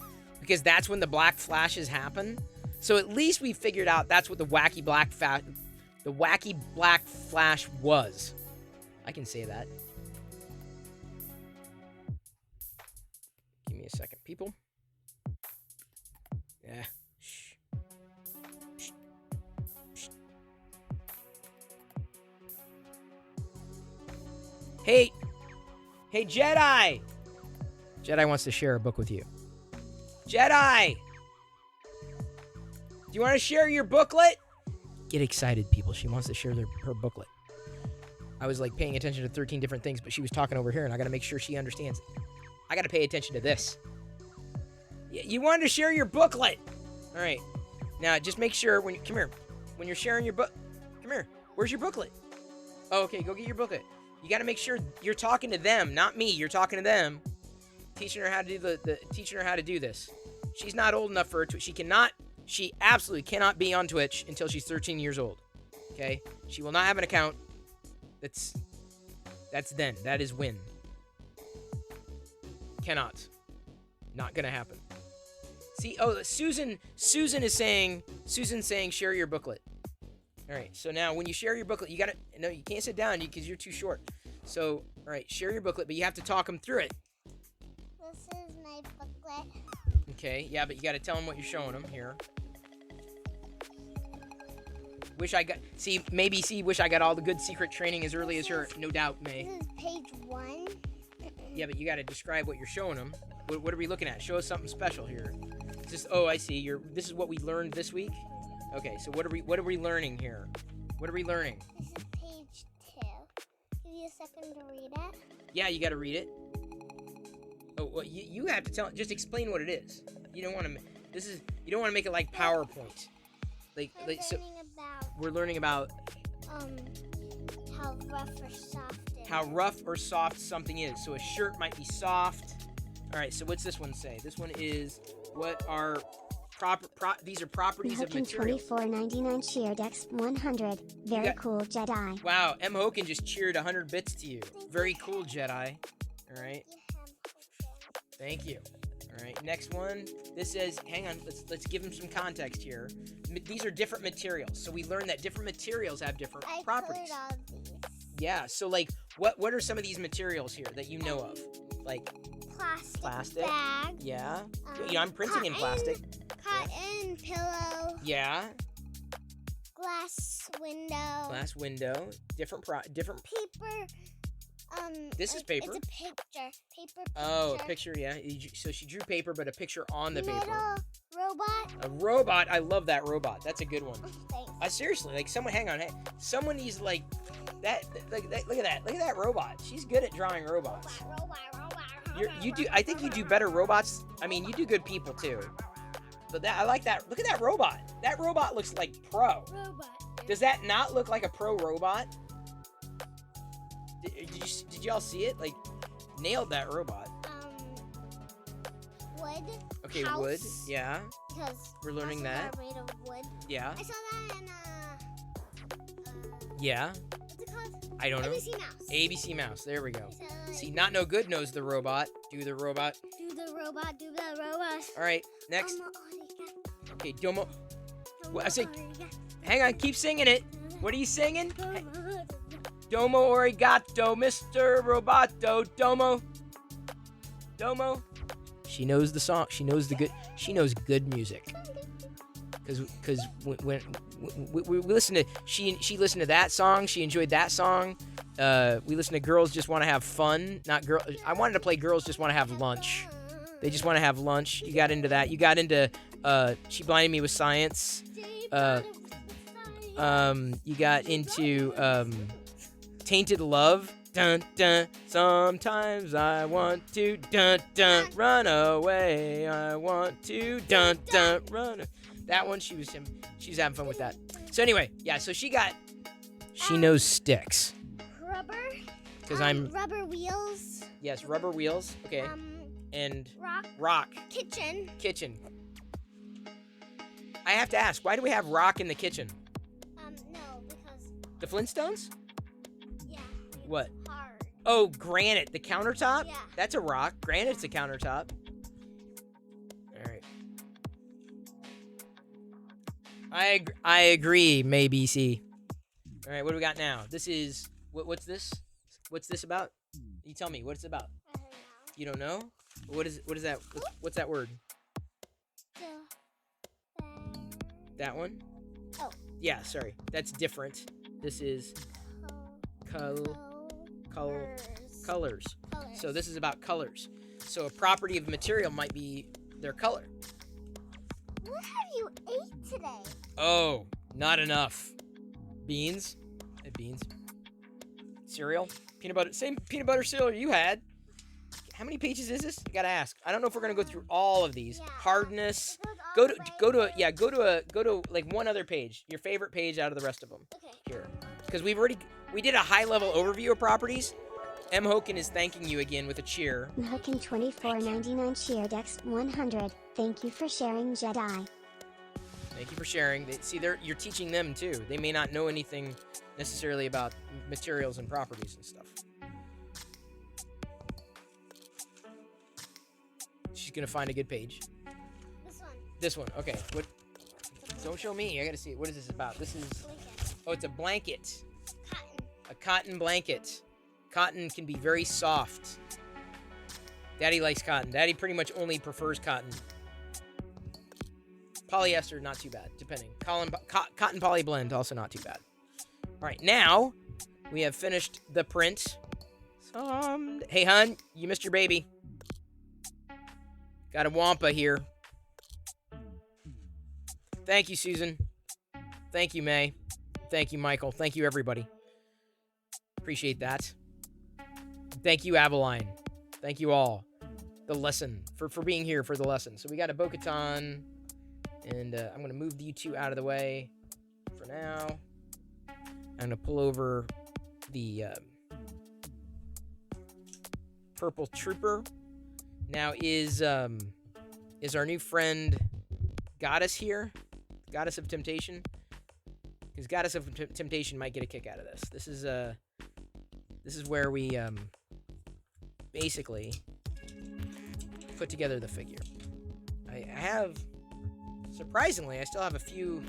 because that's when the black flashes happen. So at least we figured out that's what the wacky black flash was. I can say that. Give me a second, people. Yeah. Shh. Shh. Shh. Hey, Jedi! Jedi wants to share a book with you. Jedi! Do you want to share your booklet? Get excited, people. She wants to share her booklet. I was like paying attention to 13 different things, but she was talking over here, and I got to make sure she understands. I got to pay attention to this. You wanted to share your booklet. All right. Now, just make sure when come here. When you're sharing your book, come here. Where's your booklet? Oh, okay. Go get your booklet. You got to make sure you're talking to them, not me. You're talking to them, teaching her how to do teaching her how to do this. She's not old enough for it. She absolutely cannot be on Twitch until she's 13 years old. Okay? She will not have an account. That's then. That is when. Cannot. Not gonna happen. See, Susan's saying share your booklet. All right, so now when you share your booklet, you can't sit down because you're too short. So, all right, share your booklet, but you have to talk them through it. This is my booklet. Okay, yeah, but you got to tell them what you're showing them here. Wish I got all the good secret training as early as her. No doubt, May. This is page 1. Yeah, but you got to describe what you're showing them. What are we looking at? Show us something special here. Oh, I see. This is what we learned this week. Okay, so what are we learning here? What are we learning? This is page 2. Give you a second to read it. Yeah, you got to read it. Oh, well, you have to just explain what it is. You don't want to make it like PowerPoint. We're learning about how rough or soft it is. How rough or soft something is. So a shirt might be soft. All right, so what's this one say? This one is what are these are properties of material. $124.99 cheer Dex 100. Very cool, Jedi. Wow, M. Hoken just cheered 100 bits to you. Very cool, Jedi. All right. Thank you. All right, next one. This says, hang on, let's give them some context here. These are different materials. So we learned that different materials have different properties. I colored all these. Yeah, so like what are some of these materials here that you know of? Like plastic bag. Yeah. I'm printing in plastic. Cotton pillow. Yeah. Glass window. Different Paper This is paper. It's a picture. Paper. Oh, a picture, yeah. So she drew paper, but a picture on the paper. Metal robot. A robot. I love that robot. That's a good one. Thanks. Seriously, like someone, hang on, hey, someone needs like that. Like that. Look at that robot. She's good at drawing robots. Robot. You do. I think you do better robots. I mean, you do good people too. But I like that. Look at that robot. That robot looks like pro. Robot. Does that not look like a pro robot? Did y'all see it? Like, nailed that robot. Wood. Okay, house, wood. Yeah. Because We're learning houses that. are made of wood. Yeah. I saw that in Yeah. what's it called? I don't know. ABC Mouse. ABC Mouse. There we go. I saw that See, in- Not No Good knows the robot. Do the robot. Do the robot. Do the robot. All right. Next. Arigato, Okay, Domo. Well, I say- arigato, Hang on. Keep singing it. What are you singing? arigato. Domo arigato, Mr. Roboto. Domo. She knows the song. She knows the good. She knows good music. Because when we listen to she listened to that song. She enjoyed that song. We listen to Girls Just Want to Have Fun. Not girl. I wanted to play Girls Just Want to Have Lunch. They just want to have lunch. You got into that. You got into She Blinded Me with Science. You got into Tainted Love. Dun dun. Sometimes I want to dun dun run away. I want to dun dun run. That one she's having fun with that. So anyway, yeah. So she knows sticks. Rubber. Because I'm Rubber wheels. yes, rubber wheels. Okay, and Rock. rock Kitchen. I have to ask, why do we have rock in the kitchen? No, because The Flintstones? yeah. It's What? hard. Oh, granite. The countertop? Yeah. That's a rock. Granite's a countertop. All right. I agree, maybe C. All right, what do we got now? This is what's this? What's this about? You tell me what it's about. I don't know. You don't know? What is that? What's that word? That one? Oh. Yeah, sorry. That's different. This is colors. Colors. So this is about colors. So a property of material might be their color. What have you ate today? Oh, not enough. Beans? I had beans. Cereal? Peanut butter. Same peanut butter cereal you had. How many pages is this? You gotta ask. I don't know if we're gonna go through all of these. Yeah. Hardness. Go Go to like one other page. Your favorite page out of the rest of them. Okay. Here. Because we did a high level overview of properties. M. Hoken is thanking you again with a cheer. Hoken 24.99 cheer Dex 100. Thank you for sharing Jedi. Thank you for sharing. You're teaching them too. They may not know anything necessarily about materials and properties and stuff. She's gonna find a good page. This one. This one. Okay. What? Don't show me. I gotta see. What is this about? This is. Blanket. Oh, it's a blanket. Cotton. A cotton blanket. Cotton can be very soft. Daddy likes cotton. Daddy pretty much only prefers cotton. Polyester, not too bad, depending. Cotton poly blend, also not too bad. All right, now we have finished the print. Hey, hun, you missed your baby. Got a Wampa here. Thank you, Susan. Thank you, May. Thank you, Michael. Thank you, everybody. Appreciate that. Thank you, Aveline. Thank you all. The lesson, for being here for the lesson. So we got a Bo-Katan, and I'm going to move you two out of the way for now. I'm going to pull over the Purple Trooper. Now, is our new friend Goddess here? Goddess of Temptation? Because Goddess of Temptation might get a kick out of this. This is where we basically put together the figure. I have, surprisingly, I still have a few.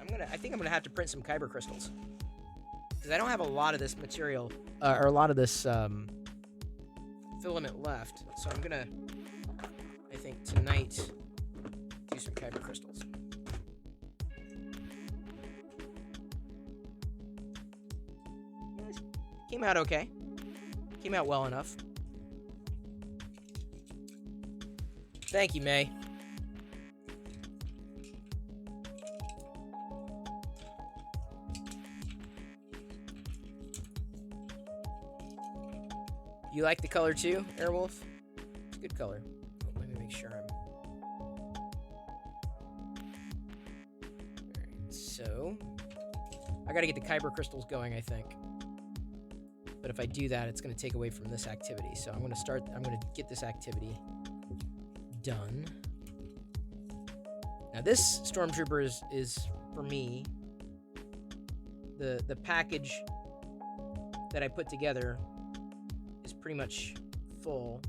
I think I'm gonna have to print some kyber crystals because I don't have a lot of this material or a lot of this filament left. So I'm gonna, I think tonight, do some kyber crystals. Came out okay. Came out well enough. Thank you, May. You like the color too, Airwolf? It's a good color. Oh, let me make sure I'm... Alright, so... I gotta get the Kyber crystals going, I think. But if I do that, it's gonna take away from this activity. So I'm gonna get this activity done. Now this Stormtrooper is for me, the package that I put together is pretty much full.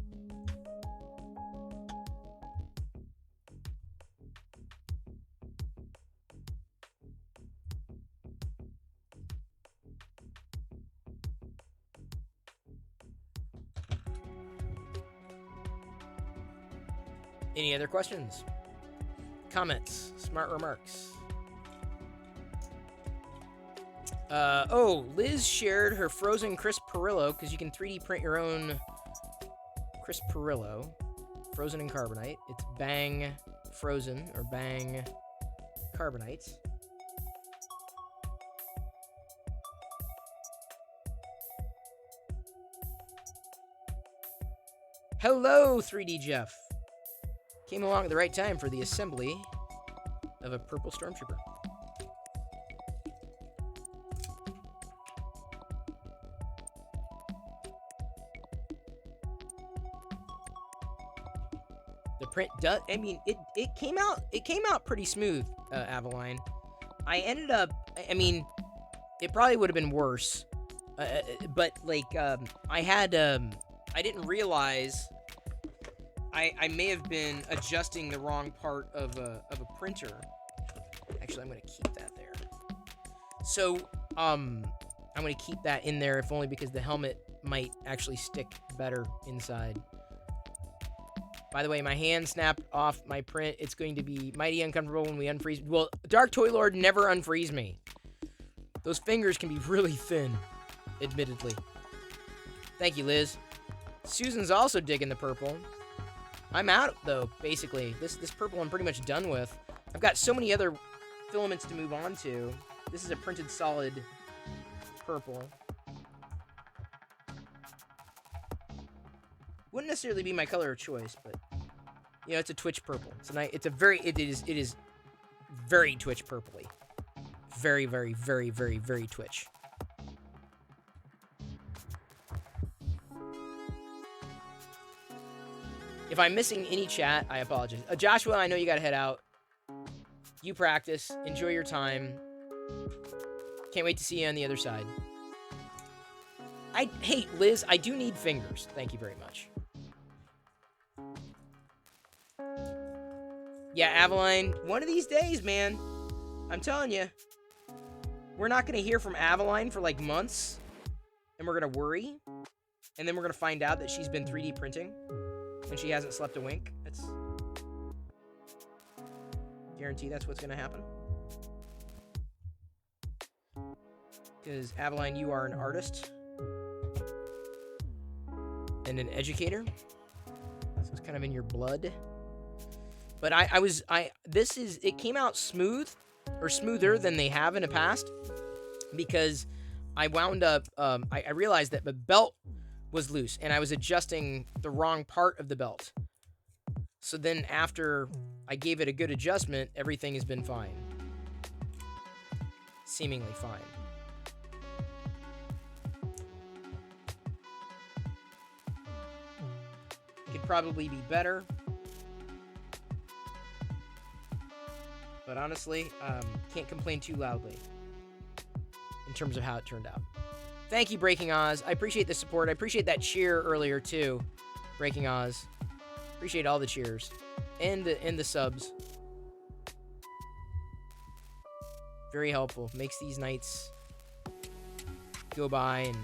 Any other questions? Comments? Smart remarks? Oh, Liz shared her frozen Chris Pirillo, because you can 3D print your own Chris Pirillo. Frozen in carbonite. It's Bang Frozen, or Bang Carbonite. Hello, 3D Jeff. Came along at the right time for the assembly of a purple Stormtrooper. The print does, I mean, it came out pretty smooth, Avaline. I ended up, I mean, it probably would have been worse. But like, I didn't realize I may have been adjusting the wrong part of a printer. Actually, I'm going to keep that there. So, I'm going to keep that in there, if only because the helmet might actually stick better inside. By the way, my hand snapped off my print. It's going to be mighty uncomfortable when we unfreeze. Well, Dark Toy Lord never unfreeze me. Those fingers can be really thin, admittedly. Thank you, Liz. Susan's also digging the purple. I'm out, though, basically. This purple I'm pretty much done with. I've got so many other filaments to move on to. This is a printed solid purple. Wouldn't necessarily be my color of choice, but you know, it's a Twitch purple. It is very Twitch purpley. Very, very, very, very, very Twitch. If I'm missing any chat, I apologize. Joshua, I know you gotta head out. You practice. Enjoy your time. Can't wait to see you on the other side. Hey, Liz, I do need fingers. Thank you very much. Yeah, Avaline, one of these days, man. I'm telling you. We're not gonna hear from Avaline for like months. And we're gonna worry. And then we're gonna find out that she's been 3D printing. And she hasn't slept a wink. That's guarantee that's what's gonna happen. Because Avaline, you are an artist and an educator. So it's kind of in your blood. But it came out smooth, or smoother than they have in the past, because I wound up, I realized that the belt was loose, and I was adjusting the wrong part of the belt. So then after I gave it a good adjustment, everything has been fine. Seemingly fine. Could probably be better. But honestly, can't complain too loudly in terms of how it turned out. Thank you, Breaking Oz. I appreciate the support. I appreciate that cheer earlier, too, Breaking Oz. Appreciate all the cheers. And the subs. Very helpful. Makes these nights go by and...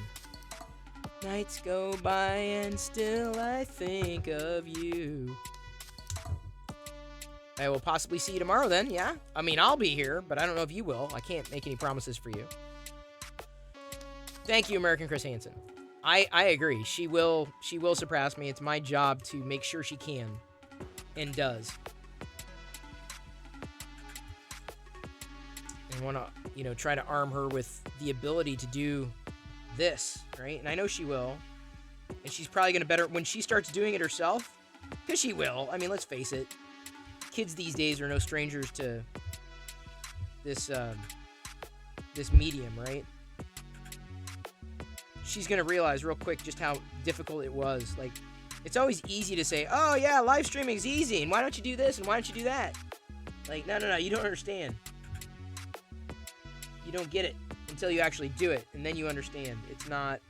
Nights go by and still I think of you. I will possibly see you tomorrow then, yeah? I mean, I'll be here, but I don't know if you will. I can't make any promises for you. Thank you, American Chris Hansen. I agree. She will surpass me. It's my job to make sure she can, and does. And want to, try to arm her with the ability to do this, right? And I know she will. And she's probably going to better when she starts doing it herself, because she will. I mean, let's face it. Kids these days are no strangers to this this medium, right? She's going to realize real quick just how difficult it was. Like, it's always easy to say, oh, yeah, live streaming is easy, and why don't you do this, and why don't you do that? Like, no, you don't understand. You don't get it until you actually do it, and then you understand. It's not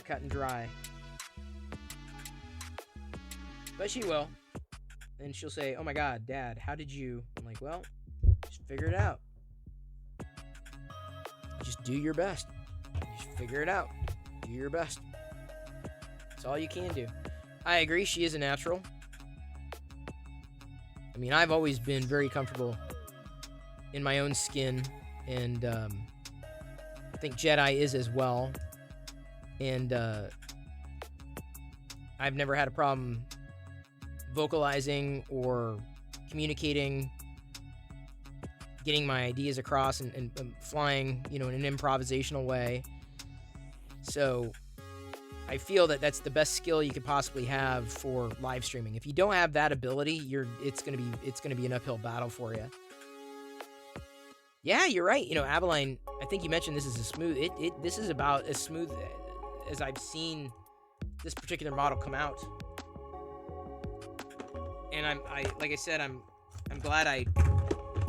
cut and dry. But she will. And she'll say, oh my God, Dad, how did you? I'm like, well, just figure it out. Just do your best. Just figure it out. Do your best. That's all you can do. I agree, she is a natural. I mean, I've always been very comfortable in my own skin, and I think Jedi is as well. And I've never had a problem vocalizing or communicating, getting my ideas across, and flying, in an improvisational way. So I feel that that's the best skill you could possibly have for live streaming. If you don't have that ability, it's gonna be an uphill battle for you. Yeah, you're right. Abeline, I think you mentioned this is a smooth. This is about as smooth as I've seen this particular model come out. And I'm glad I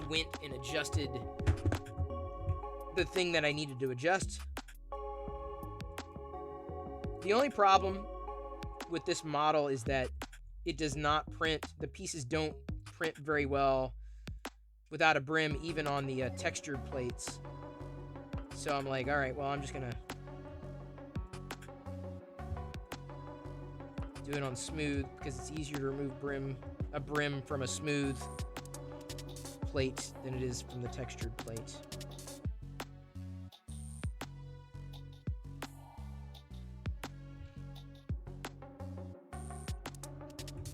went and adjusted the thing that I needed to adjust. The only problem with this model is that it does not print. The pieces don't print very well without a brim, even on the textured plates. So I'm like, all right, well, I'm just gonna do it on smooth because it's easier to remove a brim from a smooth plate than it is from the textured plate.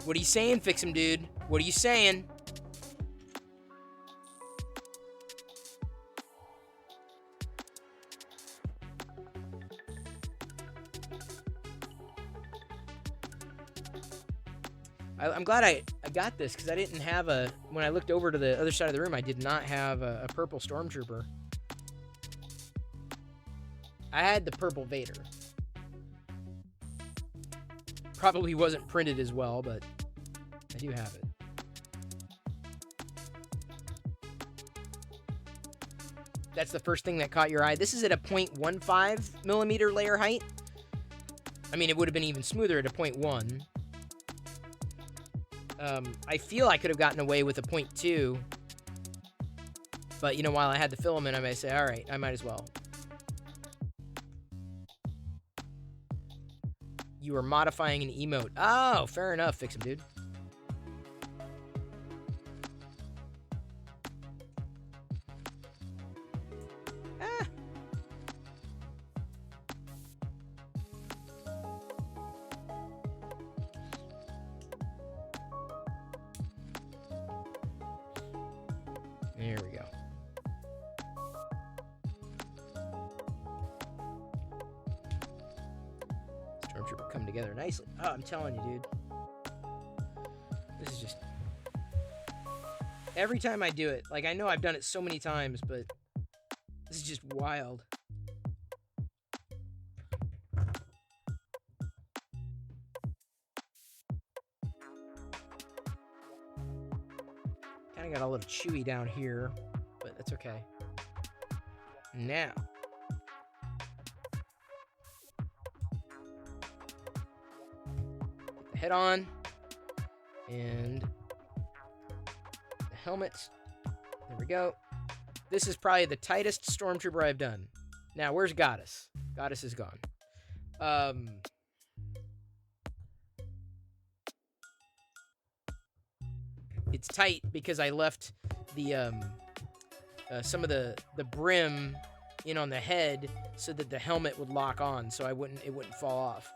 What are you saying, Fix 'em, dude? What are you saying? I'm glad I got this, because I didn't have when I looked over to the other side of the room, I did not have a purple Stormtrooper. I had the purple Vader. Probably wasn't printed as well, but I do have it. That's the first thing that caught your eye. This is at a 0.15 millimeter layer height. I mean, it would have been even smoother at a 0.1. I feel I could have gotten away with a 0.2, but while I had the filament, I might say, all right, I might as well. You were modifying an emote. Oh, fair enough, Fix 'em, dude. There we go. Stormtrooper come together nicely. Oh, I'm telling you, dude. This is just... Every time I do it, like, I know I've done it so many times, but this is just wild. Kind of got a little chewy down here, but that's okay. Now, put the head on, and the helmet. There we go. This is probably the tightest Stormtrooper I've done. Now, where's Goddess? Goddess is gone. It's tight because I left the some of the brim in on the head so that the helmet would lock on, so it wouldn't fall off.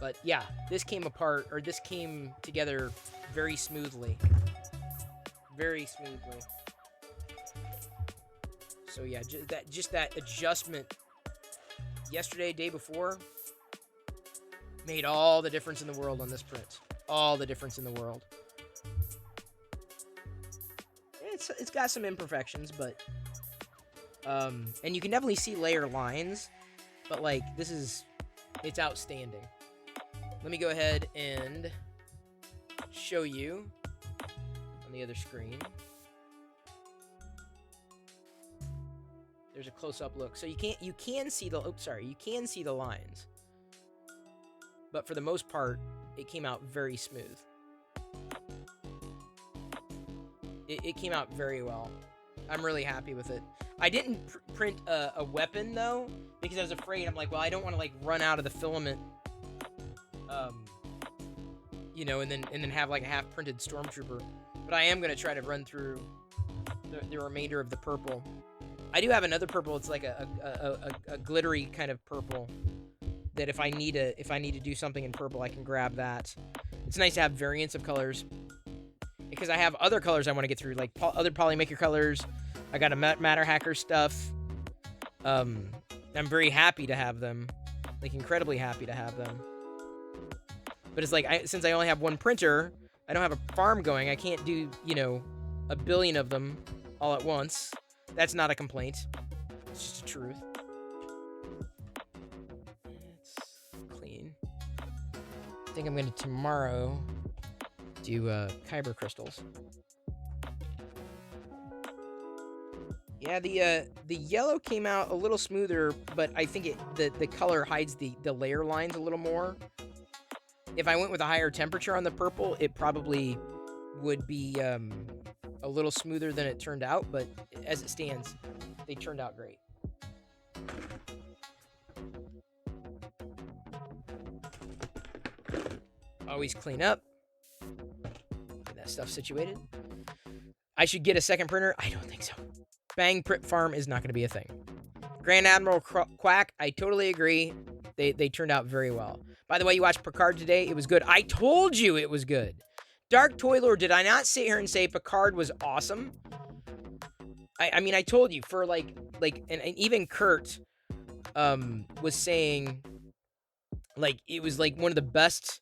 But yeah, this came together very smoothly. Very smoothly. So yeah, just that adjustment yesterday, day before, made all the difference in the world on this print. All the difference in the world. It's got some imperfections, but and you can definitely see layer lines, but like it's outstanding. Let me go ahead and show you on the other screen. There's a close-up look. So you can see the lines. But for the most part, it came out very smooth. It came out very well. I'm really happy with it. I didn't print a weapon though, because I was afraid. I'm like, well, I don't want to like run out of the filament, you know, and then have like a half-printed stormtrooper. But I am gonna try to run through the remainder of the purple. I do have another purple. It's like a glittery kind of purple that if I need to do something in purple, I can grab that. It's nice to have variants of colors because I have other colors I want to get through, like other Polymaker colors. I got a Matter Hacker stuff. I'm very happy to have them, like incredibly happy to have them. But it's like since I only have one printer, I don't have a farm going. I can't do, you know, a billion of them all at once. That's not a complaint. It's just the truth. It's clean. I think I'm going to tomorrow do Kyber crystals. Yeah, the yellow came out a little smoother, but I think the color hides the layer lines a little more. If I went with a higher temperature on the purple, it probably would be a little smoother than it turned out, but as it stands, they turned out great. Always clean up. Get that stuff situated. I should get a second printer? I don't think so. Bang Print Farm is not going to be a thing. Grand Admiral Quack, I totally agree. They turned out very well. By the way, you watched Picard today. It was good. I told you it was good. Dark Toy Lord, did I not sit here and say Picard was awesome? I mean, I told you for like, and even Kurt was saying like it was like one of the best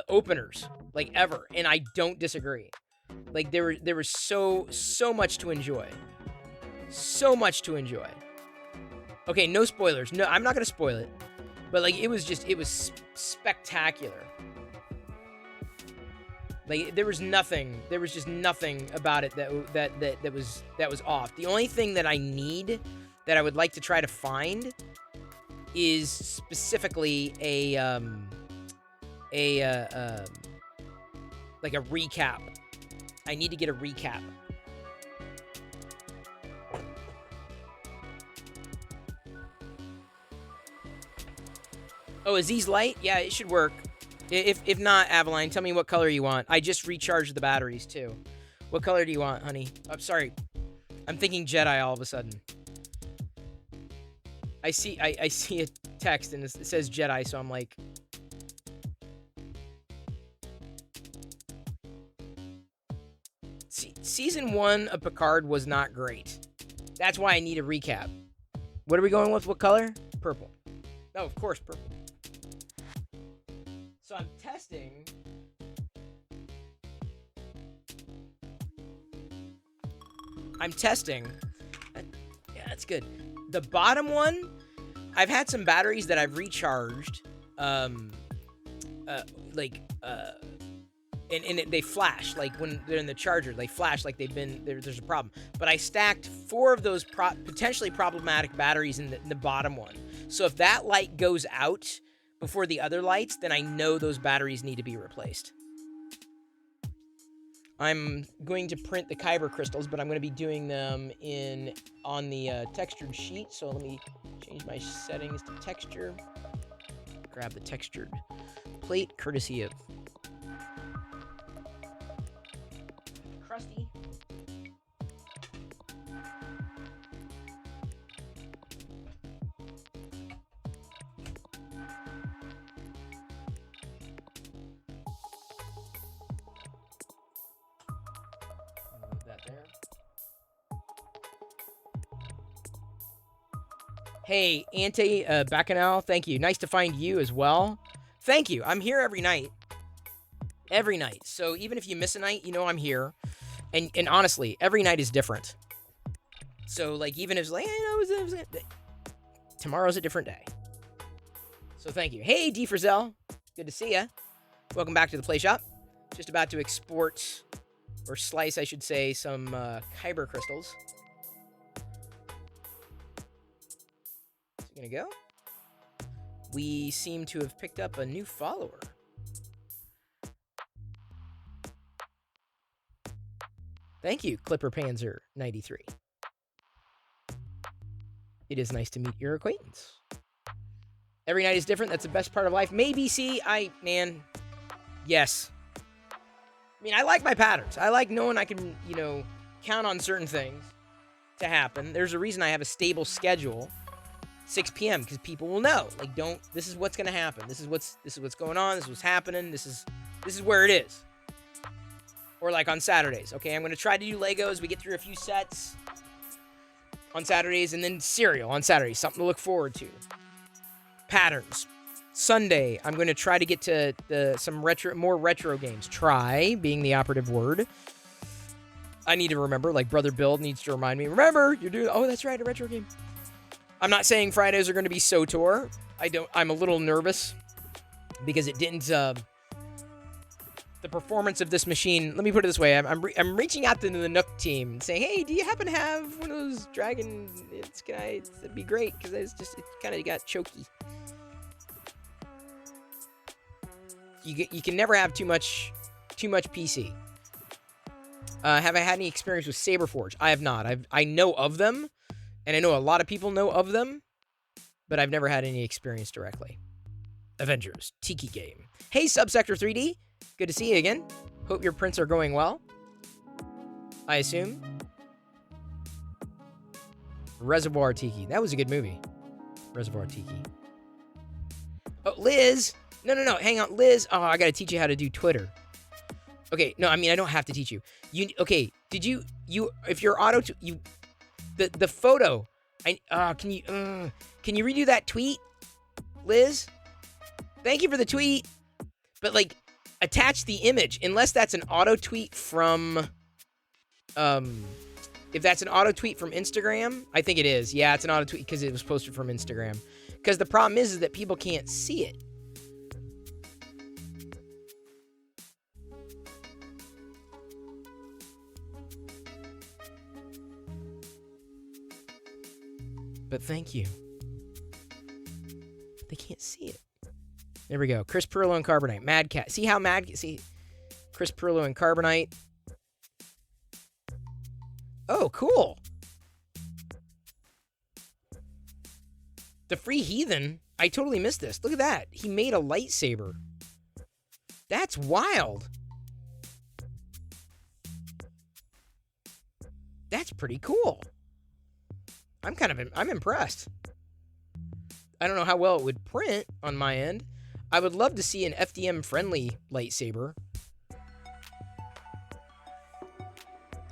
openers like ever, and I don't disagree. Like there was so much to enjoy, so much to enjoy. Okay, no spoilers. No, I'm not gonna spoil it, but like it was spectacular. Like there was just nothing about it that was off. The only thing that I need, that I would like to try to find, is specifically like a recap. I need to get a recap. Oh, is these light? Yeah, it should work. If not, Avaline, tell me what color you want. I just recharged the batteries, too. What color do you want, honey? I'm sorry. I'm thinking Jedi all of a sudden. I see a text, and it says Jedi, so I'm like... Season 1 of Picard was not great. That's why I need a recap. What are we going with? What color? Purple. Oh, of course, purple. So I'm testing. Yeah, that's good. The bottom one, I've had some batteries that I've recharged, and they flash, like when they're in the charger, they flash like they've been there's a problem. But I stacked 4 of those potentially problematic batteries in the bottom one. So if that light goes out before the other lights, then I know those batteries need to be replaced. I'm going to print the Kyber crystals, but I'm going to be doing them on the textured sheet. So let me change my settings to texture. Grab the textured plate, courtesy of Krusty. Hey, Ante Bacchanal, thank you. Nice to find you as well. Thank you. I'm here every night. Every night. So even if you miss a night, you know I'm here. And honestly, every night is different. So, like, even if it's like, tomorrow's a different day. So thank you. Hey, D. Frizzell. Good to see ya. Welcome back to the Play Shop. Just about to export, or slice, I should say, some Kyber crystals. Is it gonna go? We seem to have picked up a new follower. Thank you, Clipper Panzer 93. It is nice to meet your acquaintance. Every night is different. That's the best part of life. Maybe, see, yes. I mean, I like my patterns. I like knowing I can, count on certain things to happen. There's a reason I have a stable schedule, 6 p.m., because people will know. Like, this is what's going to happen. This is what's going on. This is what's happening. This is where it is. Or like on Saturdays. Okay, I'm going to try to do Legos. We get through a few sets on Saturdays, and then cereal on Saturdays. Something to look forward to. Patterns. Sunday, I'm going to try to get to some more retro games. Try being the operative word. I need to remember, like Brother Bill needs to remind me, remember, you're doing, oh, that's right, a retro game. I'm not saying Fridays are going to be SOTOR. I'm a little nervous because it didn't, the performance of this machine, let me put it this way, I'm reaching out to the Nook team and saying, hey, do you happen to have one of those Dragon, that'd be great, because it kind of got choky. You can never have too much PC. Have I had any experience with Saberforge? I have not. I know of them, and I know a lot of people know of them, but I've never had any experience directly. Avengers, Tiki Game. Hey, Subsector 3D. Good to see you again. Hope your prints are going well. I assume. Reservoir Tiki. That was a good movie. Reservoir Tiki. Oh, Liz. No. Hang on, Liz. Oh, I gotta teach you how to do Twitter. Okay, no, I mean I don't have to teach you. Okay? Did you if you're the photo? Can you redo that tweet, Liz? Thank you for the tweet, but like attach the image unless that's an auto tweet from if that's an auto tweet from Instagram. I think it is. Yeah, it's an auto tweet because it was posted from Instagram. Because the problem is that people can't see it. But thank you. They can't see it. There we go. Chris Pirillo and Carbonite. Mad Cat. See how see Chris Pirillo and Carbonite. Oh, cool. The Free Heathen. I totally missed this. Look at that. He made a lightsaber. That's wild. That's pretty cool. I'm impressed. I don't know how well it would print on my end. I would love to see an FDM-friendly lightsaber.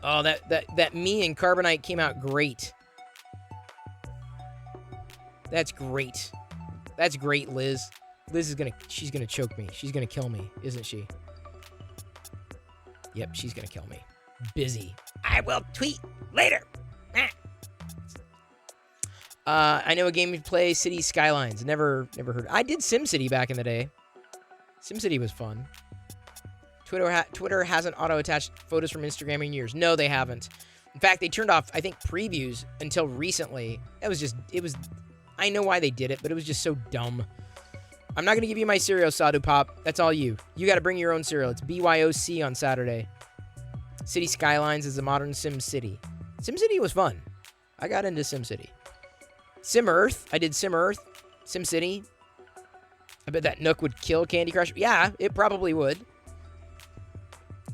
Oh, that me and Carbonite came out great. That's great. That's great, Liz. Liz she's gonna choke me. She's gonna kill me, isn't she? Yep, she's gonna kill me. Busy. I will tweet later. I know a game you play, City Skylines. Never heard. I did SimCity back in the day. SimCity was fun. Twitter hasn't auto-attached photos from Instagram in years. No, they haven't. In fact, they turned off, I think, previews until recently. I know why they did it, but it was just so dumb. I'm not going to give you my cereal, Sadhu Pop. That's all you. You got to bring your own cereal. It's BYOC on Saturday. City Skylines is a modern Sim City. SimCity was fun. I got into SimCity. Sim Earth. I did Sim Earth. SimCity. I bet that Nook would kill Candy Crush. Yeah, it probably would.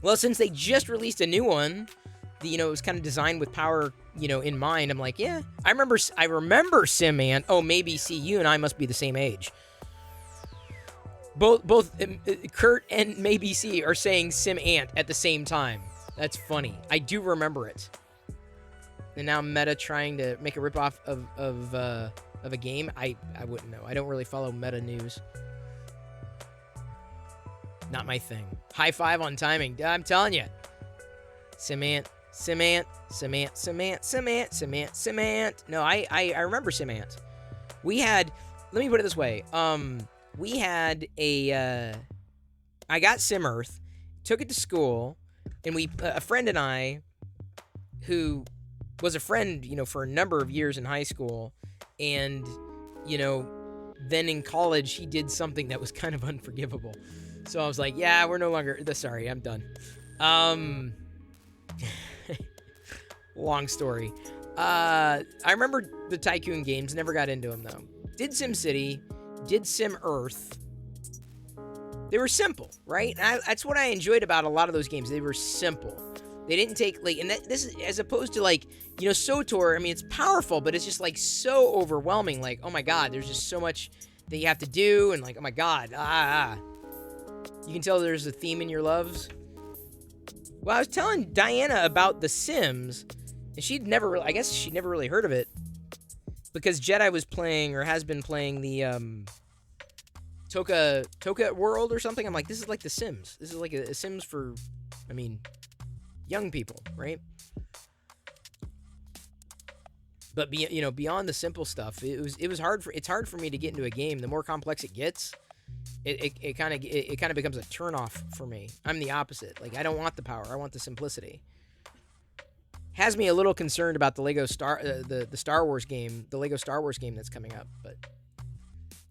Well, since they just released a new one, it was kind of designed with power, in mind. I'm like, yeah. I remember Sim Ant. Oh, maybe see, you and I must be the same age. Both Kurt and maybe C are saying Sim Ant at the same time. That's funny. I do remember it. And now Meta trying to make a ripoff of of a game, I wouldn't know. I don't really follow meta news. Not my thing. High five on timing. I'm telling you. Cement. No, I remember Cement. We had, let me put it this way. We had I got Sim Earth, took it to school, and a friend and I, who was a friend, for a number of years in high school, and, then in college, he did something that was kind of unforgivable. So I was like, yeah, we're no longer, sorry, I'm done. Long story. I remember the Tycoon games, never got into them, though. Did SimCity, did Sim Earth. They were simple, right? That's what I enjoyed about a lot of those games. They were simple. They didn't take, this is, as opposed to, SWTOR, I mean, it's powerful, but it's just, so overwhelming. Like, oh my god, there's just so much that you have to do, and, oh my god, You can tell there's a theme in your loves. Well, I was telling Diana about The Sims, and she'd never really, I guess she'd never really heard of it, because Jedi was playing, or has been playing, the, Toka World or something. I'm like, this is like The Sims. This is like a Sims for, young people, right? But beyond the simple stuff, it's hard for me to get into a game. The more complex it gets, it kind of becomes a turnoff for me. I'm the opposite. Like, I don't want the power. I want the simplicity. Has me a little concerned about the Lego the Star Wars game, the Lego Star Wars game that's coming up. But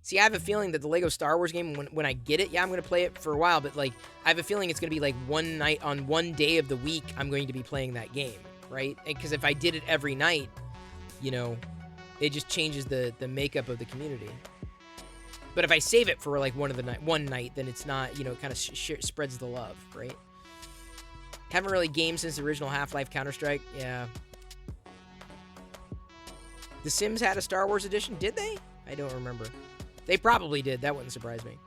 see, I have a feeling that the Lego Star Wars game, when I get it, yeah, I'm gonna play it for a while. But I have a feeling it's gonna be one night on one day of the week. I'm going to be playing that game, right? Because if I did it every night, it just changes the makeup of the community. But if I save it for one night, then it's not, it kind of spreads the love, right? Haven't really gamed since the original Half-Life Counter-Strike. Yeah. The Sims had a Star Wars edition, did they? I don't remember. They probably did. That wouldn't surprise me.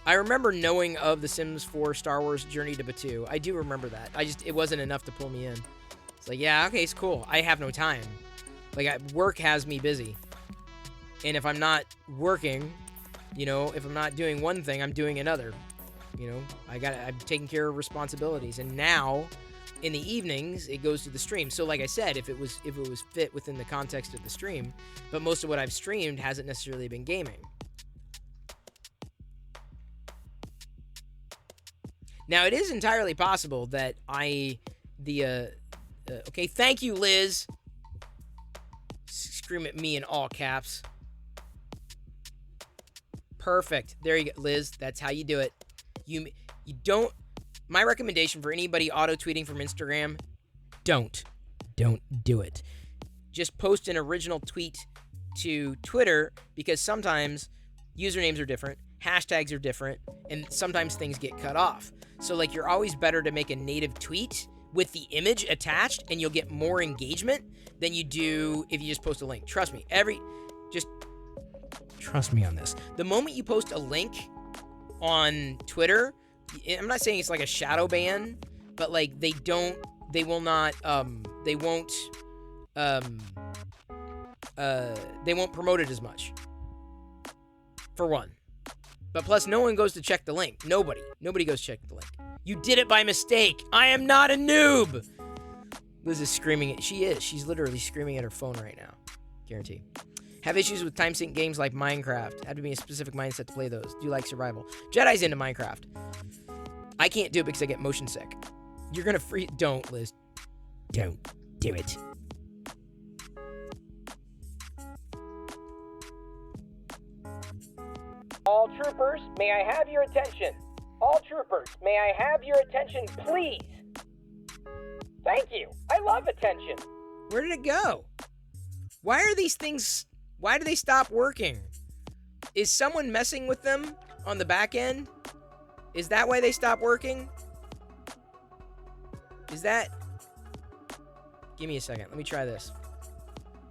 I remember knowing of The Sims 4 Star Wars Journey to Batuu. I do remember that. It wasn't enough to pull me in. It's like, yeah, okay, it's cool. I have no time. Work has me busy. And if I'm not working, if I'm not doing one thing, I'm doing another. I'm taking care of responsibilities. And now, in the evenings, it goes to the stream. So like I said, if it was fit within the context of the stream, but most of what I've streamed hasn't necessarily been gaming. Now, it is entirely possible that okay, thank you, Liz. Scream at me in all caps. Perfect. There you go, Liz. That's how you do it. You don't. My recommendation for anybody auto-tweeting from Instagram, don't do it. Just post an original tweet to Twitter, because sometimes usernames are different, hashtags are different, and sometimes things get cut off. So you're always better to make a native tweet with the image attached, and you'll get more engagement than you do if you just post a link. Trust me. Trust me on this. The moment you post a link on Twitter, I'm not saying it's like a shadow ban, but they won't promote it as much. For one. But plus, no one goes to check the link. Nobody goes to check the link. You did it by mistake. I am not a noob. Liz is screaming. She's literally screaming at her phone right now. Guarantee. Have issues with time sync games like Minecraft. Have to be in a specific mindset to play those. Do you like survival? Jedi's into Minecraft. I can't do it because I get motion sick. You're gonna freeze. Don't, Liz. Don't do it. All troopers, may I have your attention? All troopers, may I have your attention, please? Thank you. I love attention. Where did it go? Why are these things... Why do they stop working? Is someone messing with them on the back end? Is that why they stop working? Is that... Give me a second. Let me try this.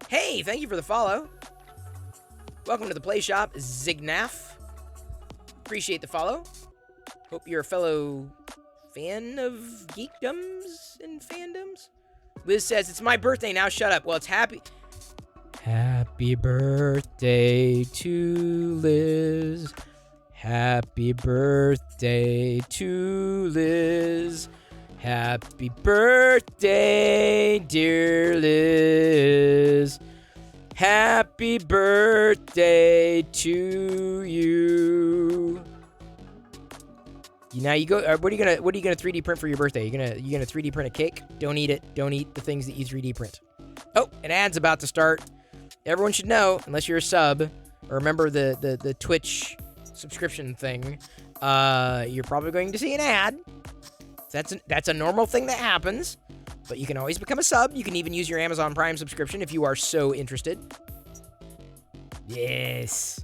Hey, thank you for the follow. Welcome to the Play Shop, Zignaf. Appreciate the follow. Hope you're a fellow fan of geekdoms and fandoms. Liz says, it's my birthday now, shut up. Well, it's happy Happy birthday to Liz. Happy birthday to Liz. Happy birthday, dear Liz. Happy birthday to you. Now you go. What are you gonna 3D print for your birthday? You gonna 3D print a cake? Don't eat it. Don't eat the things that you 3D print. Oh, an ad's about to start. Everyone should know, unless you're a sub or remember the Twitch subscription thing, you're probably going to see an ad. That's a normal thing that happens, but you can always become a sub. You can even use your Amazon Prime subscription if you are so interested. Yes.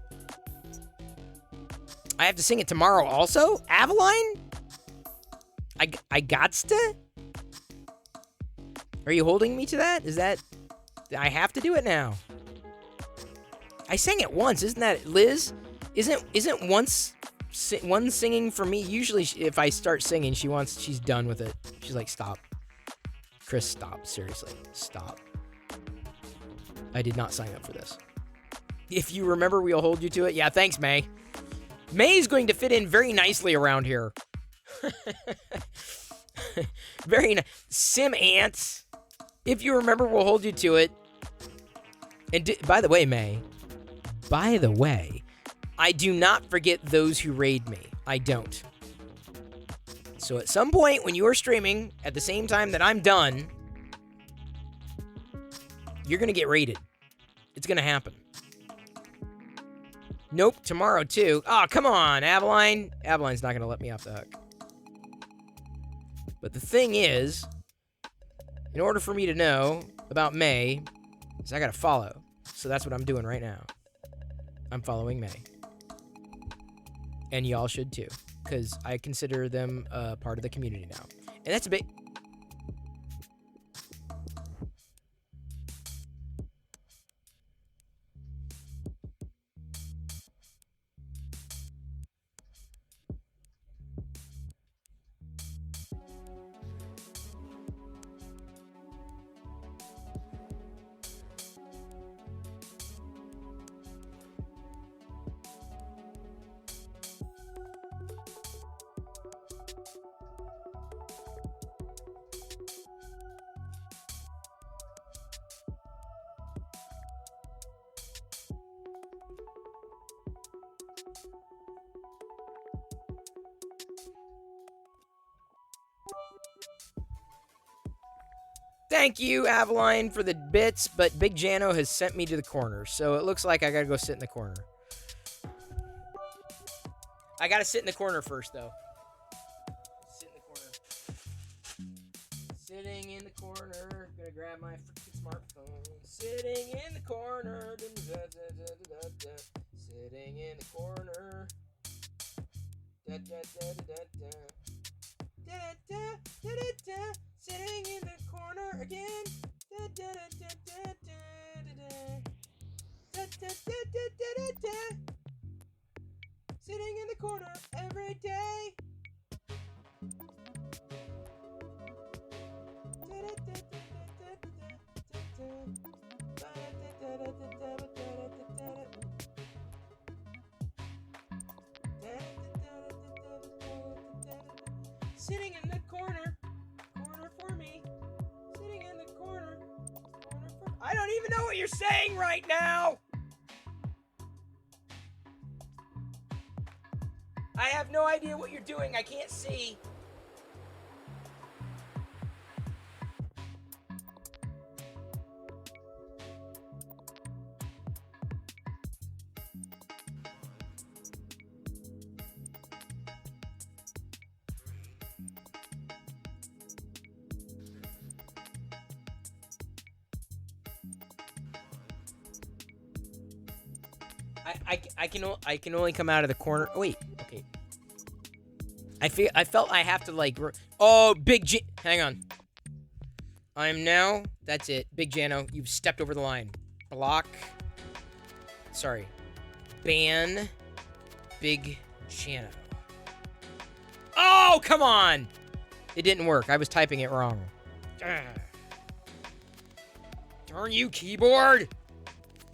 I have to sing it tomorrow also? Aveline? I gots to? Are you holding me to that? Is that... I have to do it now. I sang it once, isn't that... Liz? Isn't one singing for me? Usually if I start singing, she's done with it. She's like, stop. Chris, stop. Seriously. Stop. I did not sign up for this. If you remember, we'll hold you to it. Yeah, thanks, May. May's going to fit in very nicely around here. Very nice. Sim Ants. If you remember, we'll hold you to it. And by the way, May. By the way, I do not forget those who raid me. I don't. So at some point when you are streaming at the same time that I'm done, you're going to get raided. It's going to happen. Nope, tomorrow too. Oh, come on, Aveline. Aveline's not going to let me off the hook. But the thing is, in order for me to know about May, is I got to follow. So that's what I'm doing right now. I'm following May. And y'all should too, because I consider them part of the community now. And that's a bit... Thank you, Aveline, for the bits, but Big Jano has sent me to the corner, so it looks like I gotta go sit in the corner. I gotta sit in the corner first, though. Sit in the corner. Sitting in the corner, gonna grab my freaking smartphone. Sitting in the corner. Sitting in the corner. Sitting in the corner again. Sitting in the corner every day. Sitting in the corner for me. Sitting in the corner for... I don't even know what you're saying right now. I have no idea what you're doing. I can't see. I can only come out of the corner. Oh, wait, okay. I felt I have to like. Oh, hang on. I am now. That's it, Big Jano. You've stepped over the line. Block. Sorry. Ban. Big Jano. Oh, come on! It didn't work. I was typing it wrong. Darn you, keyboard!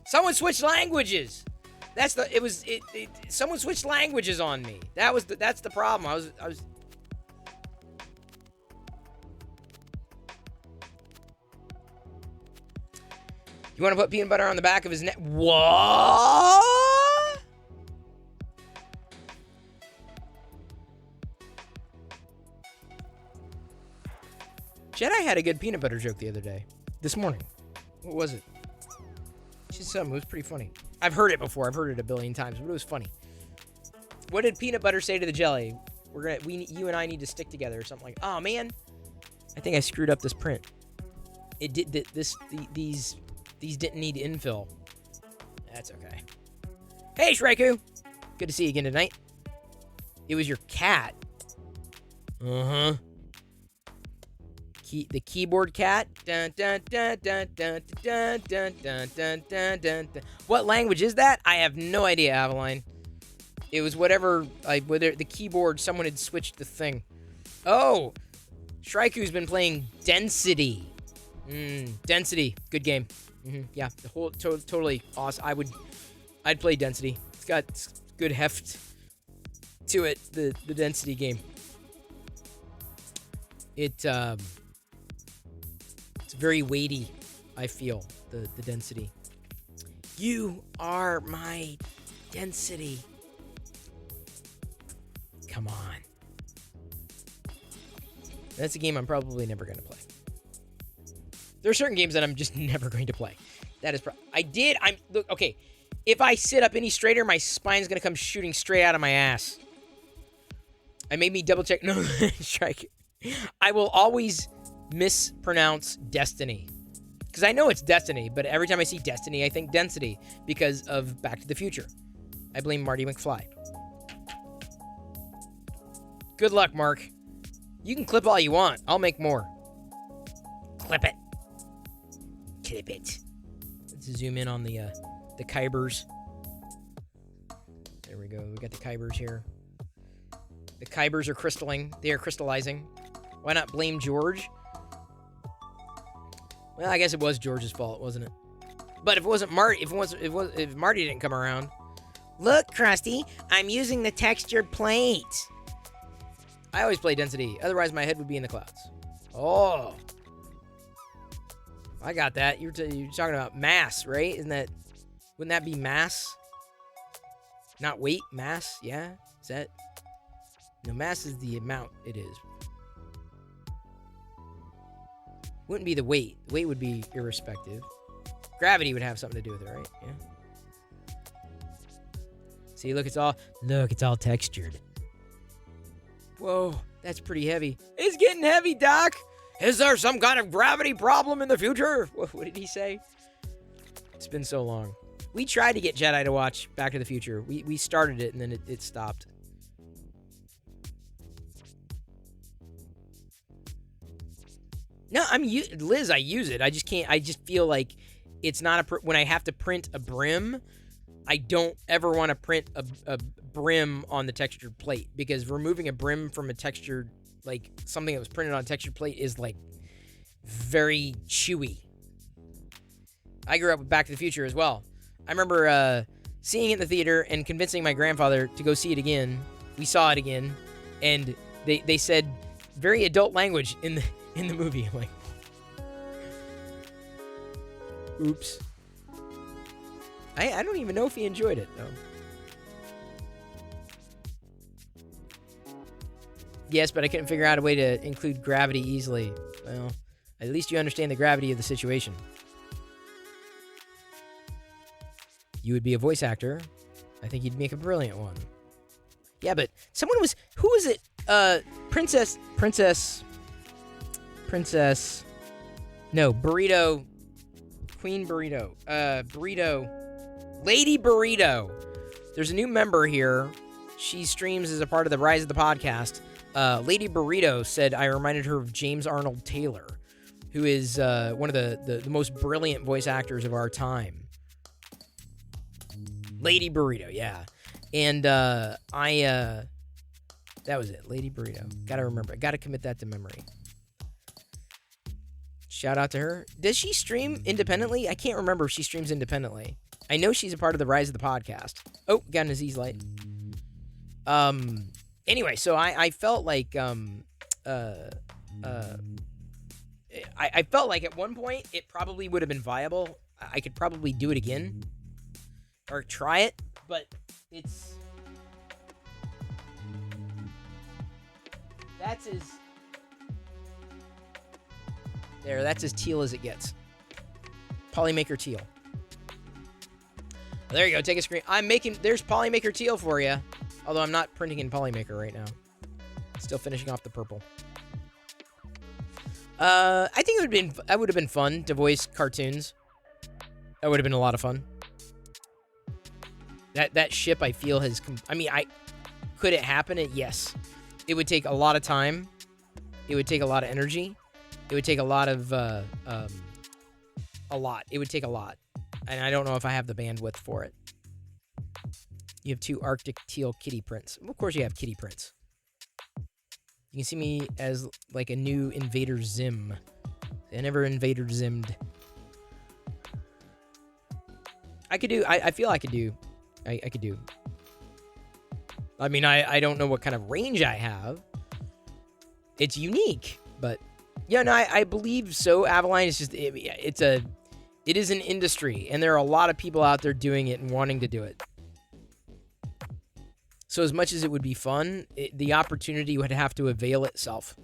Someone switched languages. Someone switched languages on me. That's the problem. I was. You want to put peanut butter on the back of his neck? What? Jedi had a good peanut butter joke the other day. This morning. What was it? She said something. It was pretty funny. I've heard it before. I've heard it a billion times, but it was funny. What did peanut butter say to the jelly? You and I need to stick together or something like. Oh man, I think I screwed up this print. It did these didn't need infill. That's okay. Hey Shraiku, good to see you again tonight. It was your cat. The keyboard cat. Dun, dun, dun, dun, dun, dun, dun, dun, dun, dun, dun. What language is that? I have no idea, Aveline. It was whether the keyboard, someone had switched the thing. Oh, Shriku's been playing Density. Density, good game. Yeah, the whole totally awesome. I'd play Density. It's got good heft to it. The Density game. It's very weighty, I feel, the Density. You are my Density. Come on. That's a game I'm probably never going to play. There are certain games that I'm just never going to play. That is look, okay. If I sit up any straighter, my spine's going to come shooting straight out of my ass. I made me double check. No, strike. I will always mispronounce Destiny. Because I know it's Destiny, but every time I see Destiny, I think Density because of Back to the Future. I blame Marty McFly. Good luck, Mark. You can clip all you want. I'll make more. Clip it. Clip it. Let's zoom in on the Kybers. There we go. We got the Kybers here. The Kybers are crystalling. They are crystallizing. Why not blame George? Well, I guess it was George's fault, wasn't it? But if it wasn't Marty, if Marty didn't come around. Look, Krusty, I'm using the textured plate. I always play Density. Otherwise, my head would be in the clouds. Oh. I got that. You're talking about mass, right? Wouldn't that be mass? Not weight, mass? Yeah? Is that? No, mass is the amount it is. Wouldn't be the weight. The weight would be irrespective. Gravity would have something to do with it, right? Yeah. See, look, it's all textured. Whoa, that's pretty heavy. It's getting heavy, Doc. Is there some kind of gravity problem in the future? What did he say? It's been so long. We tried to get Jedi to watch Back to the Future. We started it, and then it stopped. No, Liz, I use it. I just can't. I just feel like it's not when I have to print a brim, I don't ever want to print a brim on the textured plate, because removing a brim from a textured, like something that was printed on a textured plate, is like very chewy. I grew up with Back to the Future as well. I remember seeing it in the theater and convincing my grandfather to go see it again. We saw it again, and they said very adult language in the movie. I'm like, oops. I don't even know if he enjoyed it, though. Yes, but I couldn't figure out a way to include gravity easily. Well, at least you understand the gravity of the situation. You would be a voice actor. I think you'd make a brilliant one. Yeah, but who was it? Princess. No, Burrito. Queen Burrito. Lady Burrito. There's a new member here. She streams as a part of the Rise of the Podcast. Lady Burrito said I reminded her of James Arnold Taylor, who is one of the most brilliant voice actors of our time. Lady Burrito, yeah. And that was it. Lady Burrito. Gotta remember. Gotta commit that to memory. Shout out to her. Does she stream independently? I can't remember if she streams independently. I know she's a part of the Rise of the Podcast. Oh, got an Aziz light. Anyway, so I felt like I felt like at one point it probably would have been viable. I could probably do it again or try it, but that's as teal as it gets. Polymaker teal. There you go. Take a screen. There's Polymaker teal for you. Although I'm not printing in Polymaker right now. Still finishing off the purple. I think that would have been fun to voice cartoons. That would have been a lot of fun. That ship I feel has. Could it happen? Yes. It would take a lot of time. It would take a lot of energy. It would take a lot of It would take a lot, and I don't know if I have the bandwidth for it. You have 2 Arctic teal kitty prints. Of course, you have kitty prints. You can see me as like a new Invader Zim. I never Invader Zimmed. I could do. I feel I could do. I could do. I mean, I don't know what kind of range I have. It's unique, but yeah, no, I believe so. Avaline is just it is an industry, and there are a lot of people out there doing it and wanting to do it. So as much as it would be fun, the opportunity would have to avail itself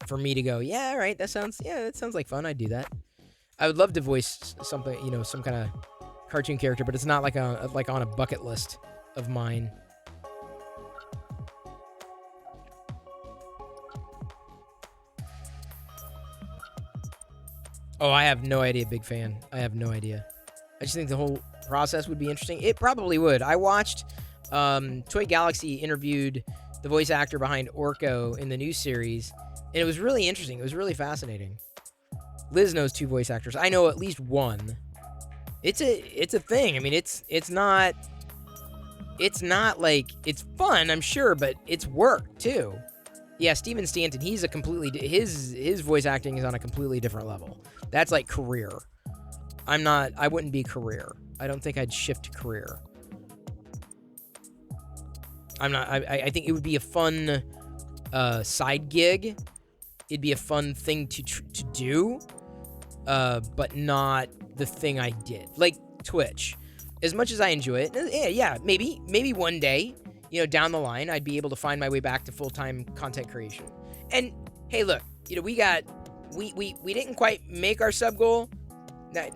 for me to go, yeah, all right, that sounds like fun. I'd do that. I would love to voice something, some kind of cartoon character, but it's not like on a bucket list of mine. Oh, I have no idea, big fan. I have no idea. I just think the whole process would be interesting. It probably would. I watched Toy Galaxy interviewed the voice actor behind Orko in the new series, and it was really interesting. It was really fascinating. Liz knows 2 voice actors. I know at least one. It's a thing. I mean, it's not like it's fun, I'm sure, but it's work too. Yeah, Steven Stanton, he's a completely his voice acting is on a completely different level. That's like career. I wouldn't be career. I don't think I'd shift to career. I think it would be a fun side gig. It'd be a fun thing to do, but not the thing I did. Like Twitch. As much as I enjoy it, yeah, maybe one day, down the line, I'd be able to find my way back to full-time content creation. And hey, look, we didn't quite make our sub goal.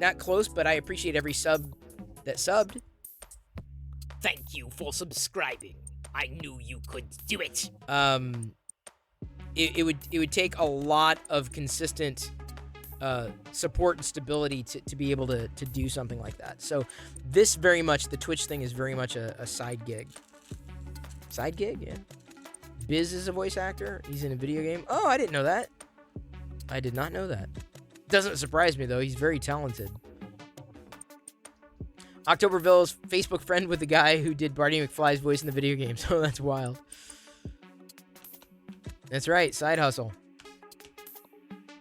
Not close, but I appreciate every sub that subbed. Thank you for subscribing. I knew you could do it. It would take a lot of consistent support and stability to be able to do something like that. So this very much, the Twitch thing is very much a side gig. Side gig, yeah. Biz is a voice actor. He's in a video game. Oh, I didn't know that. I did not know that. Doesn't surprise me, though. He's very talented. Octoberville's Facebook friend with the guy who did Barney McFly's voice in the video game. So that's wild. That's right. Side hustle.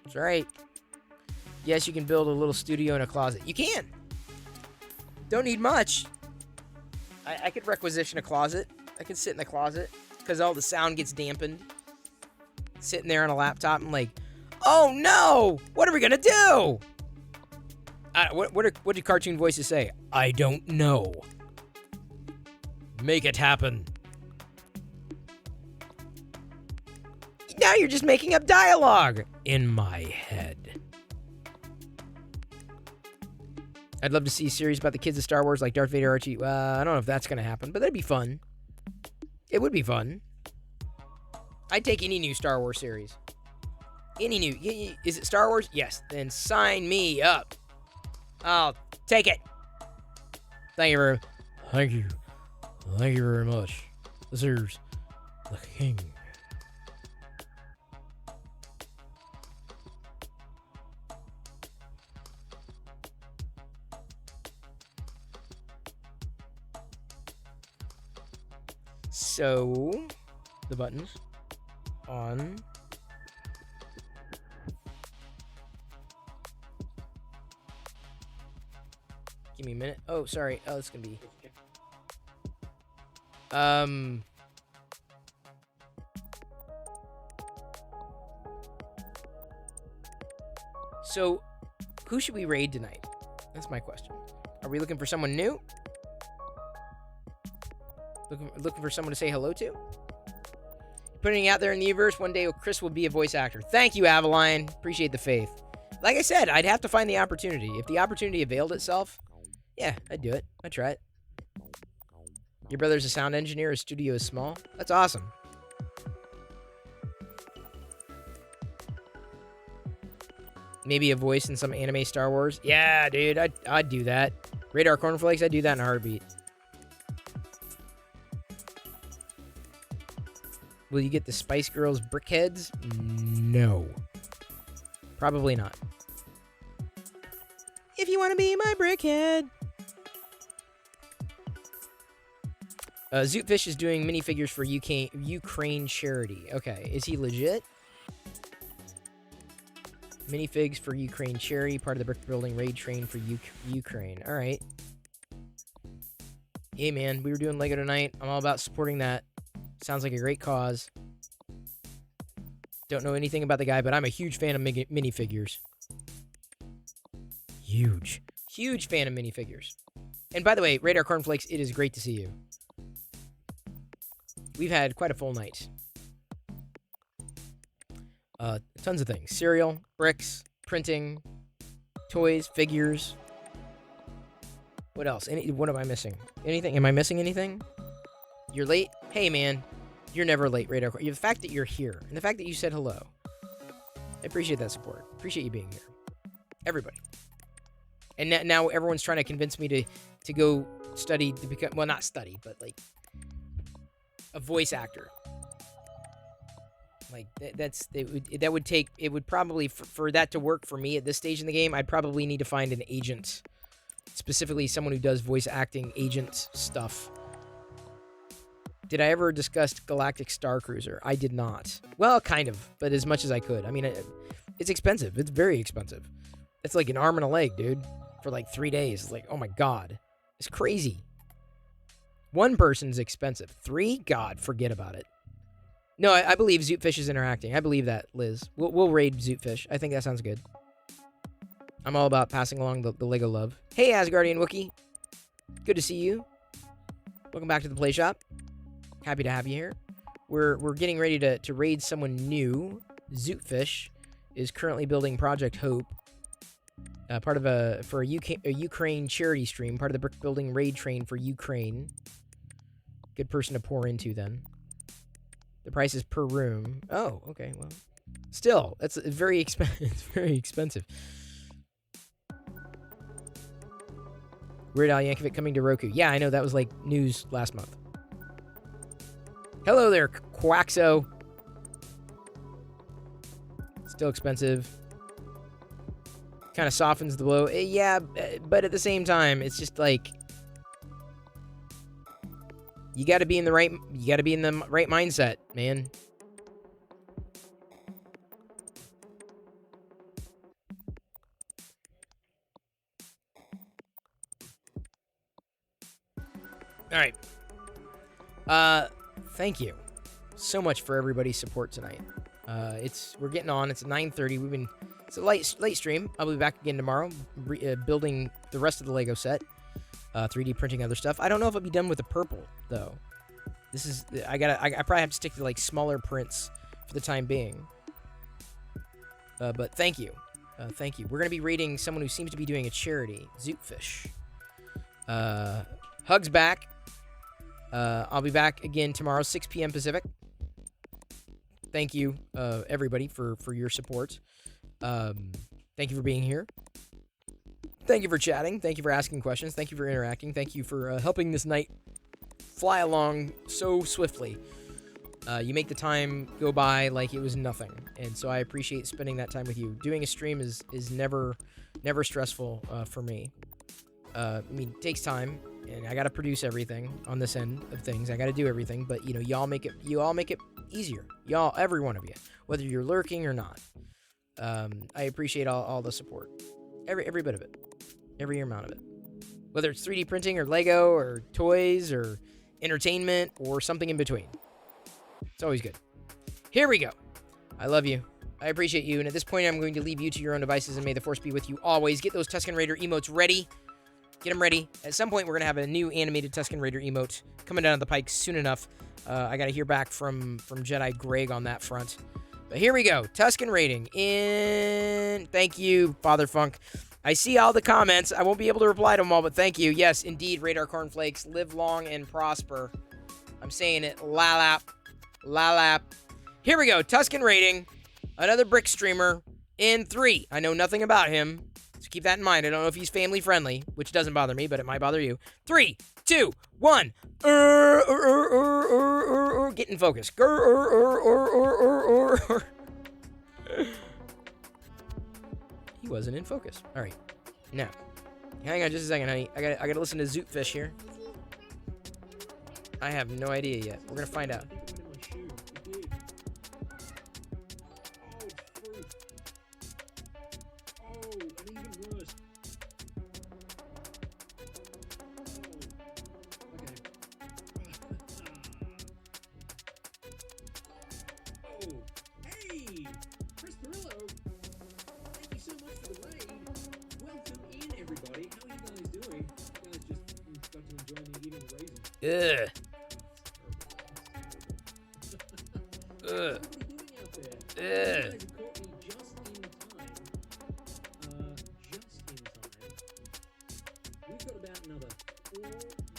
That's right. Yes, you can build a little studio in a closet. You can. Don't need much. I could requisition a closet. I could sit in the closet because all the sound gets dampened. Sitting there on a laptop and like, oh no! What are we gonna do? What do cartoon voices say? I don't know. Make it happen. Now you're just making up dialogue in my head. I'd love to see a series about the kids of Star Wars like Darth Vader, Archie. I don't know if that's going to happen, but that'd be fun. It would be fun. I'd take any new Star Wars series. Any new. Is it Star Wars? Yes. Then sign me up. I'll take it. Thank you very much. This is the king. So, the buttons on. Give me a minute. Oh, sorry. Oh, it's gonna be. So, who should we raid tonight? That's my question. Are we looking for someone new? Looking for someone to say hello to? Putting it out there in the universe, one day Chris will be a voice actor. Thank you, Avaline. Appreciate the faith. Like I said, I'd have to find the opportunity. If the opportunity availed itself, yeah, I'd do it. I'd try it. Your brother's a sound engineer, his studio is small. That's awesome. Maybe a voice in some anime Star Wars. Yeah, dude, I'd do that. Radar Cornflakes, I'd do that in a heartbeat. Will you get the Spice Girls brickheads? No. Probably not. If you want to be my brickhead. Zootfish is doing minifigures for Ukraine charity. Okay, is he legit? Minifigs for Ukraine charity, part of the brick building raid train for Ukraine. All right. Hey, man, we were doing Lego tonight. I'm all about supporting that. Sounds like a great cause. Don't know anything about the guy, but I'm a huge fan of minifigures. Huge. Huge fan of minifigures. And by the way, Radar Cornflakes, it is great to see you. We've had quite a full night. Tons of things. Cereal, bricks, printing, toys, figures. What else? What am I missing? Anything? Am I missing anything? You're late? Hey, man. You're never late, Radar. The fact that you're here, and the fact that you said hello. I appreciate that support. Appreciate you being here. Everybody. And now everyone's trying to convince me to go study to become, well, not study, but like a voice actor. Like that would take, it would probably, for that to work for me at this stage in the game, I'd probably need to find an agent, specifically someone who does voice acting agent stuff. Did I ever discuss Galactic Star Cruiser? I did not. Well, kind of, but as much as I could. I mean, it's expensive. It's very expensive. It's like an arm and a leg, dude, for like 3 days. It's like, oh my God. It's crazy. One person's expensive. 3? God, forget about it. No, I believe Zootfish is interacting. I believe that, Liz. We'll raid Zootfish. I think that sounds good. I'm all about passing along the Lego love. Hey, Asgardian Wookie. Good to see you. Welcome back to the Play Shop. Happy to have you here. We're getting ready to raid someone new. Zootfish is currently building Project Hope. Part of a Ukraine charity stream. Part of the brick building raid train for Ukraine. Good person to pour into then. The price is per room. Oh, okay. Well, still, it's very expensive. It's very expensive. Weird Al Yankovic coming to Roku. Yeah, I know that was like news last month. Hello there, Quaxo. Still expensive. Kind of softens the blow. Yeah, but at the same time, it's just like you got to be in the right mindset, man. All right. Thank you so much for everybody's support tonight. We're getting on. It's 9:30. It's a late stream. I'll be back again tomorrow, building the rest of the Lego set, 3D printing other stuff. I don't know if I'll be done with the purple though. I probably have to stick to like smaller prints for the time being. But thank you. Thank you. We're gonna be raiding someone who seems to be doing a charity, Zootfish. Hugs back. I'll be back again tomorrow, 6 p.m. Pacific. Thank you, everybody, for your support. Thank you for being here. Thank you for chatting. Thank you for asking questions. Thank you for interacting. Thank you for helping this night fly along so swiftly. You make the time go by like it was nothing, and so I appreciate spending that time with you. Doing a stream is never stressful for me. I mean, it takes time, and I gotta produce everything on this end of things. I gotta do everything, but you all make it easier. Every one of you, whether you're lurking or not. I appreciate all the support, every bit of it, every amount of it. whether it's 3D printing or Lego or toys or entertainment or something in between. It's always good. Here we go. I love you. I appreciate you. And at this point, I'm going to leave you to your own devices, and may the force be with you always. Get those Tusken Raider emotes ready. Get them ready. At some point, we're going to have a new animated Tusken Raider emote coming down the pike soon enough. I got to hear back from Jedi Greg on that front. But here we go. Tusken rating in... Thank you, Father Funk. I see all the comments. I won't be able to reply to them all, but thank you. Yes, indeed, Radar Cornflakes. Live long and prosper. I'm saying it. Lalap. Lalap. Here we go. Tusken rating. Another brick streamer in 3. I know nothing about him, so keep that in mind. I don't know if he's family friendly, which doesn't bother me, but it might bother you. 3, 2, 1. Get in focus. He wasn't in focus. All right. Now, hang on just a second, honey. I gotta listen to Zootfish here. I have no idea yet. We're gonna find out. Ugh. Ugh. Ugh. We've got about another 4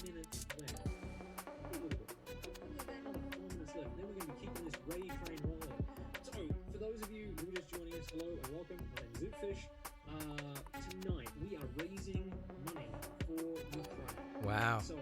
minutes left. A little bit. About another 4 minutes left. Then we're going to be keeping this raid train rolling. So, for those of you who are just joining us, hello and welcome. My name is Zootfish. Tonight we are raising money for Ukraine. Wow. So,